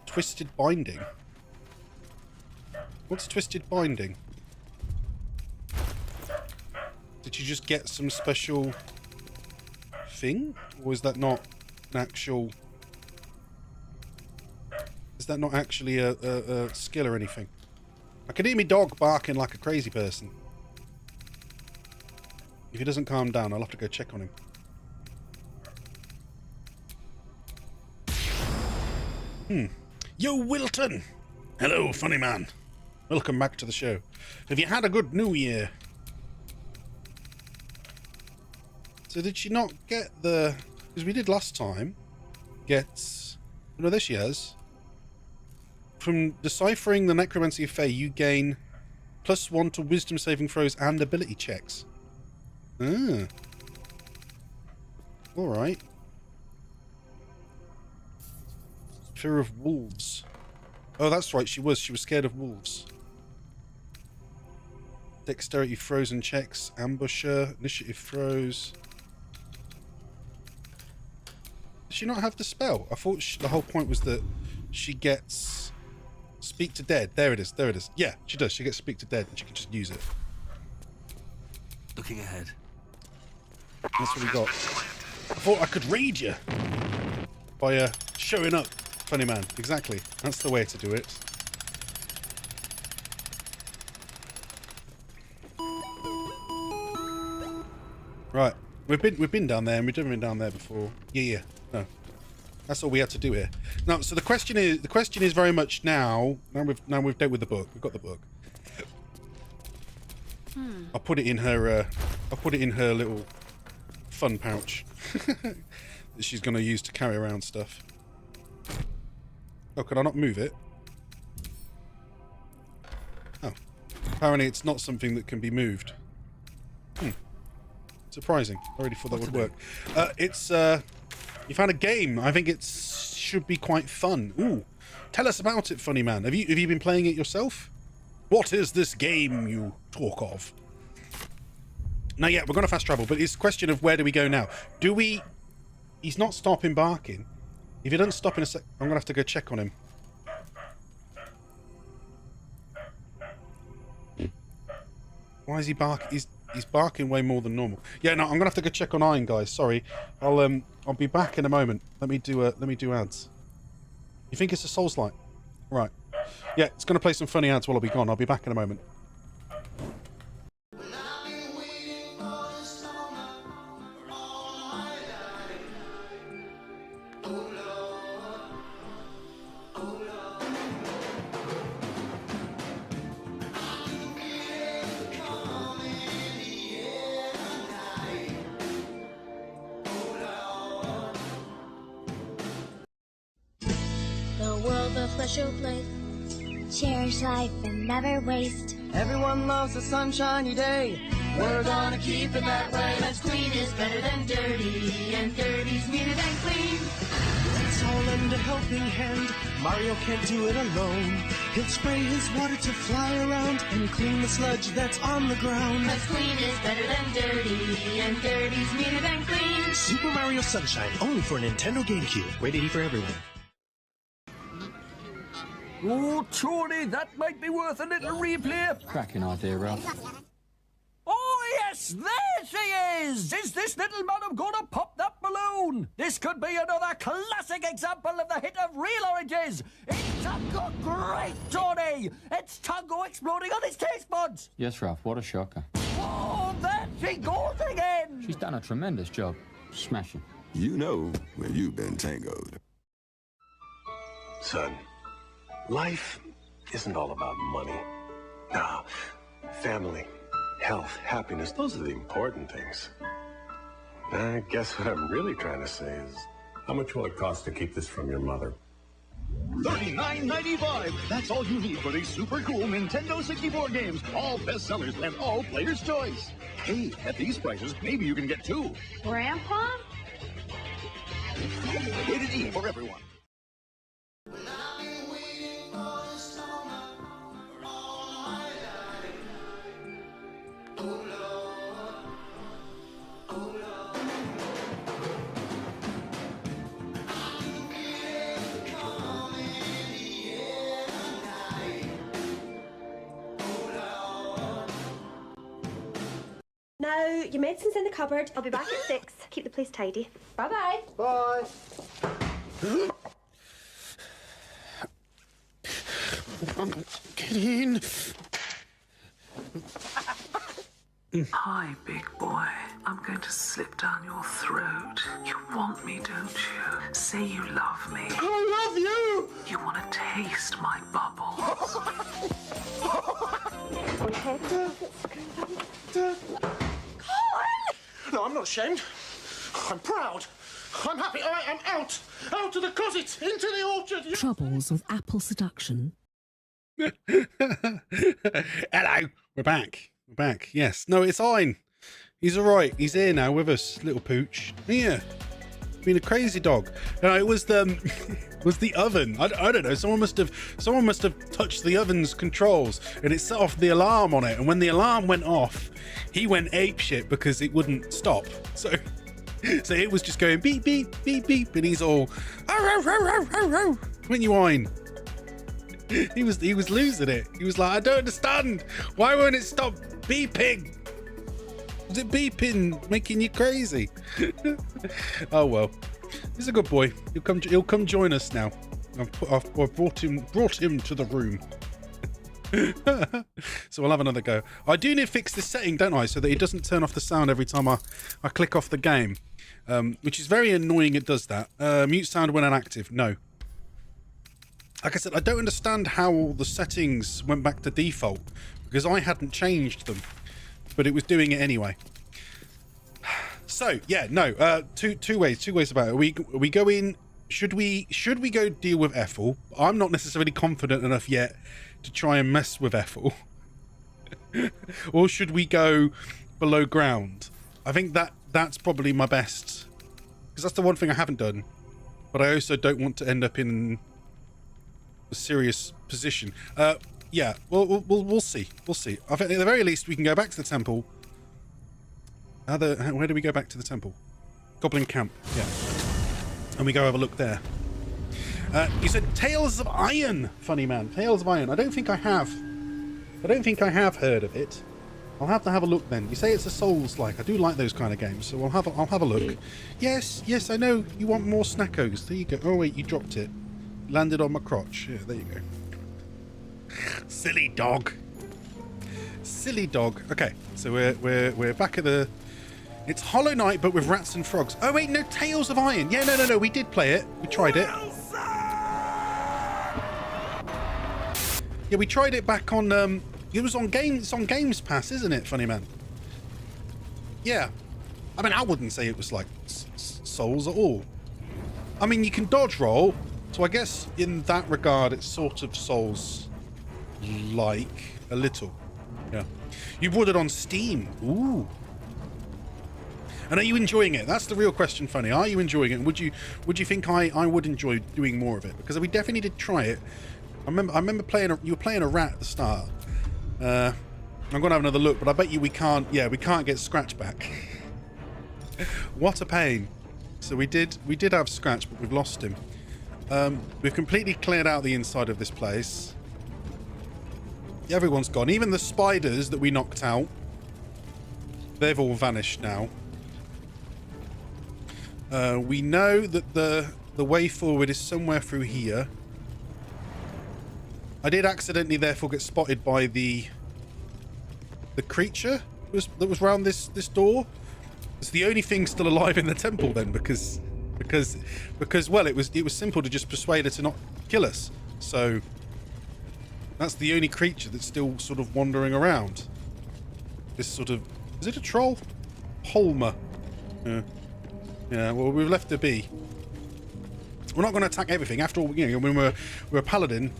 Twisted binding. What's twisted binding? Did you just get some special thing? Or is that not an actual... Is that not actually a skill or anything? I can hear me dog barking like a crazy person. If he doesn't calm down, I'll have to go check on him. Yo, Wilton! Hello, funny man. Welcome back to the show. Have you had a good New Year? So did she not get the... Because we did last time. Gets... No, there she has. From deciphering the necromancy of Fae, you gain +1 to wisdom saving throws and ability checks. Ah. Alright. Fear of wolves. Oh, that's right, she was scared of wolves. Dexterity throws and checks, ambusher, initiative throws. Does she not have the spell? I thought the whole point was that she gets speak to dead. There it is, there it is. Yeah, she does. She gets speak to dead and she can just use it. Looking ahead. That's what we got. I thought I could raid you by showing up. Funny man, exactly. That's the way to do it. Right, we've been down there, and we've never been down there before. Yeah. No, that's all we had to do here. Now, so the question is very much now we've dealt with the book. We've got the book. I'll put it in her. I'll put it in her little fun pouch that she's going to use to carry around stuff. Oh, can I not move it? Oh. Apparently it's not something that can be moved. Surprising. I already thought that would work. It's, you found a game. I think it should be quite fun. Ooh. Tell us about it, funny man. Have you been playing it yourself? What is this game you talk of? Now, yeah, we're going to fast travel, but it's a question of where do we go now? Do we... He's not stopping barking. If he doesn't stop in a sec, I'm going to have to go check on him. Why is he barking? He's barking way more than normal. Yeah, no, I'm going to have to go check on Iron, guys. Sorry. I'll be back in a moment. Let me do ads. You think it's a Souls-like? Right. Yeah, it's going to play some funny ads while I'll be gone. I'll be back in a moment. Cherish life and never waste. Everyone loves a sunshiny day. We're gonna keep it that way. That's clean is better than dirty, and dirty's meaner than clean. Let's all lend a helping hand. Mario can't do it alone. He'll spray his water to fly around and clean the sludge that's on the ground. That's clean is better than dirty, and dirty's meaner than clean. Super Mario Sunshine, only for Nintendo GameCube. Rated E for everyone. Oh, Tony, that might be worth a little replay. Cracking idea, Ralph. Oh, yes, there she is! Is this little madam gonna pop that balloon? This could be another classic example of the hit of Real Oranges. It's Tango great, Tony! It's Tango exploding on his taste buds! Yes, Ralph, what a shocker. Oh, there she goes again! She's done a tremendous job. Smashing. You know where you've been tangoed. Son, life isn't all about money. Nah, family, health, happiness, those are the important things. I guess what I'm really trying to say is, how much will it cost to keep this from your mother? $39.95. That's all you need for these super cool Nintendo 64 games. All bestsellers and all players' choice. Hey, at these prices, maybe you can get two. Grandpa? Rated E for everyone. Now, your medicine's in the cupboard. I'll be back at 6. Keep the place tidy. Bye-bye. Bye. Get in. Hi, big boy. I'm going to slip down your throat. You want me, don't you? Say you love me. I love you! You want to taste my bubbles. No, I'm not ashamed. I'm proud. I'm happy. I am out. Out of the closet. Into the orchard. Troubles with apple seduction. Hello. We're back. We're back. Yes. No, it's fine. He's all right. He's here now with us, little pooch. Yeah. Been a crazy dog. No, it was the was the oven. I don't know. Someone must have touched the oven's controls and it set off the alarm on it. And when the alarm went off, he went apeshit because it wouldn't stop. So it was just going beep beep beep beep, and he's all when you whine. He was losing it. He was like, I don't understand. Why won't it stop beeping? Is it beeping making you crazy? Oh well, he's a good boy. He'll come join us now. I've brought him to the room. So we'll have another go. I do need to fix this setting, don't I, so that it doesn't turn off the sound every time I click off the game, which is very annoying. It does that. Mute sound when inactive. No. Like I said, I don't understand how the settings went back to default because I hadn't changed them, but it was doing it anyway. So yeah, no. Two ways about it. We go in. Should we go deal with Ethel? I'm not necessarily confident enough yet to try and mess with Ethel. Or should we go below ground? I think that's probably my best, because that's the one thing I haven't done, but I also don't want to end up in a serious position. Yeah, we'll see. We'll see. I think at the very least we can go back to the temple. Where do we go back to the temple? Goblin camp. Yeah. And we go have a look there. You said Tales of Iron, funny man. Tales of Iron. I don't think I have heard of it. I'll have to have a look then. You say it's a Souls-like. I do like those kind of games, so I'll have a look. Yes, I know you want more snackos. There you go. Oh wait, you dropped it. Landed on my crotch. Yeah, there you go. Silly dog. Silly dog. Okay, so we're back at the. It's Hollow Knight, but with rats and frogs. Oh wait, no, Tales of Iron. Yeah, no. We did play it. We tried it. Yeah, we tried it back on. It was on Games. It's on Games Pass, isn't it, funny man? Yeah. I mean, I wouldn't say it was like Souls at all. I mean, you can dodge roll, so I guess in that regard, it's sort of Souls-like a little. Yeah. You bought it on Steam. Ooh. And are you enjoying it? That's the real question, funny. Are you enjoying it? And would you think I would enjoy doing more of it? Because we definitely did try it. I remember playing. You were playing a rat at the start. I'm gonna have another look, but I bet you we can't. Yeah, we can't get Scratch back. What a pain. So we did have Scratch, but we've lost him. We've completely cleared out the inside of this place. Everyone's gone. Even the spiders that we knocked out, they've all vanished now. We know that the way forward is somewhere through here. I did accidentally therefore get spotted by the creature that was around this door. It's the only thing still alive in the temple then, because well, it was simple to just persuade her to not kill us. So that's the only creature that's still sort of wandering around. This sort of, is it a troll? Holmer. Yeah, well, we've left her be. We're not going to attack everything. After all, you know, when we're a paladin,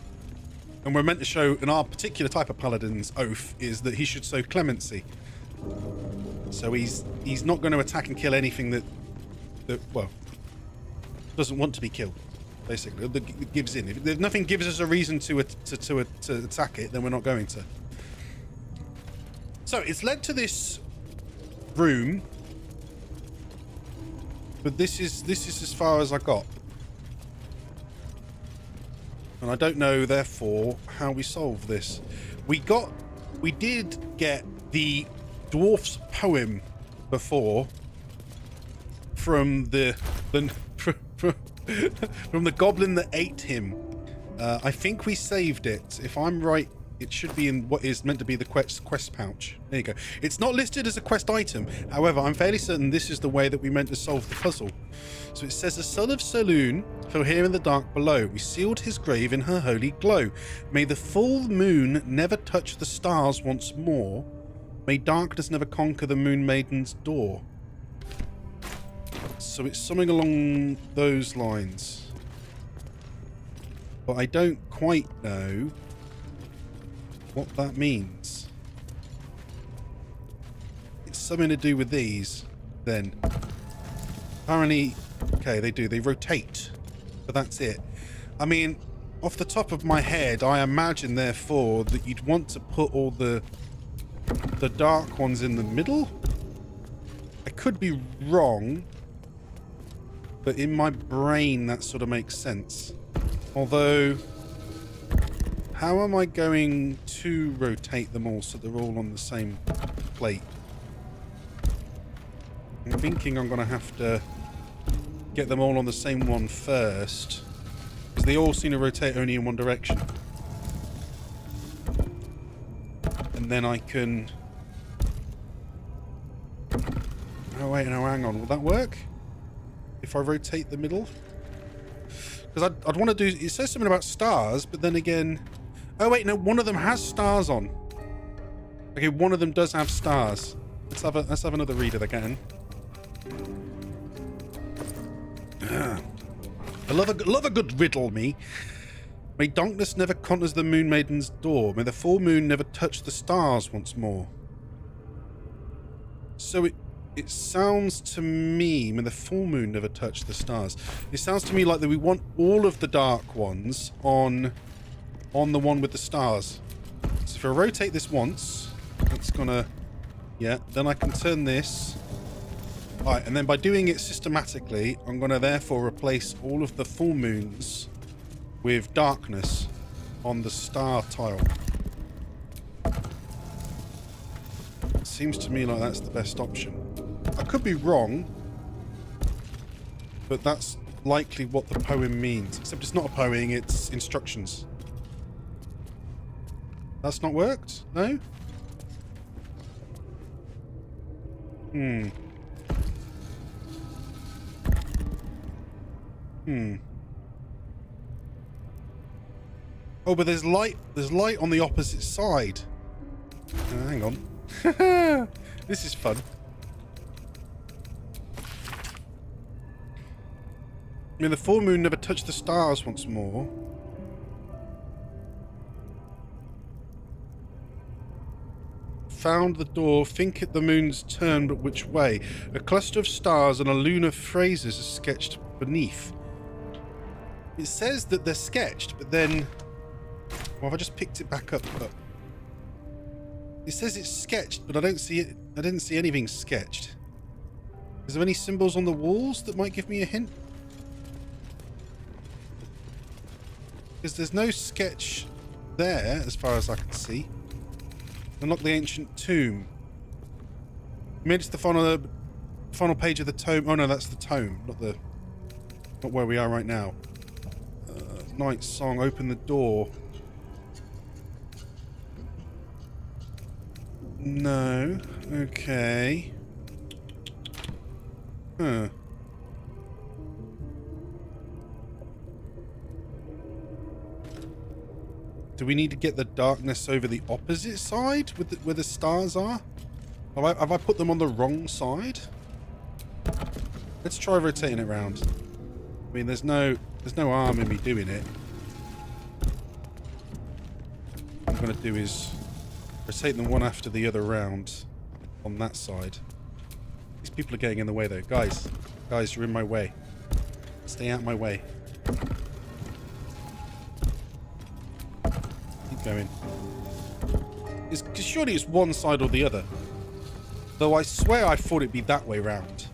and we're meant to show, and our particular type of paladin's oath is that he should show clemency. So he's not going to attack and kill anything that well, doesn't want to be killed, basically. That gives in. If nothing gives us a reason to attack it, then we're not going to. So it's led to this room. But this is as far as I got. And I don't know, therefore, how we solve this. We did get the dwarf's poem before from the goblin that ate him. I think we saved it. If I'm right, it should be in what is meant to be the quest pouch. There you go. It's not listed as a quest item. However, I'm fairly certain this is the way that we meant to solve the puzzle. So it says, the son of Saloon fell here in the dark below. We sealed his grave in her holy glow. May the full moon never touch the stars once more. May darkness never conquer the moon maiden's door. So it's something along those lines. But I don't quite know what that means. It's something to do with these, then. Apparently, okay, they do. They rotate, but that's it. I mean, off the top of my head, I imagine, therefore, that you'd want to put all the dark ones in the middle. I could be wrong, but in my brain, that sort of makes sense. Although, how am I going to rotate them all so they're all on the same plate? I'm thinking I'm going to have to get them all on the same one first, because they all seem to rotate only in one direction. And then I can... Oh wait, no, hang on. Will that work? If I rotate the middle? Because I'd want to do... It says something about stars, but then again... Oh wait, no, one of them has stars on. Okay, one of them does have stars. Let's have another read of the again. I love a good riddle, me. May darkness never conquers the moon maiden's door. May the full moon never touch the stars once more. So it sounds to me, may the full moon never touch the stars. It sounds to me like that we want all of the dark ones on the one with the stars. So if I rotate this once, that's gonna... Yeah, then I can turn this. Alright, and then by doing it systematically, I'm going to therefore replace all of the full moons with darkness on the star tile. It seems to me like that's the best option. I could be wrong, but that's likely what the poem means. Except it's not a poem, it's instructions. That's not worked? No? Oh, but there's light on the opposite side. Hang on. This is fun. May the full moon never touch the stars once more. Found the door, think it the moon's turn, but which way? A cluster of stars and a lunar phrases are sketched beneath. It says that they're sketched, but then... Well, have I just picked it back up? But it says it's sketched, but I don't see it. I didn't see anything sketched. Is there any symbols on the walls that might give me a hint? Because there's no sketch there, as far as I can see. Unlock the ancient tomb. Maybe it's the final page of the tome. Oh no, that's the tome, not where we are right now. Night song. Open the door. No. Okay. Huh. Do we need to get the darkness over the opposite side where the stars are? Have I put them on the wrong side? Let's try rotating it around. I mean, there's no harm in me doing it. What I'm going to do is rotate them one after the other round on that side. These people are getting in the way though. Guys, you're in my way. Stay out of my way. Keep going. Because surely it's one side or the other. Though I swear I thought it'd be that way round.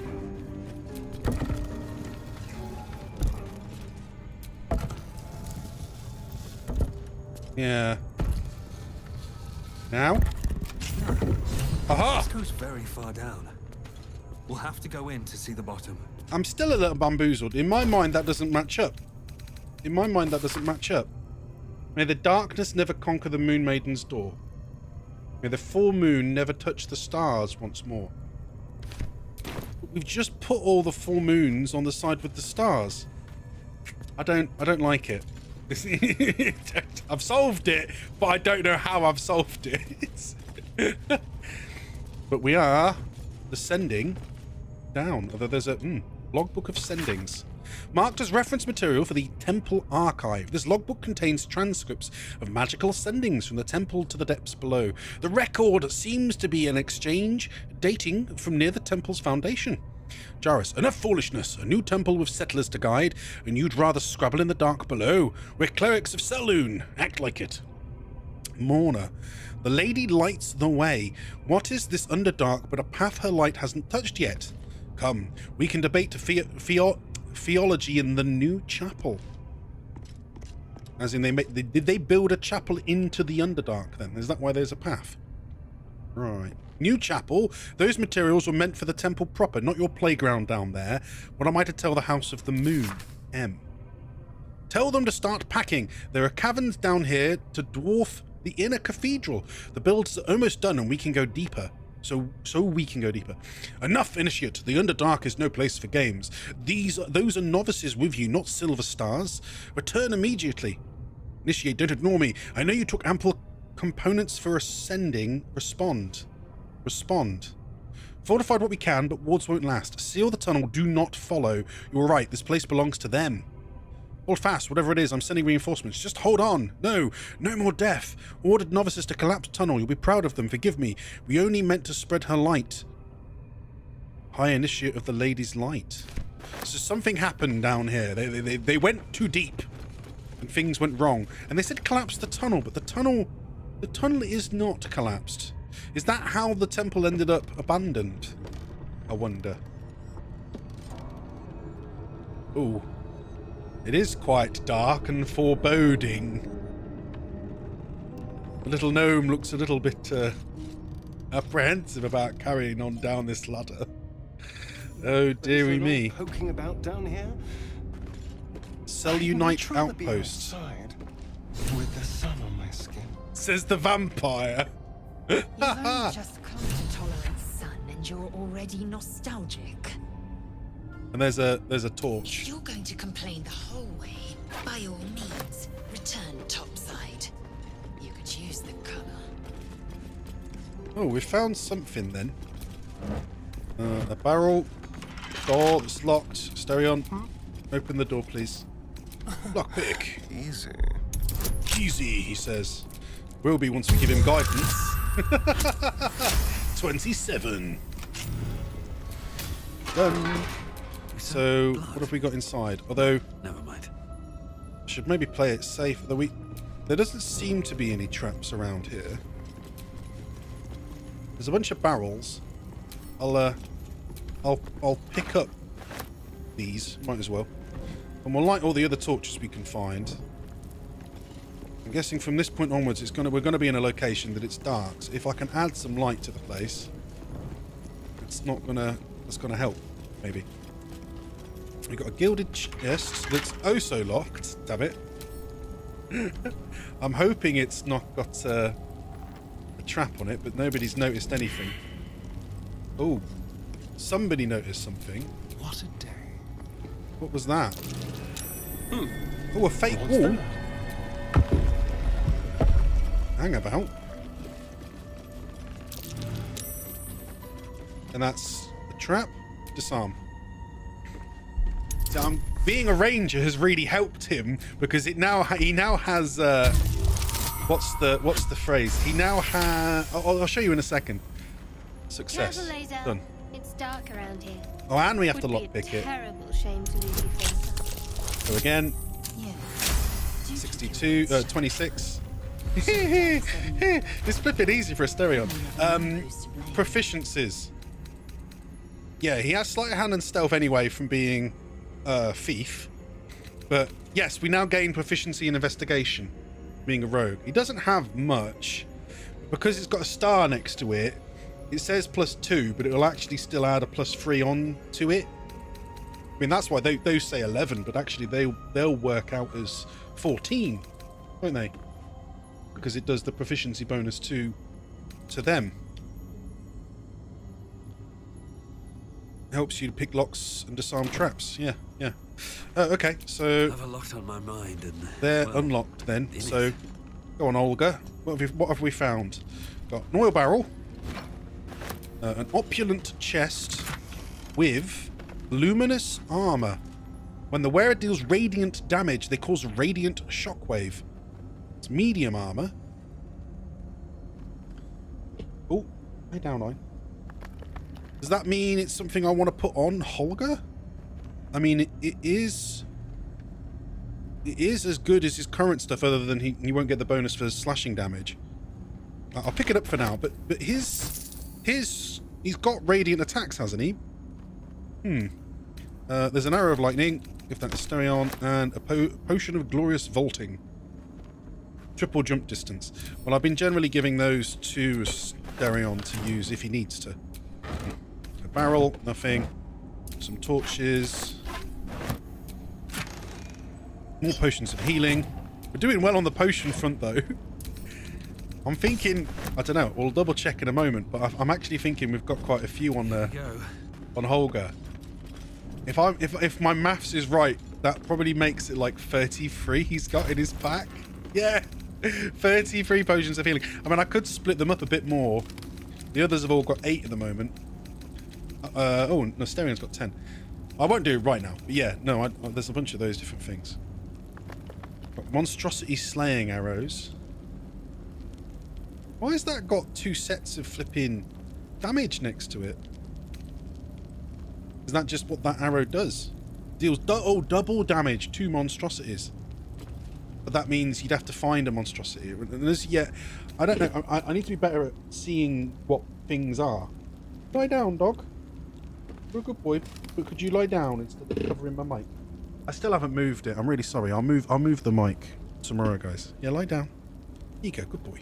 Yeah. Now? Aha! This goes very far down. We'll have to go in to see the bottom. I'm still a little bamboozled. In my mind, that doesn't match up. May the darkness never conquer the Moon Maiden's door. May the full moon never touch the stars once more. We've just put all the full moons on the side with the stars. I don't like it. I've solved it, but I don't know how I've solved it. But we are descending down. Although there's a logbook of sendings. Marked as reference material for the Temple Archive, this logbook contains transcripts of magical sendings from the temple to the depths below. The record seems to be an exchange dating from near the temple's foundation. Jarrus, enough foolishness. A new temple with settlers to guide, and you'd rather scrabble in the dark below. We're clerics of Selûne. Act like it. Mourner, the lady lights the way. What is this underdark but a path her light hasn't touched yet? Come, we can debate theology in the new chapel. As in, did they build a chapel into the Underdark then? Is that why there's a path? Right. New chapel. Those materials were meant for the temple proper, not your playground down there. What am I to tell the House of the Moon? M. Tell them to start packing. There are caverns down here to dwarf the inner cathedral. The build's almost done and we can go deeper. So we can go deeper. Enough, Initiate. The Underdark is no place for games. Those are novices with you, not silver stars. Return immediately. Initiate, don't ignore me. I know you took ample components for ascending. Respond. Fortified what we can, but wards won't last. Seal the tunnel. Do not follow. You're right. This place belongs to them. Hold fast, whatever it is, I'm sending reinforcements. Just hold on. No more death. Ordered novices to collapse tunnel. You'll be proud of them, forgive me. We only meant to spread her light. High Initiate of the Lady's Light. So something happened down here. They went too deep. And things went wrong. And they said collapse the tunnel, but the tunnel is not collapsed. Is that how the temple ended up abandoned? I wonder. Ooh. It is quite dark and foreboding. The little gnome looks a little bit apprehensive about carrying on down this ladder. Oh dearie me. Poking about down here? Selûnite outpost. With the sun on my skin. Says the vampire. You've only just come to tolerate sun and you're already nostalgic. And there's a torch. If you're going to complain the whole way, by all means, return topside. You could use the cover. Oh, we found something then. A barrel. Door that's locked. Stereon. Open the door, please. Lockpick. Easy, he says. Will be once we give him guidance. 27. Done. So, what have we got inside? Although, never mind. I should maybe play it safe. Although there doesn't seem to be any traps around here. There's a bunch of barrels. I'll pick up these. Might as well. And we'll light all the other torches we can find. I'm guessing from this point onwards, we're gonna be in a location that it's dark. So if I can add some light to the place, that's gonna help. Maybe. We've got a gilded chest that's oh so locked. Damn it. I'm hoping it's not got a trap on it, but nobody's noticed anything. Oh, somebody noticed something. What a day. What was that? Oh, a fake wall. Hang about. And that's a trap. Disarm. So being a ranger has really helped him because he now has what's the phrase? He now has. I'll show you in a second. Success. Careful, Laser. Done. It's dark around here. Oh, and we have to Would be lockpick a it. terrible shame to lose you for So again. 62, 26. It's flipping easy for a Stereon. Proficiencies. Yeah, he has sleight of hand and stealth anyway from being thief. But yes, we now gain proficiency in investigation, being a rogue. He doesn't have much. Because it's got a star next to it, it says +2, but it will actually still add a +3 on to it. I mean, that's why those say 11, but actually they'll work out as 14, won't they? because it does the proficiency bonus to them. Helps you to pick locks and disarm traps. Yeah. Okay, so I have a lot on my mind, and they're unlocked then. So go on, Olga. What have we found? Got an oil barrel, an opulent chest with luminous armor. When the wearer deals radiant damage, they cause radiant shockwave. It's medium armor. Oh, lay down, I. Does that mean it's something I want to put on Holger? I mean, it is as good as his current stuff, other than he won't get the bonus for slashing damage. I'll pick it up for now, but he's got radiant attacks, hasn't he? There's an arrow of lightning, if that's Stereon, and a potion of glorious vaulting. Triple jump distance. Well, I've been generally giving those to Stereon to use if he needs to. A barrel, nothing. Some torches. More potions of healing. We're doing well on the potion front, though. I'm thinking, I don't know, we'll double check in a moment, but I'm actually thinking we've got quite a few on there. On Holger. If my maths is right, that probably makes it like 33 he's got in his pack. Yeah, 33 potions of healing. I mean, I could split them up a bit more. The others have all got 8 at the moment. Oh, Nostarian's got 10. I won't do it right now, but yeah, no, there's a bunch of those different things. Got monstrosity slaying arrows. Why has that got 2 sets of flipping damage next to it? Is that just what that arrow does? Deals double damage to monstrosities. But that means you'd have to find a monstrosity. Yeah, I don't know. I need to be better at seeing what things are. Lie down, dog. You're a good boy. But could you lie down instead of covering my mic? I still haven't moved it. I'm really sorry. I'll move the mic tomorrow, guys. Yeah, lie down. Here you go. Good boy.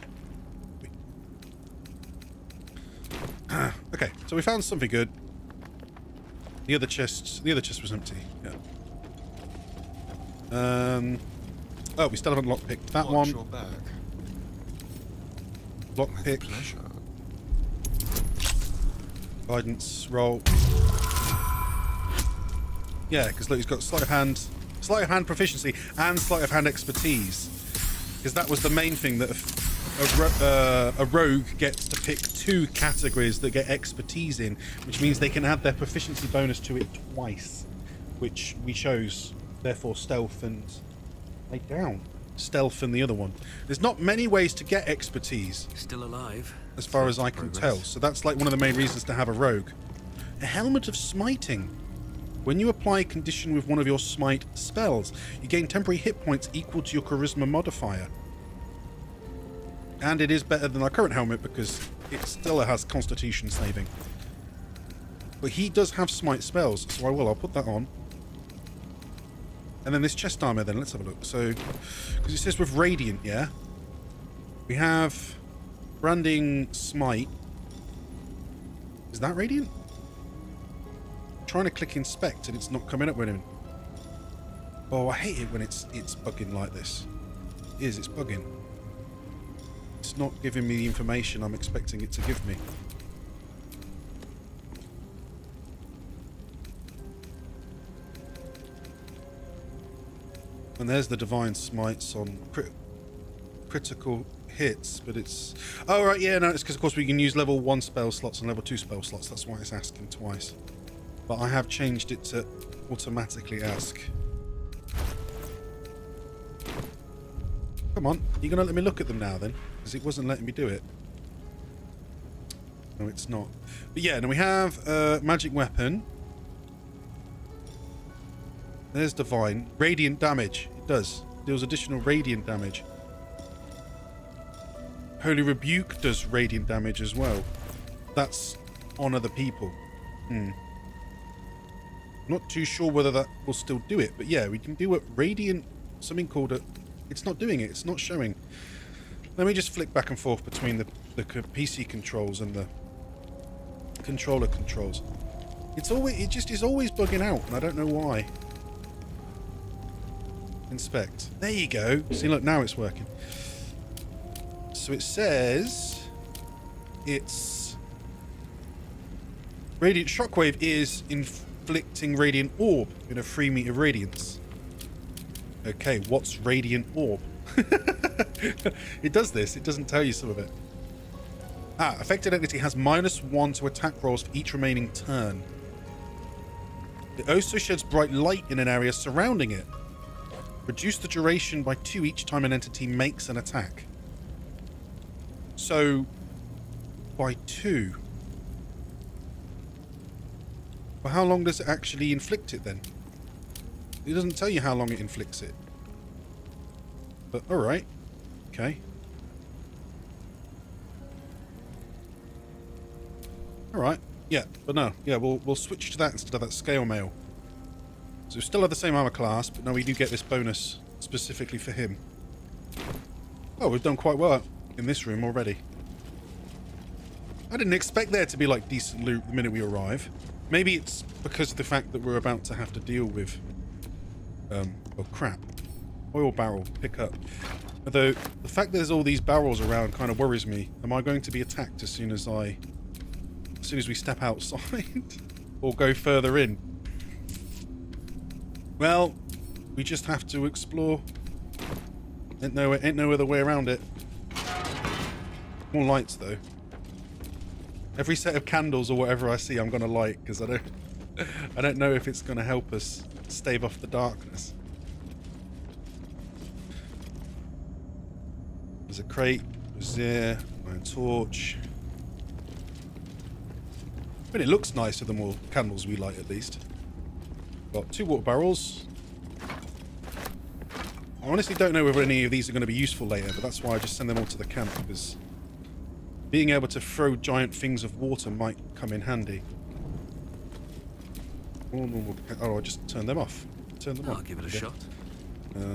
Okay, so we found something good. The other chest was empty. Yeah. Oh, we still haven't lockpicked that one. Lockpick. Guidance roll. Yeah, because look, he's got sleight of hand proficiency, and sleight of hand expertise. Because that was the main thing, that a rogue gets to pick 2 categories that get expertise in, which means they can add their proficiency bonus to it twice, which we chose. Therefore, stealth and lay down. Stealth and the other one. There's not many ways to get expertise. Still alive, as far as I can tell. So that's like one of the main reasons to have a rogue. A helmet of smiting. When you apply a condition with one of your smite spells, you gain temporary hit points equal to your charisma modifier. And it is better than our current helmet because it still has constitution saving. But he does have smite spells, so I'll put that on. And then this chest armor then, let's have a look. So, because it says with radiant, yeah? We have branding smite. Is that radiant? I'm trying to click inspect and it's not coming up with him. Oh, I hate it when it's bugging like this. It's bugging. It's not giving me the information I'm expecting it to give me. And there's the divine smites on critical hits, but it's... Oh, right, yeah, no, it's because, of course, we can use level 1 spell slots and level 2 spell slots. That's why it's asking twice. But I have changed it to automatically ask. Come on, you're going to let me look at them now, then? Because it wasn't letting me do it. No, it's not. But yeah, now we have magic weapon. There's divine. Radiant damage. It does. Deals additional radiant damage. Holy Rebuke does radiant damage as well. That's on other people. Not too sure whether that will still do it, but yeah, we can do a radiant, something called a... It's not doing it. It's not showing. Let me just flick back and forth between the PC controls and the controller controls. It just is always bugging out, and I don't know why. Inspect. There you go. See, look, now it's working. So it says it's radiant shockwave is inflicting radiant orb in a 3 meter radius. Okay, what's radiant orb? It does this. It doesn't tell you some of it. Ah, affected entity has -1 to attack rolls for each remaining turn. It also sheds bright light in an area surrounding it. Reduce the duration by 2 each time an entity makes an attack. So, by 2. Well, how long does it actually inflict it then? It doesn't tell you how long it inflicts it. But, alright. Okay. Alright. Yeah, but no. Yeah, we'll switch to that instead of that scale mail. So we still have the same armor class, but now we do get this bonus specifically for him. Oh, we've done quite well in this room already. I didn't expect there to be like decent loot the minute we arrive. Maybe it's because of the fact that we're about to have to deal with oh crap. Oil barrel, pick up. Although the fact there's all these barrels around kind of worries me. Am I going to be attacked as soon as we step outside? Or go further in? Well, we just have to explore. Ain't no other way around it. More lights though. Every set of candles or whatever I see I'm gonna light, because I don't know if it's gonna help us stave off the darkness. There's a crate, there's there, iron torch. But it looks nicer the more candles we light at least. Got 2 water barrels. I honestly don't know whether any of these are going to be useful later, but that's why I just send them all to the camp, because being able to throw giant things of water might come in handy. Oh, I just turned them off. I'll give it a shot.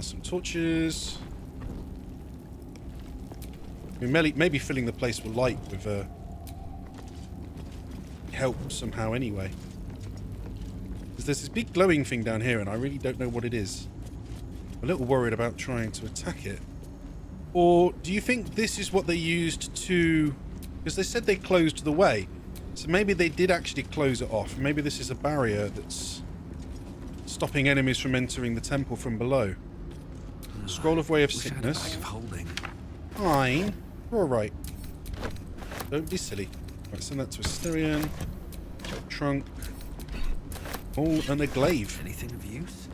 Some torches. I mean, maybe filling the place with light with help somehow anyway. Because there's this big glowing thing down here and I really don't know what it is. I'm a little worried about trying to attack it. Or do you think this is what they used to... Because they said they closed the way. So maybe they did actually close it off. Maybe this is a barrier that's stopping enemies from entering the temple from below. Scroll of Way of Sickness. Fine. We're alright. Don't be silly. Right, send that to Asterion. Trunk. Oh, and a glaive. Anything of use?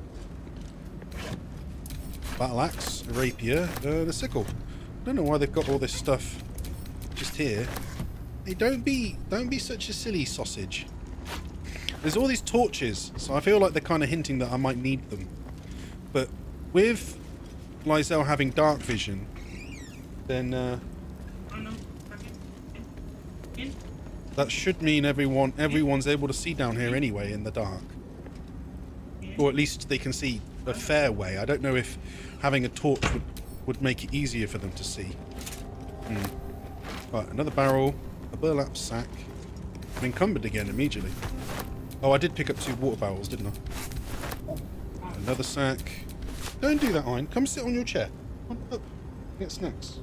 Battle axe, a rapier, the sickle. I don't know why they've got all this stuff just here. Hey, don't be such a silly sausage. There's all these torches, so I feel like they're kind of hinting that I might need them. But with Lysel having dark vision, then that should mean everyone's able to see down here anyway in the dark. Or at least they can see a fair way. I don't know if having a torch would make it easier for them to see. Right, another barrel, a burlap sack. I'm encumbered again immediately. Oh, I did pick up 2 water barrels, didn't I? Another sack. Don't do that, Ein. Come sit on your chair. Come up. Get snacks.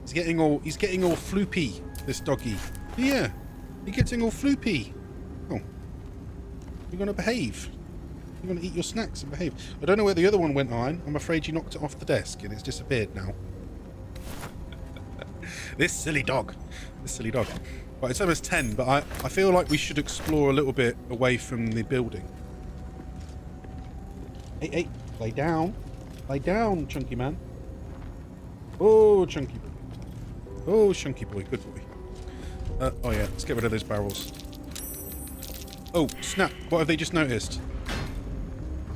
He's getting all floopy, this doggy. Yeah, you're getting all floopy. Oh, you're gonna behave. You're gonna eat your snacks and behave. I don't know where the other one went, Ein. I'm afraid you knocked it off the desk and it's disappeared now. This silly dog. This silly dog. Right, it's almost 10, but I feel like we should explore a little bit away from the building. Hey, lay down. Lay down, chunky man. Oh, chunky boy. Oh, chunky boy. Good boy. Oh yeah, let's get rid of those barrels. Oh, snap. What have they just noticed?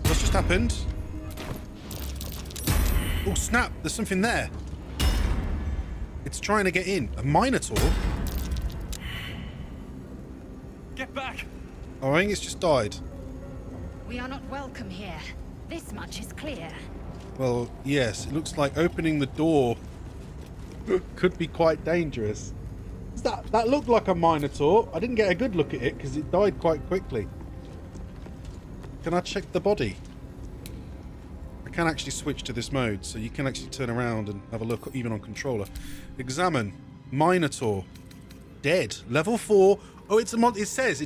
What's just happened? Oh, snap. There's something there. It's trying to get in. A Minotaur? Get back! Oh, I think it's just died. We are not welcome here. This much is clear. Well, yes. It looks like opening the door could be quite dangerous. That looked like a Minotaur. I didn't get a good look at it because it died quite quickly. Can I check the body? I can actually switch to this mode, so you can actually turn around and have a look, even on controller. Examine. Minotaur. Dead. Level 4. Oh, it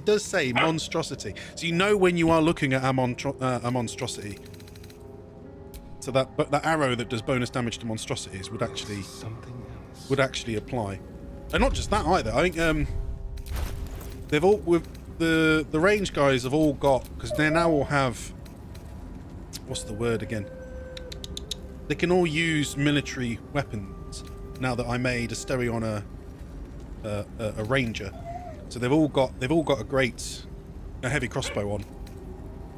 does say monstrosity. So you know when you are looking at a monstrosity. So that arrow that does bonus damage to monstrosities would actually apply. And not just that either. I think they've all, with the range guys have all got, because they now all have, what's the word again? They can all use military weapons now that I made Asterion a ranger. So they've all got a heavy crossbow on.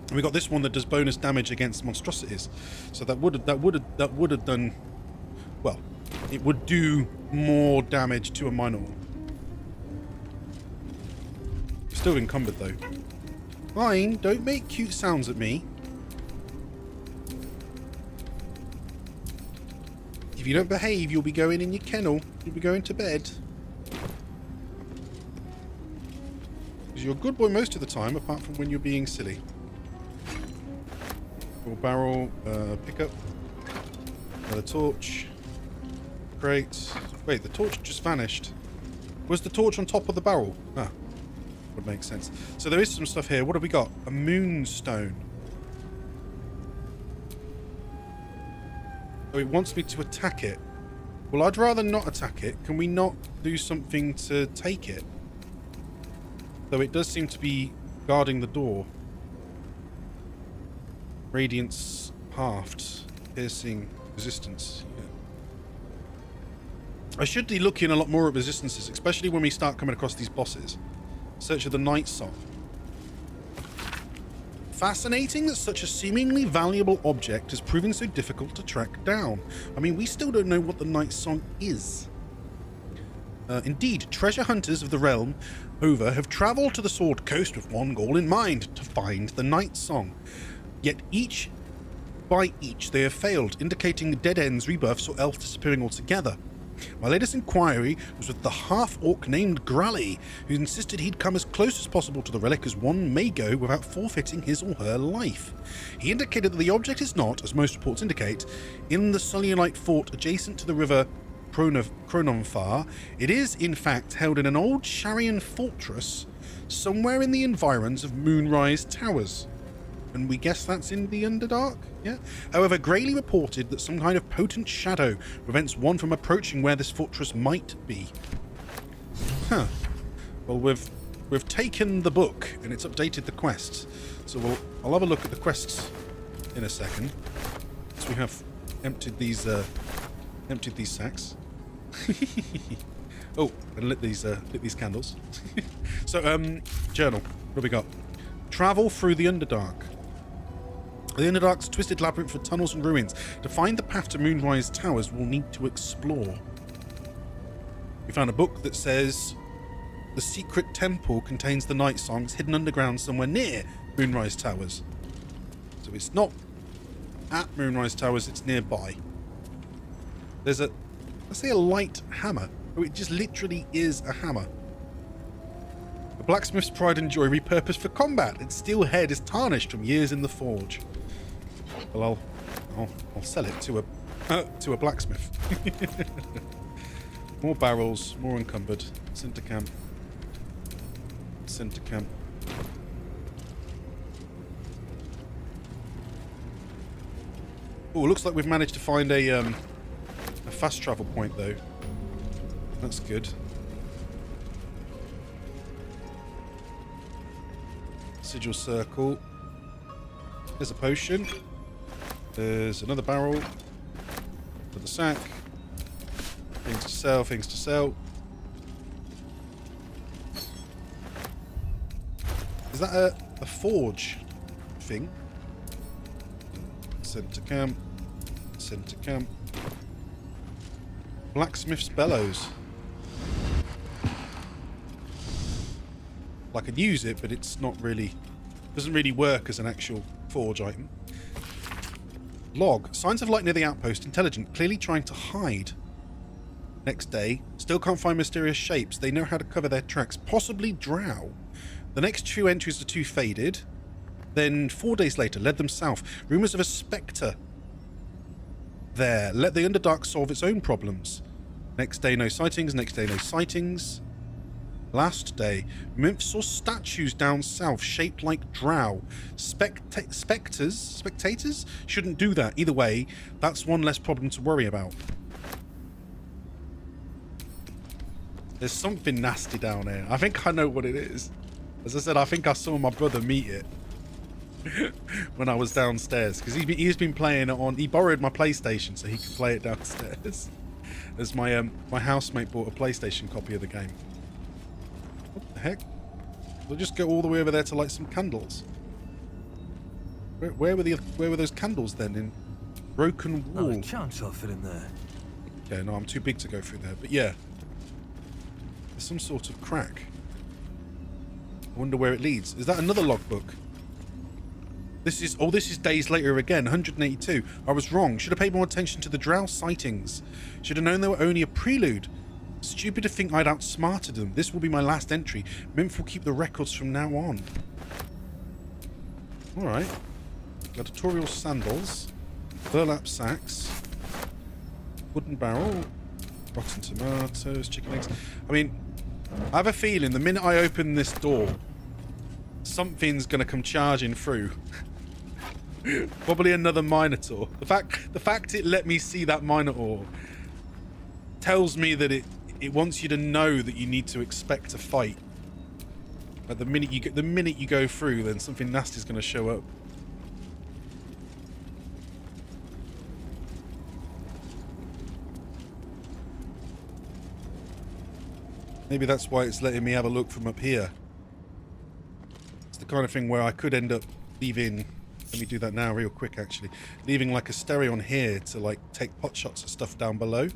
And we got this one that does bonus damage against monstrosities. So that would have done, well, it would do more damage to a Minotaur. Still encumbered though. Fine, don't make cute sounds at me. If you don't behave, you'll be going in your kennel. You'll be going to bed. Because you're a good boy most of the time, apart from when you're being silly. Full barrel, pickup. Another torch. Great. Wait, the torch just vanished. Was the torch on top of the barrel? Ah, would make sense. So there is some stuff here. What have we got? A moonstone. Oh, it wants me to attack it. Well, I'd rather not attack it. Can we not do something to take it? Though it does seem to be guarding the door. Radiance halved. Piercing resistance. Yeah. I should be looking a lot more at resistances, especially when we start coming across these bosses. Search of the Night Song. Fascinating that such a seemingly valuable object has proven so difficult to track down. I mean, we still don't know what the Night Song is. Indeed, treasure hunters of the realm over have travelled to the Sword Coast with one goal in mind, to find the Night Song. Yet by each they have failed, indicating dead ends, rebuffs, or elf disappearing altogether. My latest inquiry was with the half-orc named Grally, who insisted he'd come as close as possible to the relic as one may go without forfeiting his or her life. He indicated that the object is not, as most reports indicate, in the Sulionite fort adjacent to the river Chrononfar. It is, in fact, held in an old Sharian fortress somewhere in the environs of Moonrise Towers. And we guess that's in the Underdark? Yeah. However, Grayley reported that some kind of potent shadow prevents one from approaching where this fortress might be. Huh. Well, we've taken the book and it's updated the quests. So I'll have a look at the quests in a second. So we have emptied these sacks. Oh, and lit these candles. So journal. What have we got? Travel through the Underdark. The Underdark's twisted labyrinth of tunnels and ruins. To find the path to Moonrise Towers, we'll need to explore. We found a book that says the secret temple contains the Night Songs hidden underground somewhere near Moonrise Towers. So it's not at Moonrise Towers, it's nearby. There's let's say a light hammer. Oh, it just literally is a hammer. A blacksmith's pride and joy repurposed for combat. Its steel head is tarnished from years in the forge. Well, I'll sell it to a blacksmith. More barrels, more encumbered. Center camp. Center camp. Oh, looks like we've managed to find a fast travel point though. That's good. Sigil circle. There's a potion. There's another barrel. For the sack. Things to sell, things to sell. Is that a forge thing? Center camp. Center camp. Blacksmith's bellows. I could use it, but it's not really... doesn't really work as an actual forge item. Log. Signs of light near the outpost. Intelligent. Clearly trying to hide. Next day. Still can't find mysterious shapes. They know how to cover their tracks. Possibly drow. The next few entries are too faded. Then 4 days later, led them south. Rumours of a spectre there. Let the Underdark solve its own problems. Next day, no sightings. Next day, no sightings. Last day, Mimph saw statues down south shaped like drow. Spectators shouldn't do that. Either way, that's one less problem to worry about. There's something nasty down here. I think I know what it is. As I said, I think I saw my brother meet it when I was downstairs, because he's been playing it on. He borrowed my PlayStation so he could play it downstairs. As my my housemate bought a PlayStation copy of the game. What the heck? We'll just go all the way over there to light some candles. Where were those candles then? In broken wall. No chance I'll fit in there. Okay, no, I'm too big to go through there. But yeah, there's some sort of crack. I wonder where it leads. Is that another logbook? This is days later again, 182. I was wrong. Should have paid more attention to the drow sightings. Should have known they were only a prelude. Stupid to think I'd outsmarted them. This will be my last entry. Mimph will keep the records from now on. Alright. Gladiatorial sandals. Burlap sacks. Wooden barrel. Rotten tomatoes. Chicken eggs. I mean, I have a feeling the minute I open this door, something's going to come charging through. Probably another Minotaur. The fact it let me see that Minotaur tells me that it wants you to know that you need to expect a fight. Like the minute you go through, then something nasty is going to show up. Maybe that's why it's letting me have a look from up here. It's the kind of thing where I could end up leaving. Let me do that now real quick, actually. Leaving like a stereo on here to like take pot shots at stuff down below.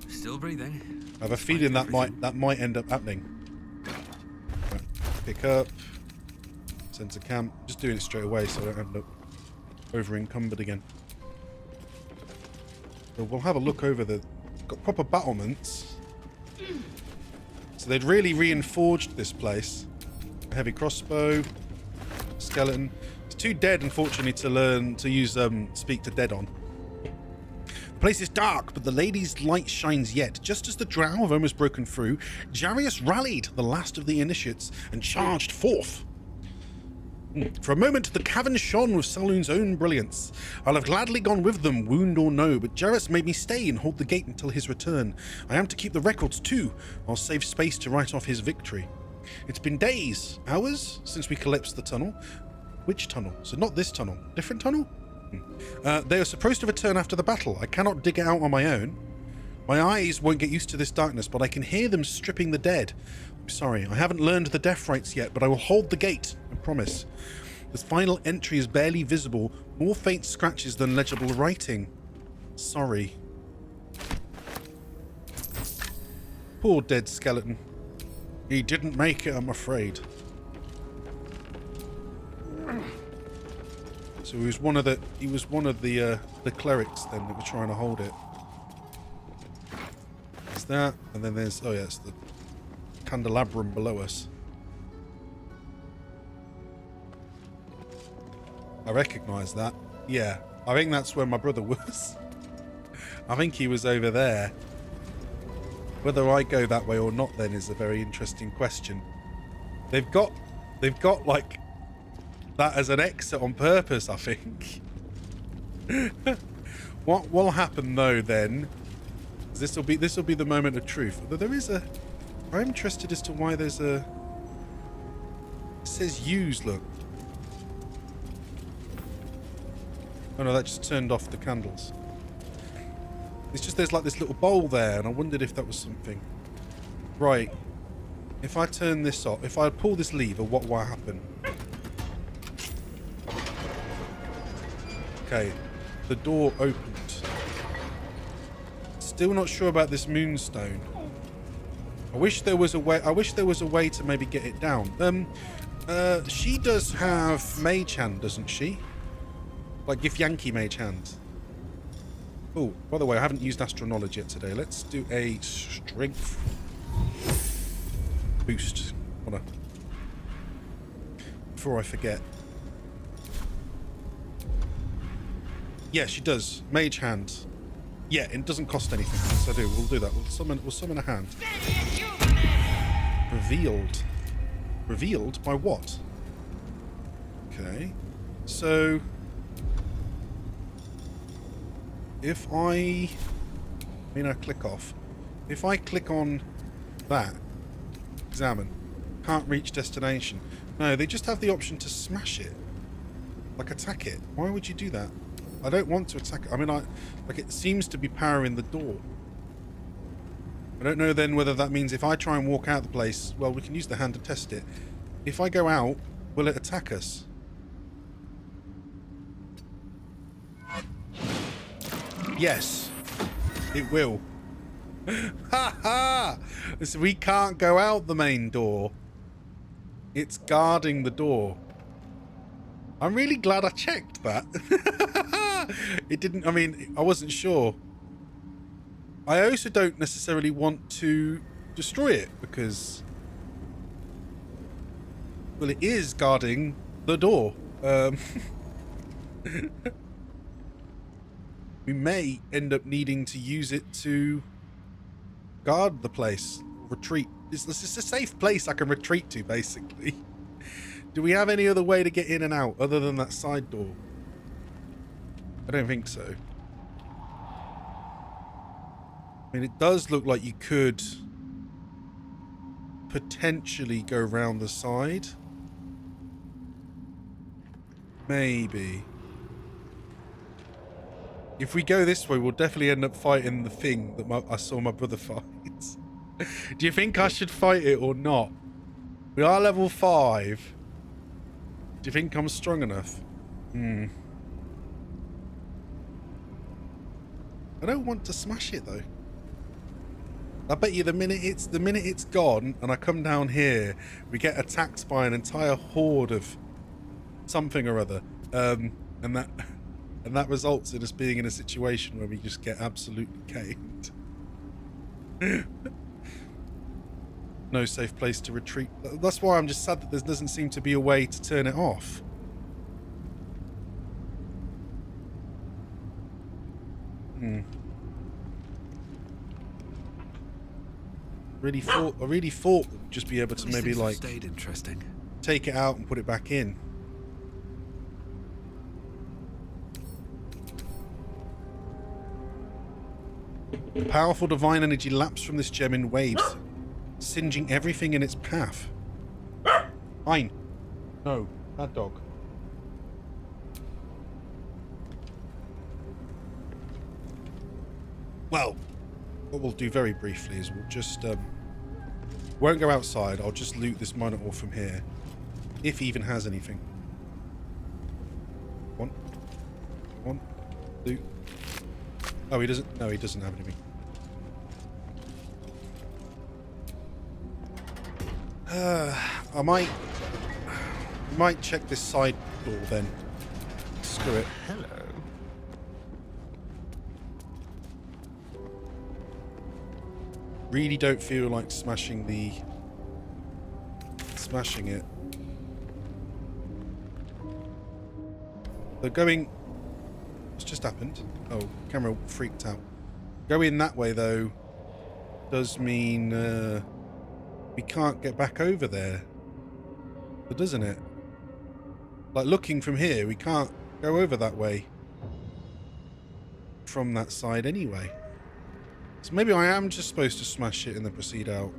Still breathing. I have a feeling that might end up happening. Right, pick up. Send to camp. Just doing it straight away so I don't end up over encumbered again. So we'll have a look over the... Got proper battlements. So they'd really reinforged this place. A heavy crossbow. Skeleton. It's too dead, unfortunately, to learn to use speak to dead on. The place is dark, but the lady's light shines yet. Just as the drow have almost broken through, Jarius rallied the last of the initiates and charged forth. For a moment, the cavern shone with Saloon's own brilliance. I'll have gladly gone with them, wound or no, but Jarius made me stay and hold the gate until his return. I am to keep the records too. I'll save space to write off his victory. It's been days, hours, since we collapsed the tunnel. Which tunnel? So not this tunnel. Different tunnel? They are supposed to return after the battle. I cannot dig it out on my own. My eyes won't get used to this darkness, but I can hear them stripping the dead. I'm sorry, I haven't learned the death rites yet, but I will hold the gate, I promise. This final entry is barely visible, more faint scratches than legible writing. Sorry. Poor dead skeleton. He didn't make it, I'm afraid. So he was one of the clerics then that were trying to hold it. There's that, and then there's it's the candelabrum below us. I recognise that. Yeah, I think that's where my brother was. I think he was over there. Whether I go that way or not then is a very interesting question. They've got like that as an exit on purpose, I think. What will happen though then? This will be the moment of truth. Although I'm interested as to why there's a. It says use. Look. Oh no, that just turned off the candles. It's just there's like this little bowl there, and I wondered if that was something. Right. If I turn this off, if I pull this lever, what will happen? Okay, the door opened. Still not sure about this moonstone. I wish there was a way. I wish there was a way to maybe get it down. She does have mage hand, doesn't she? Like Githyanki mage hand. Oh, by the way, I haven't used astral knowledge yet today. Let's do a strength boost. Before I forget. Yeah, she does. Mage hand. Yeah, it doesn't cost anything. So we'll do that. We'll summon a hand. Revealed. Revealed by what? Okay. So if I click off. If I click on that, examine, can't reach destination. No, they just have the option to smash it. Like attack it. Why would you do that? I don't want to attack it. I mean, like it seems to be powering the door. I don't know then whether that means if I try and walk out the place, well, we can use the hand to test it. If I go out, will it attack us? Yes, it will. Ha ha! So we can't go out the main door. It's guarding the door. I'm really glad I checked that. It didn't, I mean, I wasn't sure. I also don't necessarily want to destroy it because, well, it is guarding the door. We may end up needing to use it to guard the place. Retreat. This is a safe place I can retreat to, basically. Do we have any other way to get in and out other than that side door? I don't think so. I mean, it does look like you could potentially go around the side. Maybe. If we go this way, we'll definitely end up fighting the thing that I saw my brother fight. Do you think I should fight it or not? We are level 5. Do you think I'm strong enough? I don't want to smash it though. I bet you the minute it's gone and I come down here, we get attacked by an entire horde of something or other, and that results in us being in a situation where we just get absolutely caned. No safe place to retreat. That's why I'm just sad that there doesn't seem to be a way to turn it off. I really thought we'd just be able to maybe like stayed interesting. Take it out and put it back in. Powerful divine energy laps from this gem in waves, singeing everything in its path. Fine. No, bad dog. Well, what we'll do very briefly is we'll just won't go outside. I'll just loot this minotaur from here, if he even has anything. One, loot. Oh, he doesn't. No, he doesn't have anything. I might check this side door then. Screw it. Hello. Really don't feel like smashing it. They're going. What's just happened? Oh, camera freaked out. Going that way though does mean we can't get back over there, doesn't it? Like looking from here, we can't go over that way from that side anyway. So maybe I am just supposed to smash it and then proceed out.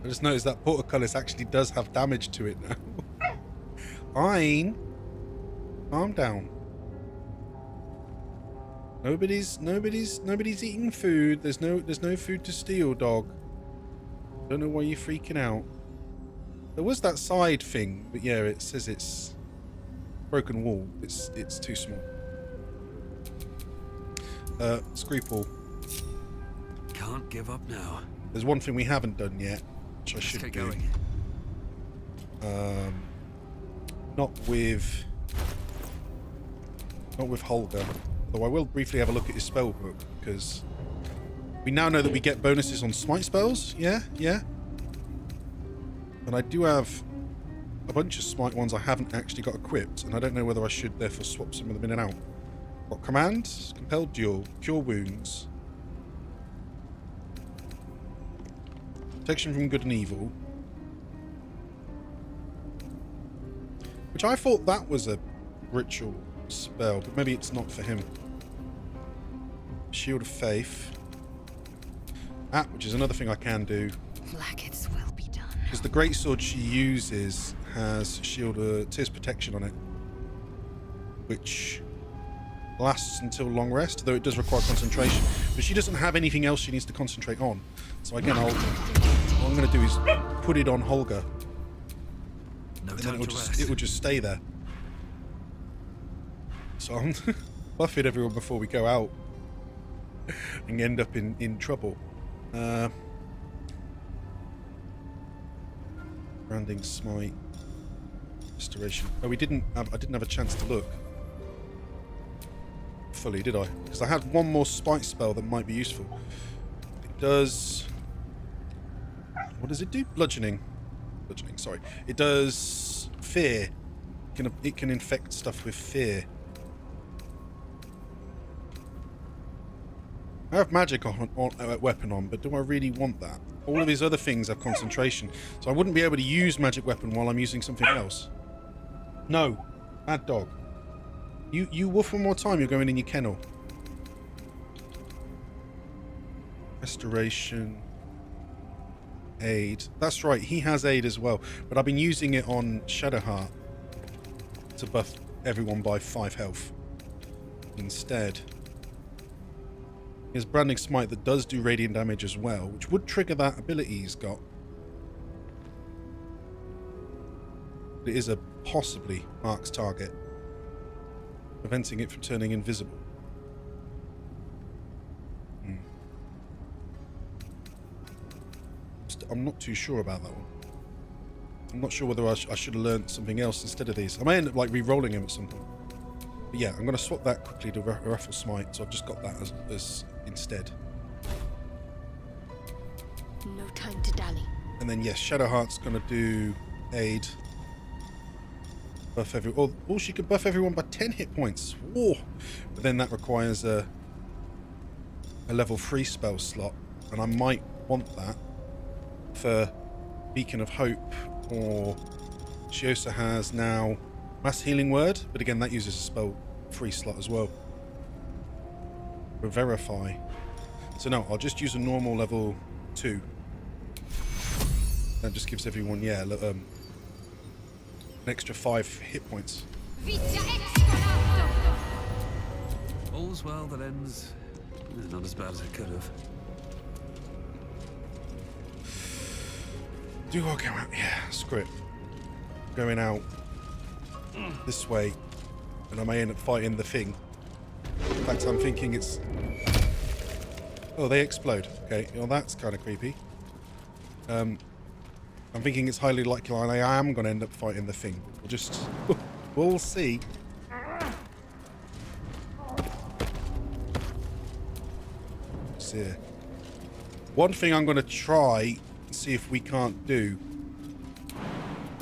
I just noticed that portcullis actually does have damage to it now. Fine. Calm down. Nobody's eating food. There's no food to steal, dog. Don't know why you're freaking out. There was that side thing, but yeah, it says it's broken wall. It's too small. Scruple. Can't give up now. There's one thing we haven't done yet, which I should get do. going. Not with Holger. Though I will briefly have a look at his spell book, because we now know that we get bonuses on smite spells. Yeah. And I do have a bunch of smite ones I haven't actually got equipped, and I don't know whether I should therefore swap some of them in and out. Got command, compelled duel, cure wounds, protection from good and evil, which I thought that was a ritual spell, but maybe it's not for him. Shield of faith, which is another thing I can do. Blackets will be done. Because the greatsword she uses has shield tears protection on it, which lasts until long rest, though it does require concentration. But she doesn't have anything else she needs to concentrate on. So again, what I'm going to do is put it on Holger. No and time then to rest. it will just stay there. So I'm buffing everyone before we go out and end up in trouble. Branding, smite, restoration. Oh, I didn't have a chance to look fully, did I? Because I had one more spite spell that might be useful. It does... What does it do? Bludgeoning. Sorry. It does fear. It can infect stuff with fear. I have magic weapon on, but do I really want that? All of these other things have concentration, so I wouldn't be able to use magic weapon while I'm using something else. No. Bad dog. You woof one more time, you're going in your kennel. Restoration. Aid. That's right, he has aid as well. But I've been using it on Shadowheart to buff everyone by 5 health instead. He has Branding Smite that does do radiant damage as well, which would trigger that ability he's got. It is a possibly marks target, preventing it from turning invisible. I'm not too sure about that one. I'm not sure whether I should have learned something else instead of these. I may end up like re-rolling him at some point. But yeah, I'm going to swap that quickly to Raffle Smite, so I've just got that as instead. No time to dally. And then yes, Shadowheart's going to do aid. Buff everyone. Oh, she could buff everyone by 10 hit points. Whoa! But then that requires a level 3 spell slot, and I might want that for Beacon of Hope, or she also has now Mass Healing Word, but again that uses a spell 3 slot as well. For Verify. So no, I'll just use a normal level 2. That just gives everyone, yeah, an extra 5 hit points. All's well that ends. Not as bad as it could have. Do I go out? Yeah, screw it. Going out this way, and I may end up fighting the thing. In fact, I'm thinking it's... Oh, they explode. Okay, well that's kind of creepy. I'm thinking it's highly likely I am going to end up fighting the thing. We'll just... we'll see. What's here? One thing I'm going to try and see if we can't do...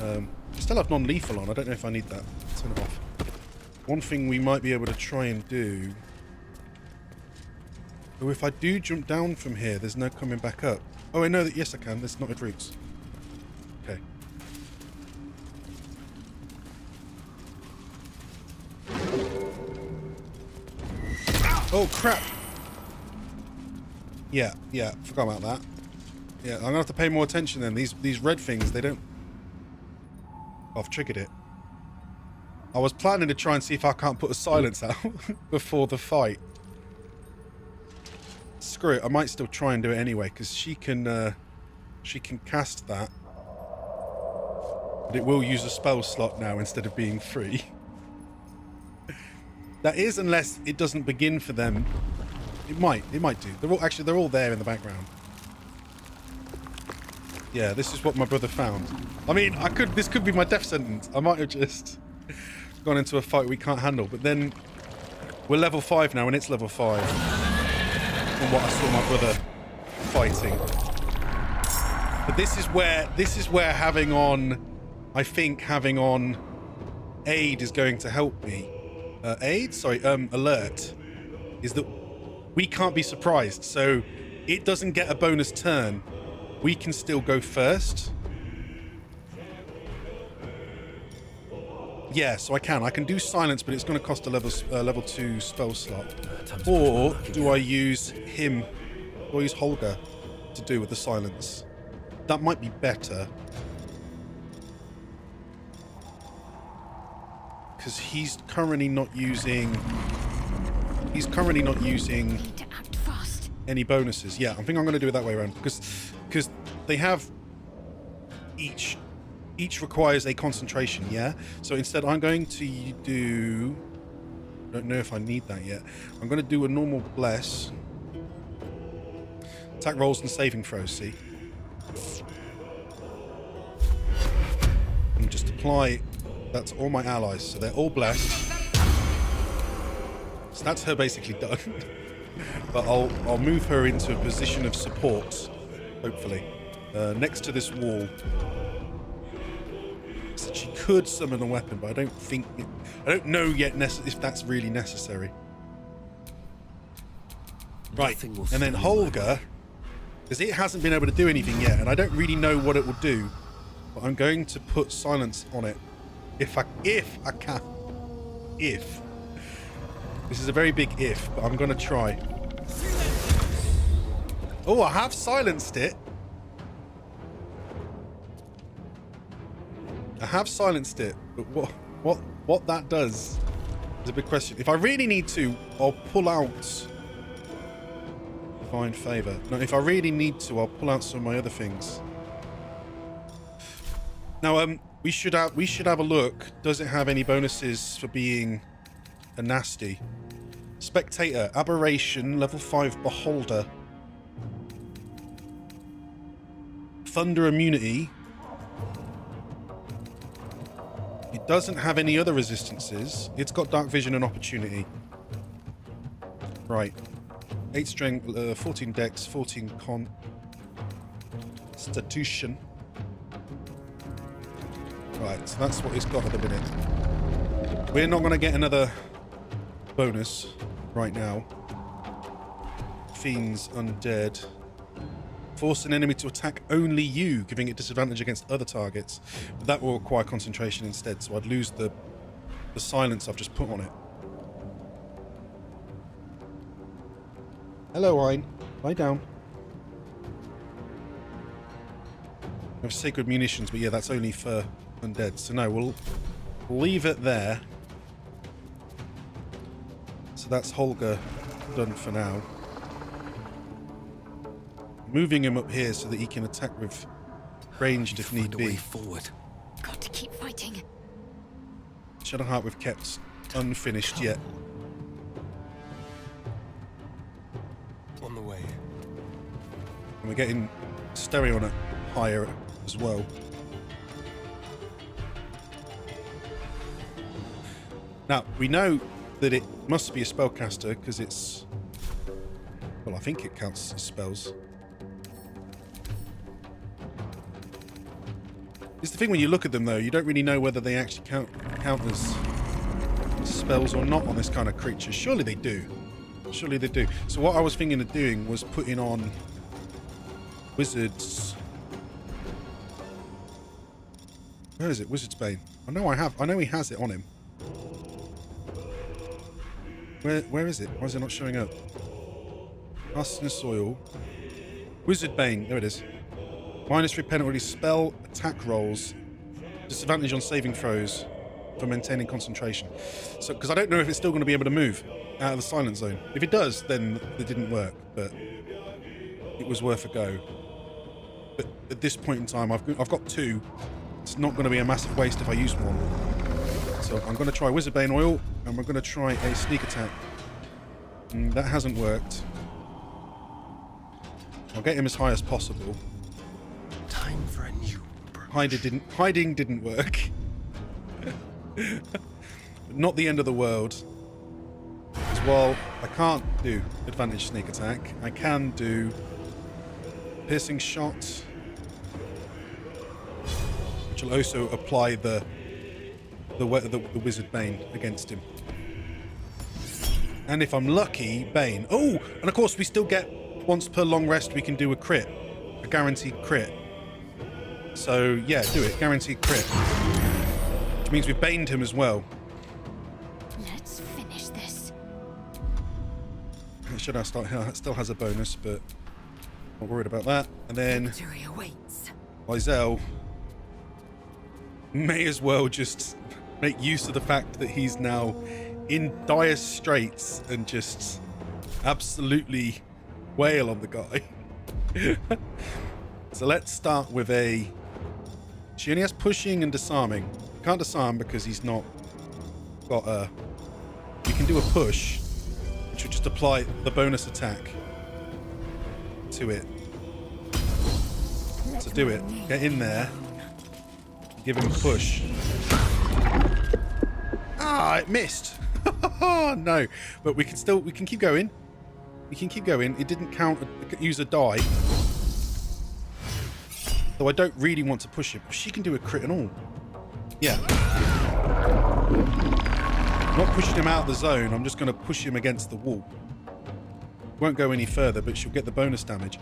I still have non-lethal on. I don't know if I need that. Turn it off. One thing we might be able to try and do... Oh, if I do jump down from here, there's no coming back up. Oh, I know that. Yes, I can. There's knotted roots. Okay. Oh, crap! Yeah, forgot about that. Yeah, I'm gonna have to pay more attention then. These red things, they don't... I've triggered it. I was planning to try and see if I can't put a silence out before the fight. Screw it, I might still try and do it anyway, because she can cast that. But it will use a spell slot now instead of being free. That is, unless it doesn't begin for them. It might do. They're all there in the background. Yeah, this is what my brother found. I mean, this could be my death sentence. I might have just gone into a fight we can't handle, but then We're level 5 now, and it's level 5. From what I saw my brother fighting. But this is where having on, I think having on aid is going to help me. Alert is that we can't be surprised, so it doesn't get a bonus turn. We can still go first. Yeah, so I can do silence, but it's going to cost a level 2 spell slot. Or do I use him? Do I use Holger to do with the silence? That might be better. Because he's currently not using any bonuses. Yeah, I think I'm going to do it that way around, because they have each requires a concentration. Yeah, so instead I'm going to do, I don't know if I need that yet. I'm going to do a normal bless, attack rolls and saving throws. See, and just apply that to all my allies, so they're all blessed. So that's her basically done. But I'll move her into a position of support, hopefully, next to this wall. So she could summon a weapon, but I don't know yet if that's really necessary. Right, and then Holger, because it hasn't been able to do anything yet, and I don't really know what it will do, but I'm going to put silence on it if I can. If. This is a very big if, but I'm going to try. Oh, I have silenced it. I have silenced it, but what that does is a big question. If I really need to, I'll pull out Divine Favor. No, if I really need to, I'll pull out some of my other things. Now, we should have a look. Does it have any bonuses for being a nasty? Spectator, Aberration, level 5 Beholder. Thunder immunity. It doesn't have any other resistances. It's got dark vision and opportunity. Right. 8 strength, 14 dex, 14 constitution. Right, so that's what it's got at the minute. We're not going to get another bonus right now. Fiends undead. Force an enemy to attack only you, giving it disadvantage against other targets. But that will require concentration instead, so I'd lose the silence I've just put on it. Hello, Wine. Lie down. I have sacred munitions, but yeah, that's only for undead. So no, we'll leave it there. So that's Holger done for now. Moving him up here so that he can attack with ranged if need be. Forward. Got to keep fighting. Shadowheart we've kept unfinished yet. On the way. And we're getting stereo on it higher as well. Now, we know that it must be a spellcaster because it's... Well, I think it counts as spells. It's the thing when you look at them, though, you don't really know whether they actually count as spells or not on this kind of creature. Surely they do. Surely they do. So what I was thinking of doing was putting on Wizard's... Where is it? Wizard's Bane. I know he has it on him. Where is it? Why is it not showing up? Arsonist Soil. Wizard Bane. There it is. -3 penalty spell attack rolls. Disadvantage on saving throws for maintaining concentration. So, because I don't know if it's still going to be able to move out of the silent zone. If it does, then it didn't work, but it was worth a go. But at this point in time, I've got 2. It's not going to be a massive waste if I use one. So I'm going to try Wizard Bane Oil, and we're going to try a sneak attack. That hasn't worked. I'll get him as high as possible. Time for a new... Hiding didn't work. Not the end of the world. Because while I can't do advantage sneak attack, I can do piercing shot, which will also apply the wizard bane against him. And if I'm lucky, bane. Oh, and of course we still get once per long rest. We can do a crit, a guaranteed crit. So yeah, do it, guaranteed crit, which means we've baned him as well. Let's finish this. Should I start here? It still has a bonus, but not worried about that. And then Victory awaits. Lysel may as well just make use of the fact that he's now in dire straits and just absolutely wail on the guy. So let's start with a... She only has pushing and disarming. Can't disarm because he's not got a... You can do a push, which would just apply the bonus attack to it. So do it. Get in there. Give him a push. Ah, it missed. Oh no, but we can keep going. We can keep going. It didn't count. Use a die. Though I don't really want to push him. She can do a crit and all. Yeah. I'm not pushing him out of the zone. I'm just going to push him against the wall. Won't go any further, but she'll get the bonus damage.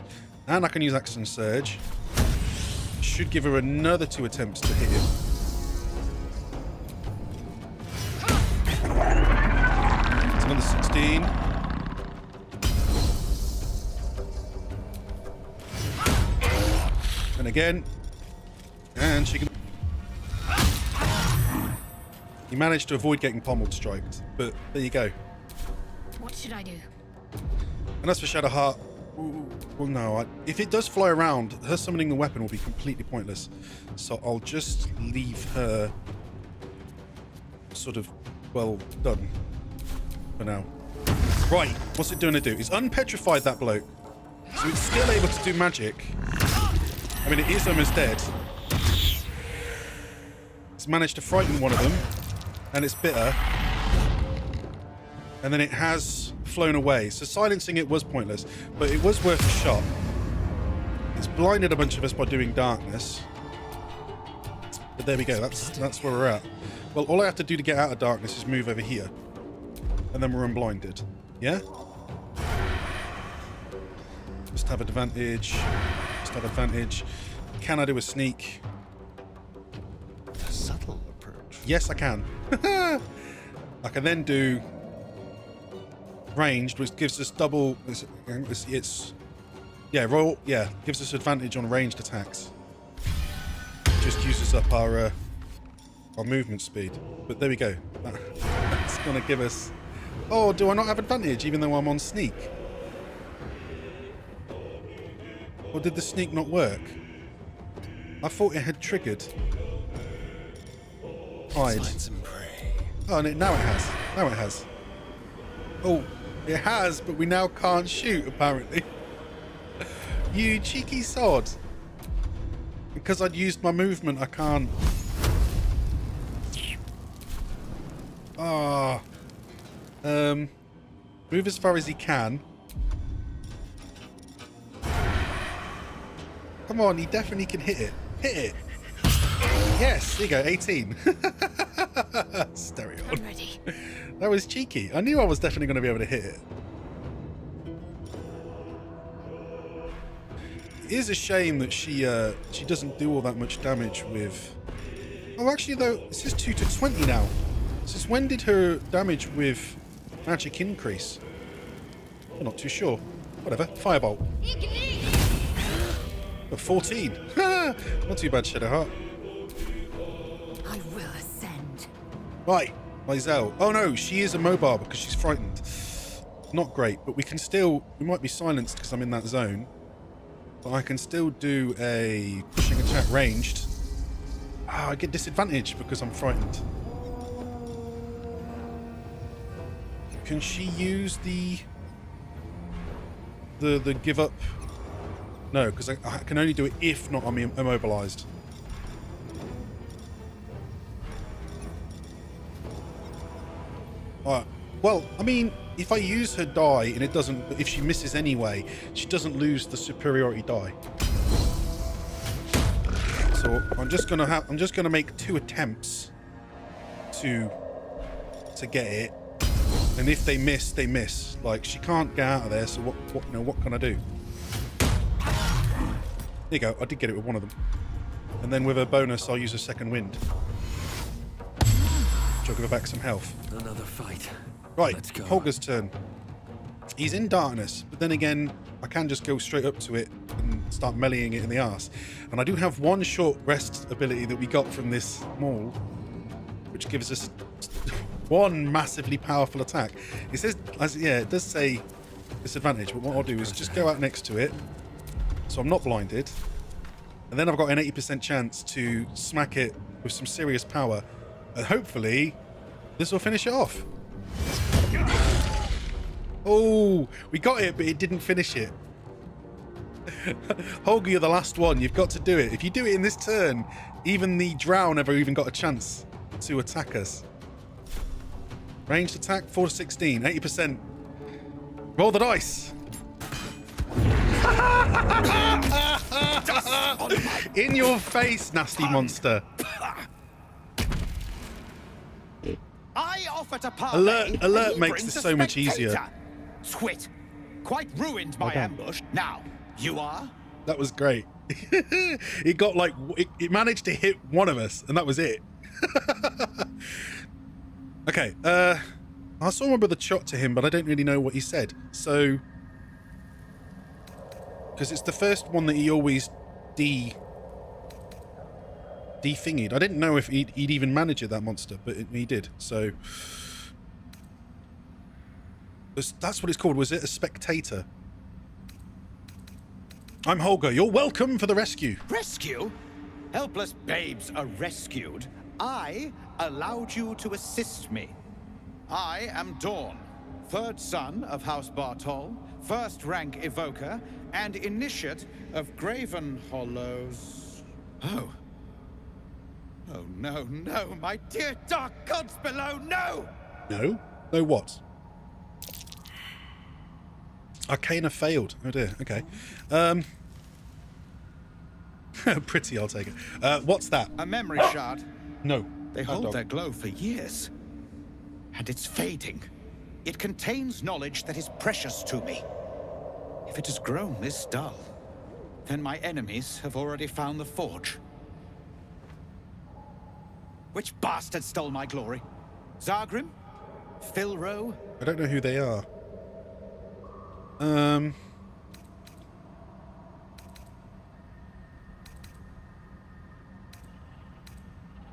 And I can use Action Surge. Should give her another 2 attempts to hit him. It's another 16. And again. And she can... He managed to avoid getting pommeled striked, but there you go. What should I do? And as for Shadowheart, well, no. If it does fly around, her summoning the weapon will be completely pointless. So I'll just leave her sort of well done for now. Right, what's it going to do? It's unpetrified that bloke. So it's still able to do magic. I mean, it is almost dead. It's managed to frighten one of them. And it's bitter. And then it has flown away. So silencing it was pointless, but it was worth a shot. It's blinded a bunch of us by doing darkness. But there we go. That's where we're at. Well, all I have to do to get out of darkness is move over here. And then we're unblinded. Yeah? Just have advantage. Just have advantage. Can I do a sneak? A subtle approach. Yes, I can. I can then do ranged, which gives us double. It's yeah, roll. Yeah, gives us advantage on ranged attacks. Just uses up our movement speed. But there we go. That's gonna give us. Oh, do I not have advantage even though I'm on sneak? Or did the sneak not work? I thought it had triggered. Hide. Oh, now it has. Now it has. Oh, it has, but we now can't shoot, apparently. You cheeky sod. Because I'd used my movement, I can't. Ah. Move as far as he can. Come on, he definitely can hit it. Hit it. Yes, there you go, 18. Stereo. I'm ready. That was cheeky. I knew I was definitely going to be able to hit it. It is a shame that she doesn't do all that much damage with... Oh, actually, though, this is 2 to 20 now. Since when did her damage with magic increase? I'm not too sure. Whatever. Firebolt. But 14. Not too bad, Shadowheart. I will ascend. Right, Lysel. Oh no, she is immobile because she's frightened. Not great, but we can still... We might be silenced because I'm in that zone. But I can still do a pushing attack ranged. Ah, I get disadvantage because I'm frightened. Can she use the give up? No, because I can only do it if not I'm immobilized. Alright. Well, I mean, if I use her die and it doesn't, if she misses anyway, she doesn't lose the superiority die. So I'm just gonna make 2 attempts to get it, and if they miss, they miss. Like, she can't get out of there. So what can I do? There you go. I did get it with one of them, and then with a bonus, I'll use a second wind. I'll give her back some health. Another fight. Right, Let's go. Holger's turn. He's in darkness, but then again, I can just go straight up to it and start meleeing it in the arse. And I do have one short rest ability that we got from this maul, which gives us one massively powerful attack. It says, it does say disadvantage, but what I'll do is just go out next to it, so I'm not blinded. And then I've got an 80% chance to smack it with some serious power. And hopefully, this will finish it off. Oh, we got it, but it didn't finish it. Holger, you're the last one. You've got to do it. If you do it in this turn, even the drow never even got a chance to attack us. Ranged attack, 4 to 16, 80%. Roll the dice. In your face, nasty monster. I offer to parlay. Alert makes this so much easier. Twit. Quite ruined my ambush. Now, you are? That was great. It got like, it managed to hit one of us, and that was it. Okay, I saw my brother shot to him, but I don't really know what he said. So, because it's the first one that he always de-thingied. I didn't know if he'd even manage it, that monster, but he did. So that's what it's called. Was it a spectator? I'm Holger. You're welcome for the rescue. Rescue? Helpless babes are rescued. I allowed you to assist me. I am Dawn, 3rd son of House Bartol, 1st rank evoker, and initiate of Graven Hollows. Oh. Oh, no, no, my dear dark gods below, no! No? No what? Arcana failed. Oh dear, okay. Pretty, I'll take it. What's that? A memory shard. No. They hold their glow for years. And it's fading. It contains knowledge that is precious to me. If it has grown this dull, then my enemies have already found the forge. Which bastard stole my glory? Zargrim? Philro? I don't know who they are.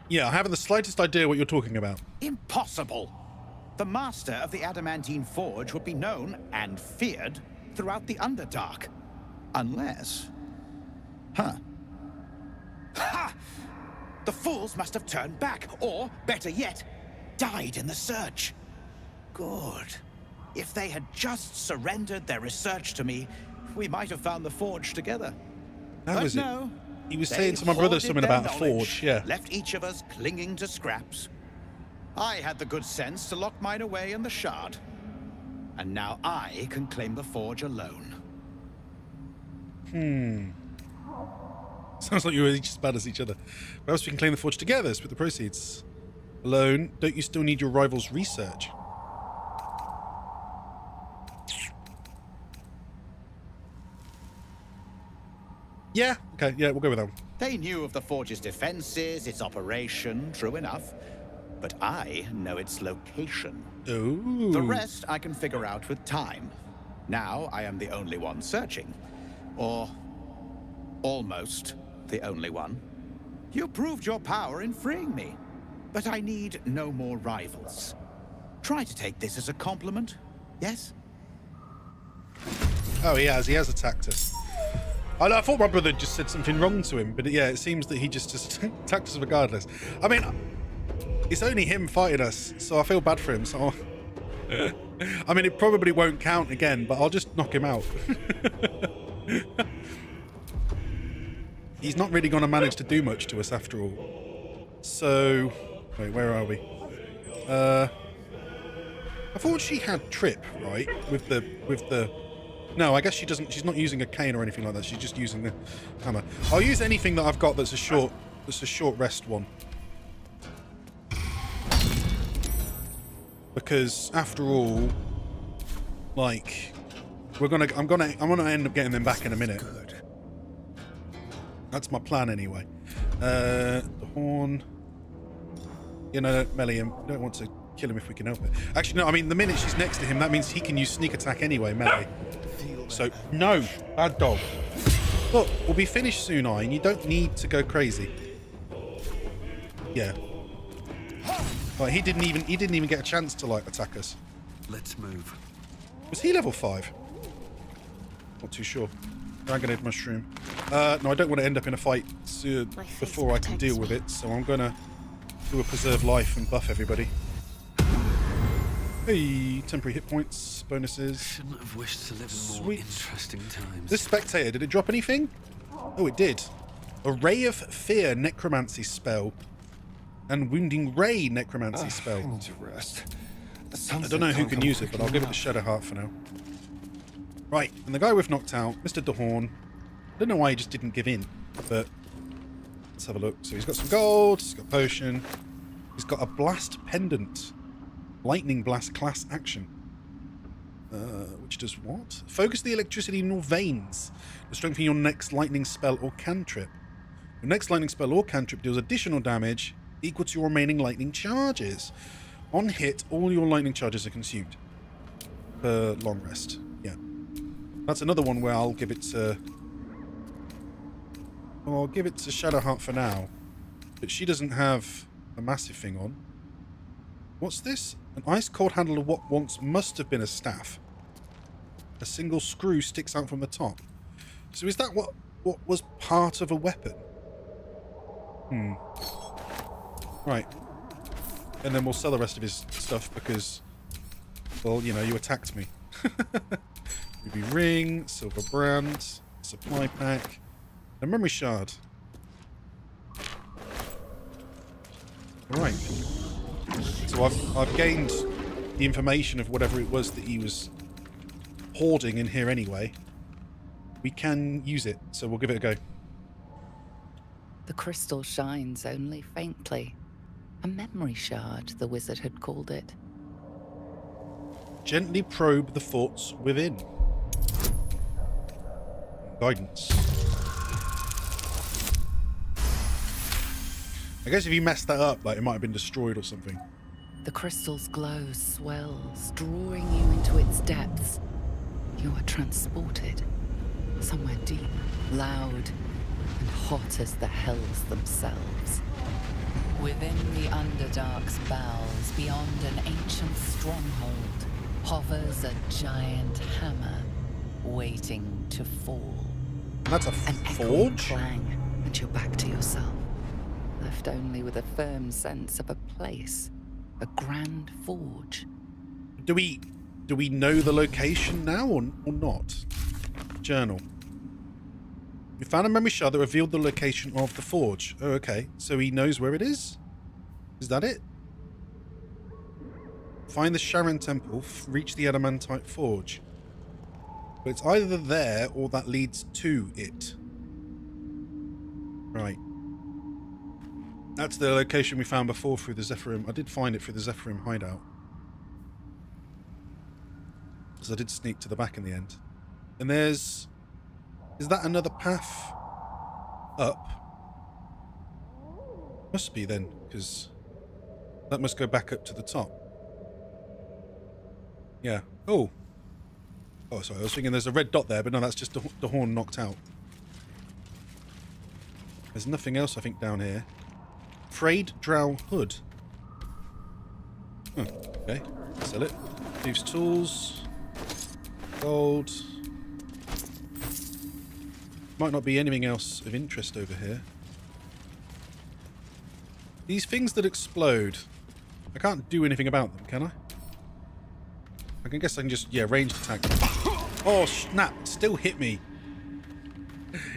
Yeah, I haven't the slightest idea what you're talking about. Impossible! The master of the adamantine forge would be known and feared throughout the Underdark. Unless... Ha! The fools must have turned back, or, better yet, died in the search. Good. If they had just surrendered their research to me, we might have found the forge together. How was it? No. He was saying to my brother something about a forge, yeah. Left each of us clinging to scraps. I had the good sense to lock mine away in the shard. And now I can claim the forge alone. Sounds like you're each as bad as each other. Perhaps we can claim the forge together, split the proceeds. Alone, don't you still need your rival's research? Yeah, okay, yeah, we'll go with that one. They knew of the forge's defenses, its operation, true enough. But I know its location. Ooh. The rest I can figure out with time. Now I am the only one searching. Or almost the only one. You proved your power in freeing me. But I need no more rivals. Try to take this as a compliment, yes? Oh, he has attacked us. I thought my brother just said something wrong to him, but yeah, it seems that he just attacked us regardless. I mean, it's only him fighting us, so I feel bad for him, so... I mean, it probably won't count again, but I'll just knock him out. He's not really going to manage to do much to us after all. So... Wait, where are we? I thought she had trip, right? With the... No, I guess she doesn't. She's not using a cane or anything like that. She's just using the hammer. I'll use anything that I've got that's a short rest one. Because after all, like, I'm gonna end up getting them back in a minute. That's my plan anyway. The horn. You know, melee him. We don't want to kill him if we can help it. Actually, no. I mean, the minute she's next to him, that means he can use sneak attack anyway, melee. So no, bad dog. Look, we'll be finished soon, and you don't need to go crazy. Yeah. Like, he didn't even get a chance to like attack us. Let's move. Was he level 5? Not too sure. Dragonade mushroom. No, I don't want to end up in a fight before I can deal with it, so I'm gonna do a preserve life and buff everybody. Hey, temporary hit points, bonuses. Shouldn't have wished to live in more interesting times. This spectator, did it drop anything? Oh, it did. A Ray of Fear necromancy spell. And Wounding Ray necromancy spell. I need to rest. I don't know who can use it, but I'll give it the Shadow Heart for now. Right, and the guy we've knocked out, Mr. Dahorn. I don't know why he just didn't give in, but let's have a look. So he's got some gold, he's got a potion, he's got a blast pendant. Lightning blast class action. Which does what? Focus the electricity in your veins to strengthen your next lightning spell or cantrip. Your next lightning spell or cantrip deals additional damage equal to your remaining lightning charges. On hit, all your lightning charges are consumed. Per long rest. Yeah. That's another one where I'll give it to... Well, I'll give it to Shadowheart for now. But she doesn't have a massive thing on. What's this? An ice-cold handle of what once must have been a staff. A single screw sticks out from the top. So is that what was part of a weapon? Right. And then we'll sell the rest of his stuff because, well, you know, you attacked me. Ruby ring, silver brand, supply pack, a memory shard. Alright. So I've gained the information of whatever it was that he was hoarding in here anyway. We can use it, so we'll give it a go. The crystal shines only faintly. A memory shard, the wizard had called it. Gently probe the thoughts within. Guidance. I guess if you messed that up, like, it might have been destroyed or something. The crystal's glow swells, drawing you into its depths. You are transported somewhere deep, loud, and hot as the hells themselves. Within the Underdark's bowels, beyond an ancient stronghold, hovers a giant hammer, waiting to fall. That's a forge? Clang, and you're back to yourself, left only with a firm sense of a place, a grand forge. Do we know the location now or not? Journal. We found a memory shard that revealed the location of the forge. Oh, okay. So he knows where it is? Is that it? Find the Sharon Temple, reach the Adamantite Forge. But it's either there or that leads to it. Right. That's the location we found before through the Zephyrim. I did find it through the Zephyrim hideout. Because I did sneak to the back in the end. And there's... Is that another path up? Must be then, because that must go back up to the top. Yeah. Oh. Oh, sorry. I was thinking there's a red dot there, but no, that's just the horn knocked out. There's nothing else, I think, down here. Frayed Drow Hood. Oh, okay. Sell it. Thieves' tools. Gold. Might not be anything else of interest over here. These things that explode, I can't do anything about them, can I? I guess I can just, yeah, ranged attack them. Oh, snap. It still hit me.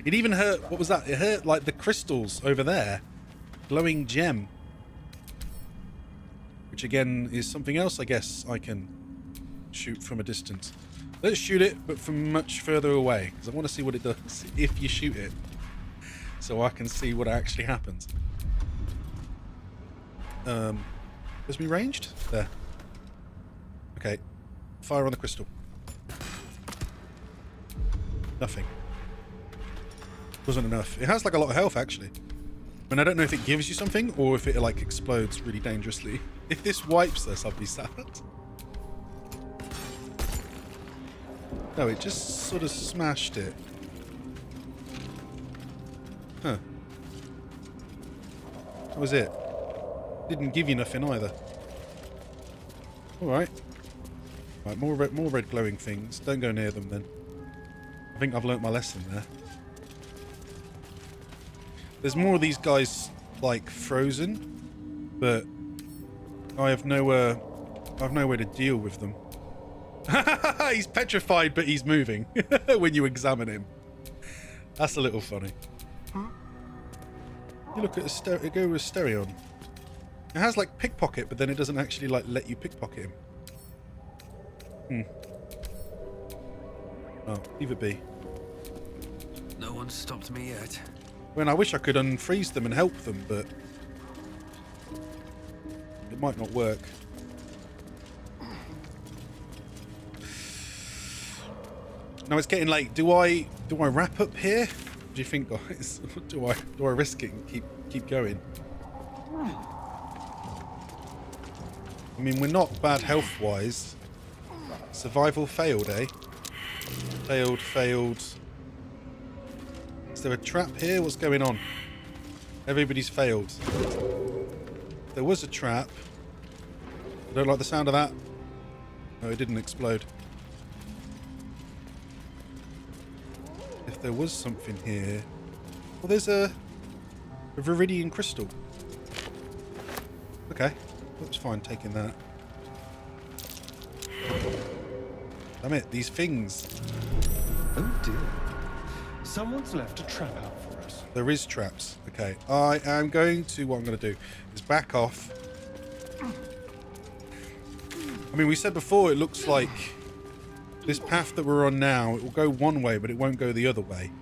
It even hurt, what was that? It hurt like the crystals over there. Glowing gem. Which again is something else I guess I can shoot from a distance. Let's shoot it, but from much further away, because I want to see what it does if you shoot it, so I can see what actually happens. Is me ranged? There. Okay. Fire on the crystal. Nothing. Wasn't enough. It has like a lot of health, actually. I mean, I don't know if it gives you something or if it like explodes really dangerously. If this wipes us, I'll be sad. No, it just sort of smashed it. Huh. That was it. Didn't give you nothing either. Alright. Right, more red glowing things. Don't go near them then. I think I've learnt my lesson there. There's more of these guys like frozen, but I have nowhere to deal with them. He's petrified, but he's moving when you examine him. That's a little funny. You look at go with Stereon. It has like pickpocket, but then it doesn't actually like let you pickpocket him. Oh, leave it be. No one stopped me yet. When I wish I could unfreeze them and help them, but it might not work. Now it's getting late. Do I wrap up here? What do you think, guys? do I risk it and keep going? I mean, we're not bad health-wise. Survival failed, eh? Failed. Is there a trap here? What's going on? Everybody's failed. There was a trap. I don't like the sound of that. No, it didn't explode. If there was something here... Well, there's a Viridian crystal. Okay. Looks fine taking that. Damn it, these things. Oh dear. Someone's left a trap out for us. There is traps. Okay. I am going to... What I'm going to do is back off. I mean, we said before, it looks like this path that we're on now, it will go one way, but it won't go the other way.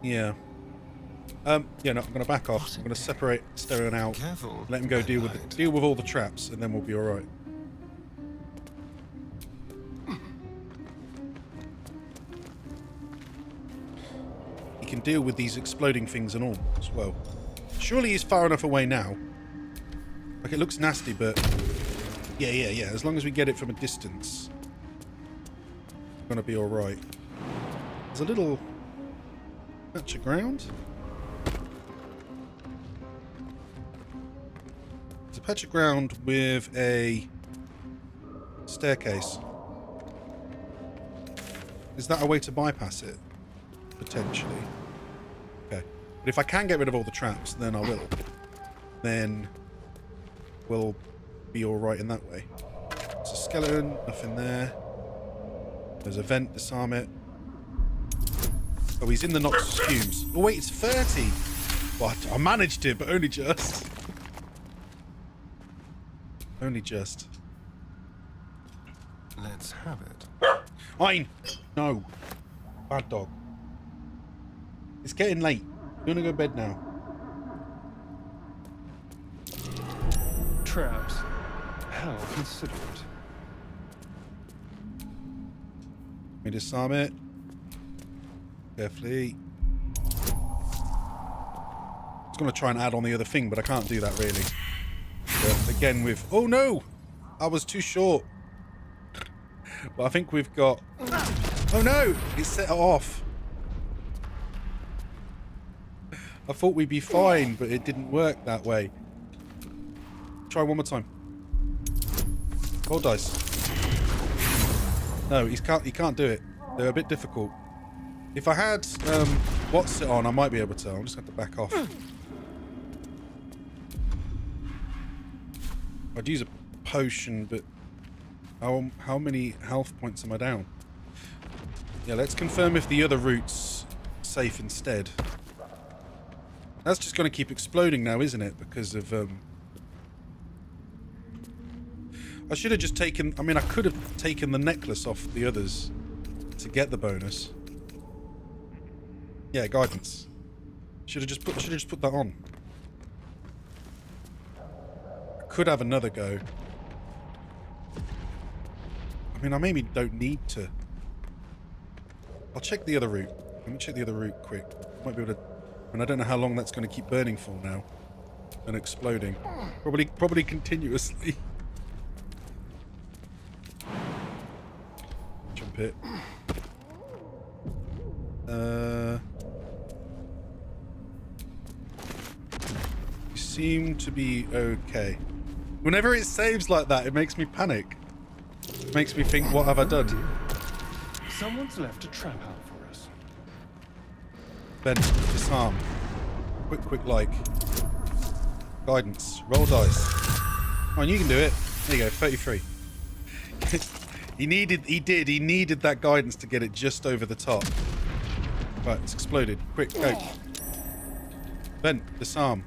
Yeah. Yeah, no, I'm going to back off. I'm going to separate Stereon out. Careful. Let him go deal with all the traps, and then we'll be all right. He can deal with these exploding things and all as well. Surely he's far enough away now. Like, it looks nasty, but yeah. As long as we get it from a distance, it's going to be all right. There's a little patch of ground. There's a patch of ground with a staircase. Is that a way to bypass it? Potentially. Okay. But if I can get rid of all the traps, then I will. Then we'll be alright in that way. There's a skeleton, nothing there. There's a vent, disarm it. Oh, he's in the Noxus fumes. Oh wait, it's 30! What? I managed it, but only just. Only just. Let's have it. Fine! No. Bad dog. It's getting late. You wanna go to bed now? Traps. How considerate. Let me disarm it. Carefully. I was going to try and add on the other thing, but I can't do that really. But again with... Oh no! I was too short. But I think we've got... Oh no! It set it off. I thought we'd be fine, but it didn't work that way. Try one more time. Roll dice. No, he can't do it. They're a bit difficult. If I had what's it on, I might be able to. I'm just going to back off. I'd use a potion, but how many health points am I down? Yeah, let's confirm if the other route's safe instead. That's just going to keep exploding now, isn't it? Because of I should have just taken... I mean, I could have taken the necklace off the others to get the bonus. Yeah, guidance. Should have just put that on. I could have another go. I mean, I maybe don't need to. I'll check the other route. Let me check the other route quick. Might be able to... And I don't know how long that's going to keep burning for now. And exploding. Probably continuously. Jump it. You seem to be okay. Whenever it saves like that, it makes me panic. It makes me think, what have I done? Someone's left a trap out for us. Ben, disarm. Quick like. Guidance. Roll dice. Oh, and you can do it. There you go, 33. He needed that guidance to get it just over the top. Right, it's exploded. Quick, go. Ben, disarm.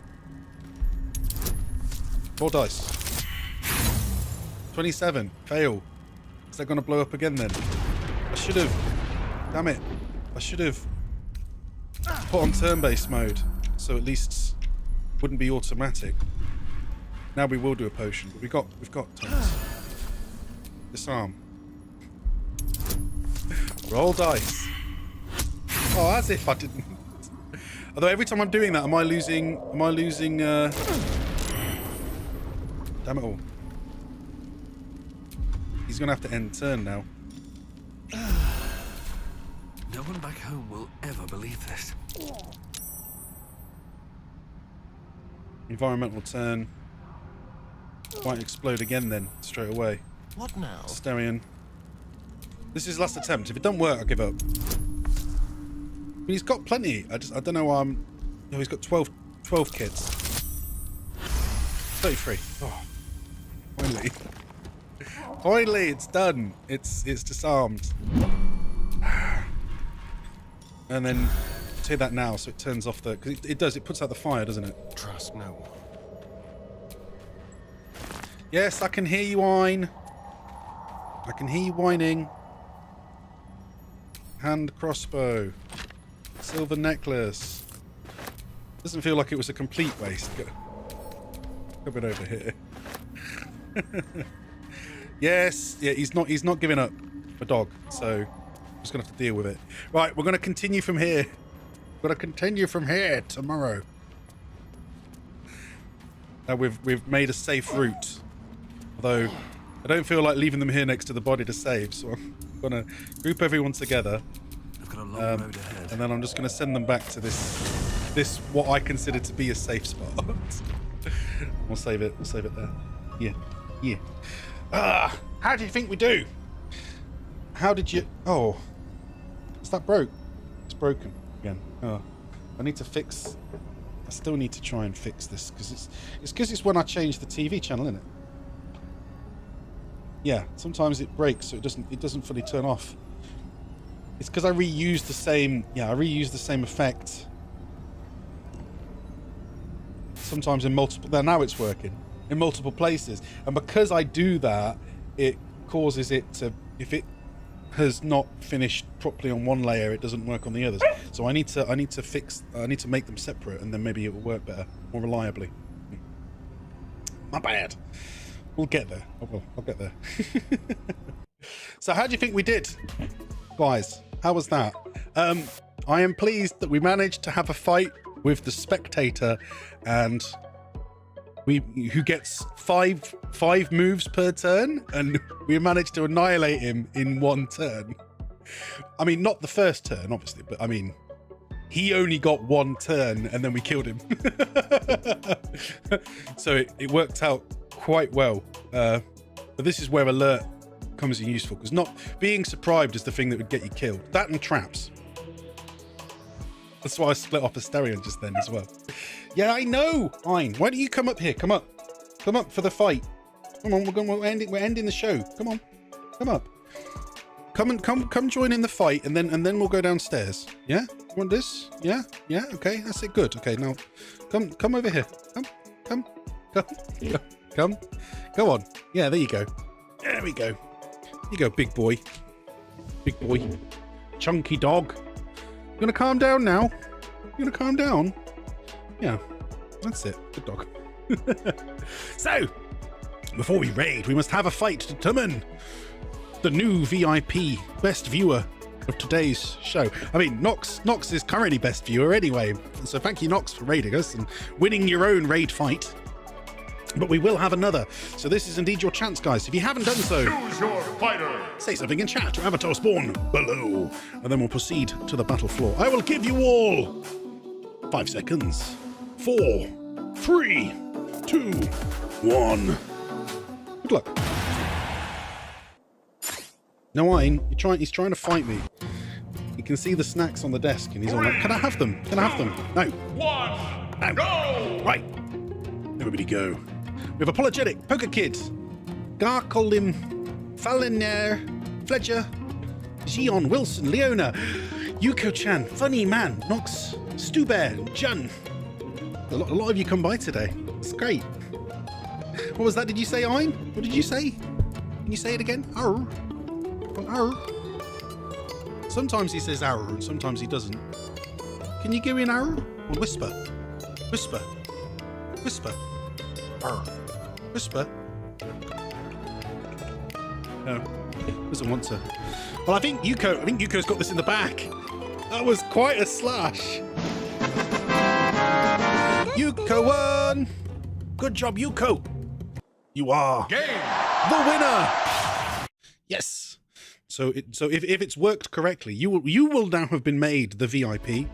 Roll dice. 27. Fail. Is that going to blow up again then? I should have... Damn it. I should have put on turn-based mode, so at least it wouldn't be automatic. Now we will do a potion, but we've got tons. Disarm. Roll dice. Oh, as if I didn't. Although every time I'm doing that, am I losing damn it all. He's gonna have to end turn now. No one back home will ever believe this. Environmental turn. Might explode again then, straight away. What now? Asterion. This is his last attempt. If it doesn't work, I'll give up. I mean, he's got plenty. I don't know why I'm... No, he's got 12 kits. 33. Oh. Finally. Finally, it's done. It's disarmed. And then take that now, so it turns off the... Because it puts out the fire, doesn't it? Trust no one. Yes, I can hear you whine. I can hear you whining. Hand crossbow. Silver necklace. Doesn't feel like it was a complete waste. Come it over here. Yes, yeah, he's not giving up a dog, so I'm just gonna have to deal with it. Right, we're gonna continue from here. We're gonna continue from here tomorrow. Now we've made a safe route. Although I don't feel like leaving them here next to the body to save, so I'm gonna group everyone together. I've got a long road ahead. And then I'm just gonna send them back to this what I consider to be a safe spot. We'll save it there. Yeah. How do you think we do? How did you... Oh. Is that broke? It's broken again. Oh. I need to fix... I still need to try and fix this, because it's when I change the TV channel, isn't it? Yeah, sometimes it breaks, so it doesn't fully turn off. It's because I reuse the same... Yeah, I reuse the same effect. Sometimes in multiple... Now it's working. In multiple places. And because I do that, it causes it to... If it has not finished properly on one layer, it doesn't work on the others. So I need to make them separate, and then maybe it will work better, more reliably. My bad. We'll get there. I'll get there. So how do you think we did, guys? How was that? I am pleased that we managed to have a fight with the spectator, and who gets five moves per turn, and we managed to annihilate him in one turn. I mean, not the first turn, obviously, but I mean, he only got one turn, and then we killed him. So it worked out quite well. But this is where alert comes in useful, because not being surprised is the thing that would get you killed. That and traps. That's why I split off Asterion just then as well. Yeah, I know. Fine. Why don't you come up here? Come up for the fight. Come on, we're ending the show. Come on, come up. Come join in the fight, and then we'll go downstairs. Yeah, you want this? Yeah. Okay, that's it. Good. Okay, now come over here. Come. Go on. Yeah, there you go. There we go. Here you go, big boy. Big boy. Chunky dog. You gonna calm down now? You gonna calm down? Yeah, that's it. Good dog. So, before we raid, we must have a fight to determine the new VIP best viewer of today's show. I mean, Nox is currently best viewer anyway, so thank you, Nox, for raiding us and winning your own raid fight. But we will have another, so this is indeed your chance, guys. If you haven't done so, Choose your fighter. Say something in chat. Your avatar spawn below, and then we'll proceed to the battle floor. I will give you all 5 seconds. 4, 3, 2, 1. Good luck. No, he's trying to fight me. You can see the snacks on the desk, and he's all like, can I have them? Can I have them? No. 1, no. Go! Right. Everybody go. We have Apologetic, Poker Kid, Garcolim, Falliner, Fletcher, Gion, Wilson, Leona, Yuko-chan, Funny Man, Nox, Stubear, Jun. A lot of you come by today. It's great. What was that? Did you say Ein? What did you say? Can you say it again? Arr. Arr. Sometimes he says arr and sometimes he doesn't. Can you give me an arr? Or whisper? Whisper. Whisper. Arr. Whisper. No. Doesn't want to. Well, I think Yuko's got this in the back. That was quite a slash. Yuko won! Good job, Yuko! You are the winner! Yes. So if it's worked correctly, you will now have been made the VIP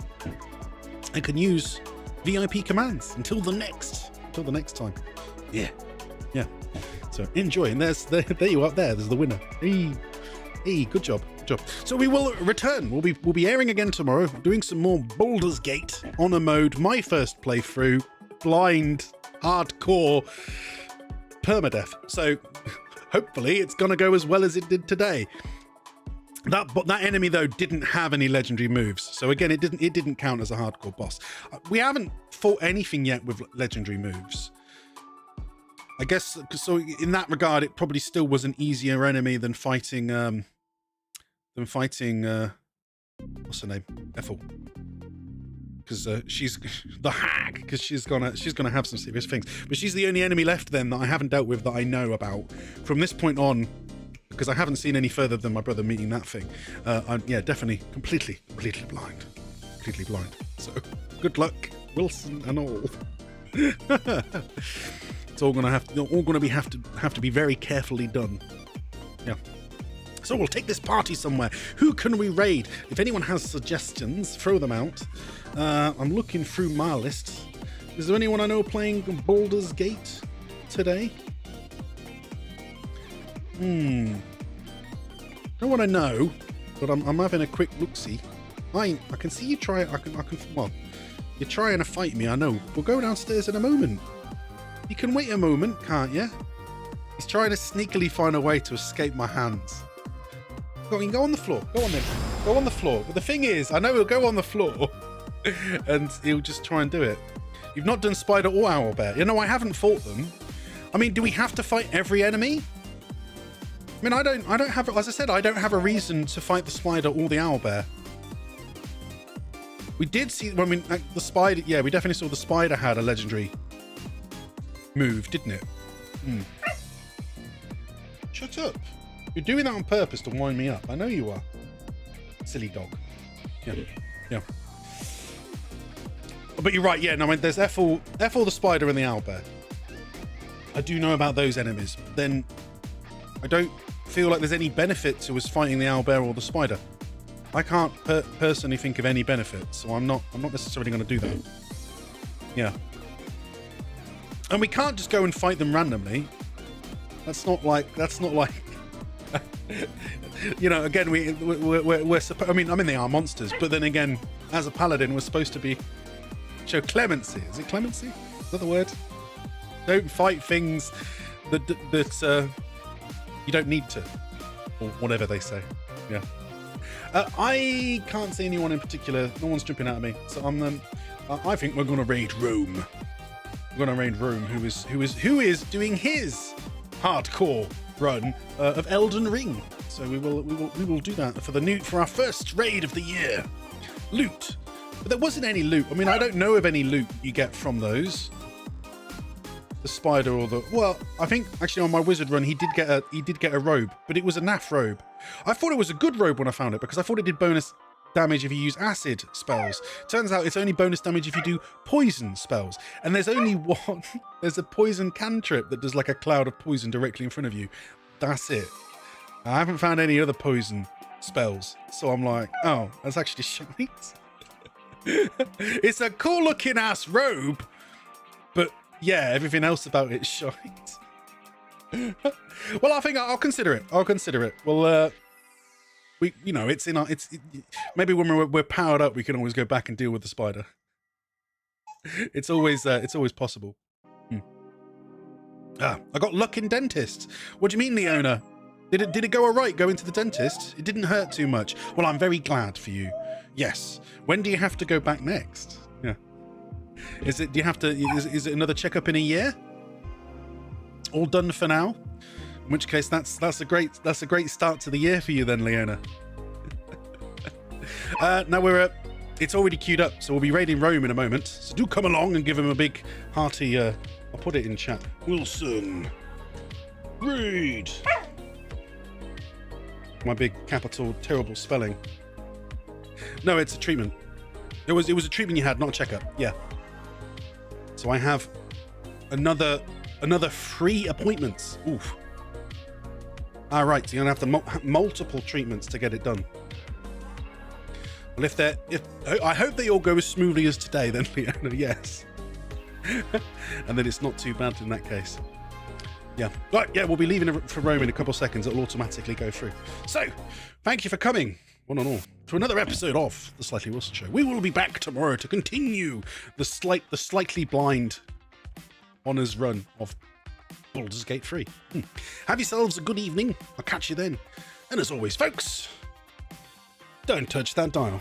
and can use VIP commands until the next time. Yeah. So enjoy, and there you are. There's the winner. Hey, good job. So we will return. We'll be airing again tomorrow, doing some more Baldur's Gate honor mode. My first playthrough, blind, hardcore, permadeath. So hopefully it's gonna go as well as it did today. That enemy though didn't have any legendary moves, so again it didn't count as a hardcore boss. We haven't fought anything yet with legendary moves. I guess so. In that regard, it probably still was an easier enemy than fighting what's her name, Ethel, because she's the hag, because she's gonna have some serious things. But she's the only enemy left then that I haven't dealt with that I know about from this point on, because I haven't seen any further than my brother meeting that thing. I'm definitely completely blind. So good luck, Wilson and all. It's all gonna have to be very carefully done. Yeah. So we'll take this party somewhere. Who can we raid? If anyone has suggestions, throw them out. I'm looking through my list. Is there anyone I know playing Baldur's Gate today? No one I know, but I'm having a quick look-see. I can see you try. Well, you're trying to fight me. I know. We'll go downstairs in a moment. You can wait a moment, can't you? He's trying to sneakily find a way to escape my hands. You can go on the floor. Go on then. Go on the floor. But the thing is, I know he'll go on the floor and he'll just try and do it. You've not done Spider or Owlbear. You know, I haven't fought them. I mean, do we have to fight every enemy? I mean, I don't have, as I said, I don't have a reason to fight the Spider or the Owlbear. We did see, the Spider, yeah, we definitely saw the Spider had a legendary move, didn't it? Shut up. You're doing that on purpose to wind me up. I know you are. Silly dog. Yeah. But you're right, yeah, no, I mean, there's Ethel the Spider and the Owlbear. I do know about those enemies. Then I don't feel like there's any benefit to us fighting the Owlbear or the Spider. I can't personally think of any benefit, so I'm not necessarily going to do that. Yeah. And we can't just go and fight them randomly. That's not like you know, again, we're supposed, I mean they are monsters, but then again, as a paladin, we're supposed to be show clemency. Is it clemency? Is that the word? Don't fight things that you don't need to, or whatever they say. Yeah. I can't see anyone in particular. No one's jumping out at me, so I think we're gonna raid Rome. We're gonna raid Rome, who is doing his hardcore run of Elden Ring. So we will do that for our first raid of the year. Loot. But there wasn't any loot. I mean, I don't know of any loot you get from those. The spider or the... Well, I think actually on my wizard run he did get a robe, but it was a naff robe. I thought it was a good robe when I found it because I thought it did bonus damage if you use acid spells. Turns out it's only bonus damage if you do poison spells. And there's only one. There's a poison cantrip that does like a cloud of poison directly in front of you. That's it. I haven't found any other poison spells. So I'm like, oh, that's actually shite. It's a cool looking ass robe, but yeah, everything else about it's shite. Well, I think I'll consider it. Well, maybe when we're powered up, we can always go back and deal with the spider. It's always possible. I got luck in dentist. What do you mean, Leona? Did it go all right going to the dentist? It didn't hurt too much. Well, I'm very glad for you. Yes. When do you have to go back next? Yeah. Is it another checkup in a year? All done for now? In which case that's a great start to the year for you then, Leona. Now it's already queued up, so we'll be raiding Rome in a moment. So do come along and give him a big hearty I'll put it in chat. Wilson. Raid. My big capital terrible spelling. No, it's a treatment. It was a treatment you had, not a checkup. Yeah. So I have another 3 appointments. Oof. All right, so you're gonna have to multiple treatments to get it done. Well, I hope they all go as smoothly as today, then, Leona. Yes. And then it's not too bad in that case. Yeah. Right. Yeah, we'll be leaving for Rome in a couple of seconds. It'll automatically go through. So, thank you for coming, one and all, to another episode of the Slightly Wilson Show. We will be back tomorrow to continue the slightly blind honors run of Baldur's Gate 3. Have yourselves a good evening. I'll catch you then. And as always, folks, don't touch that dial.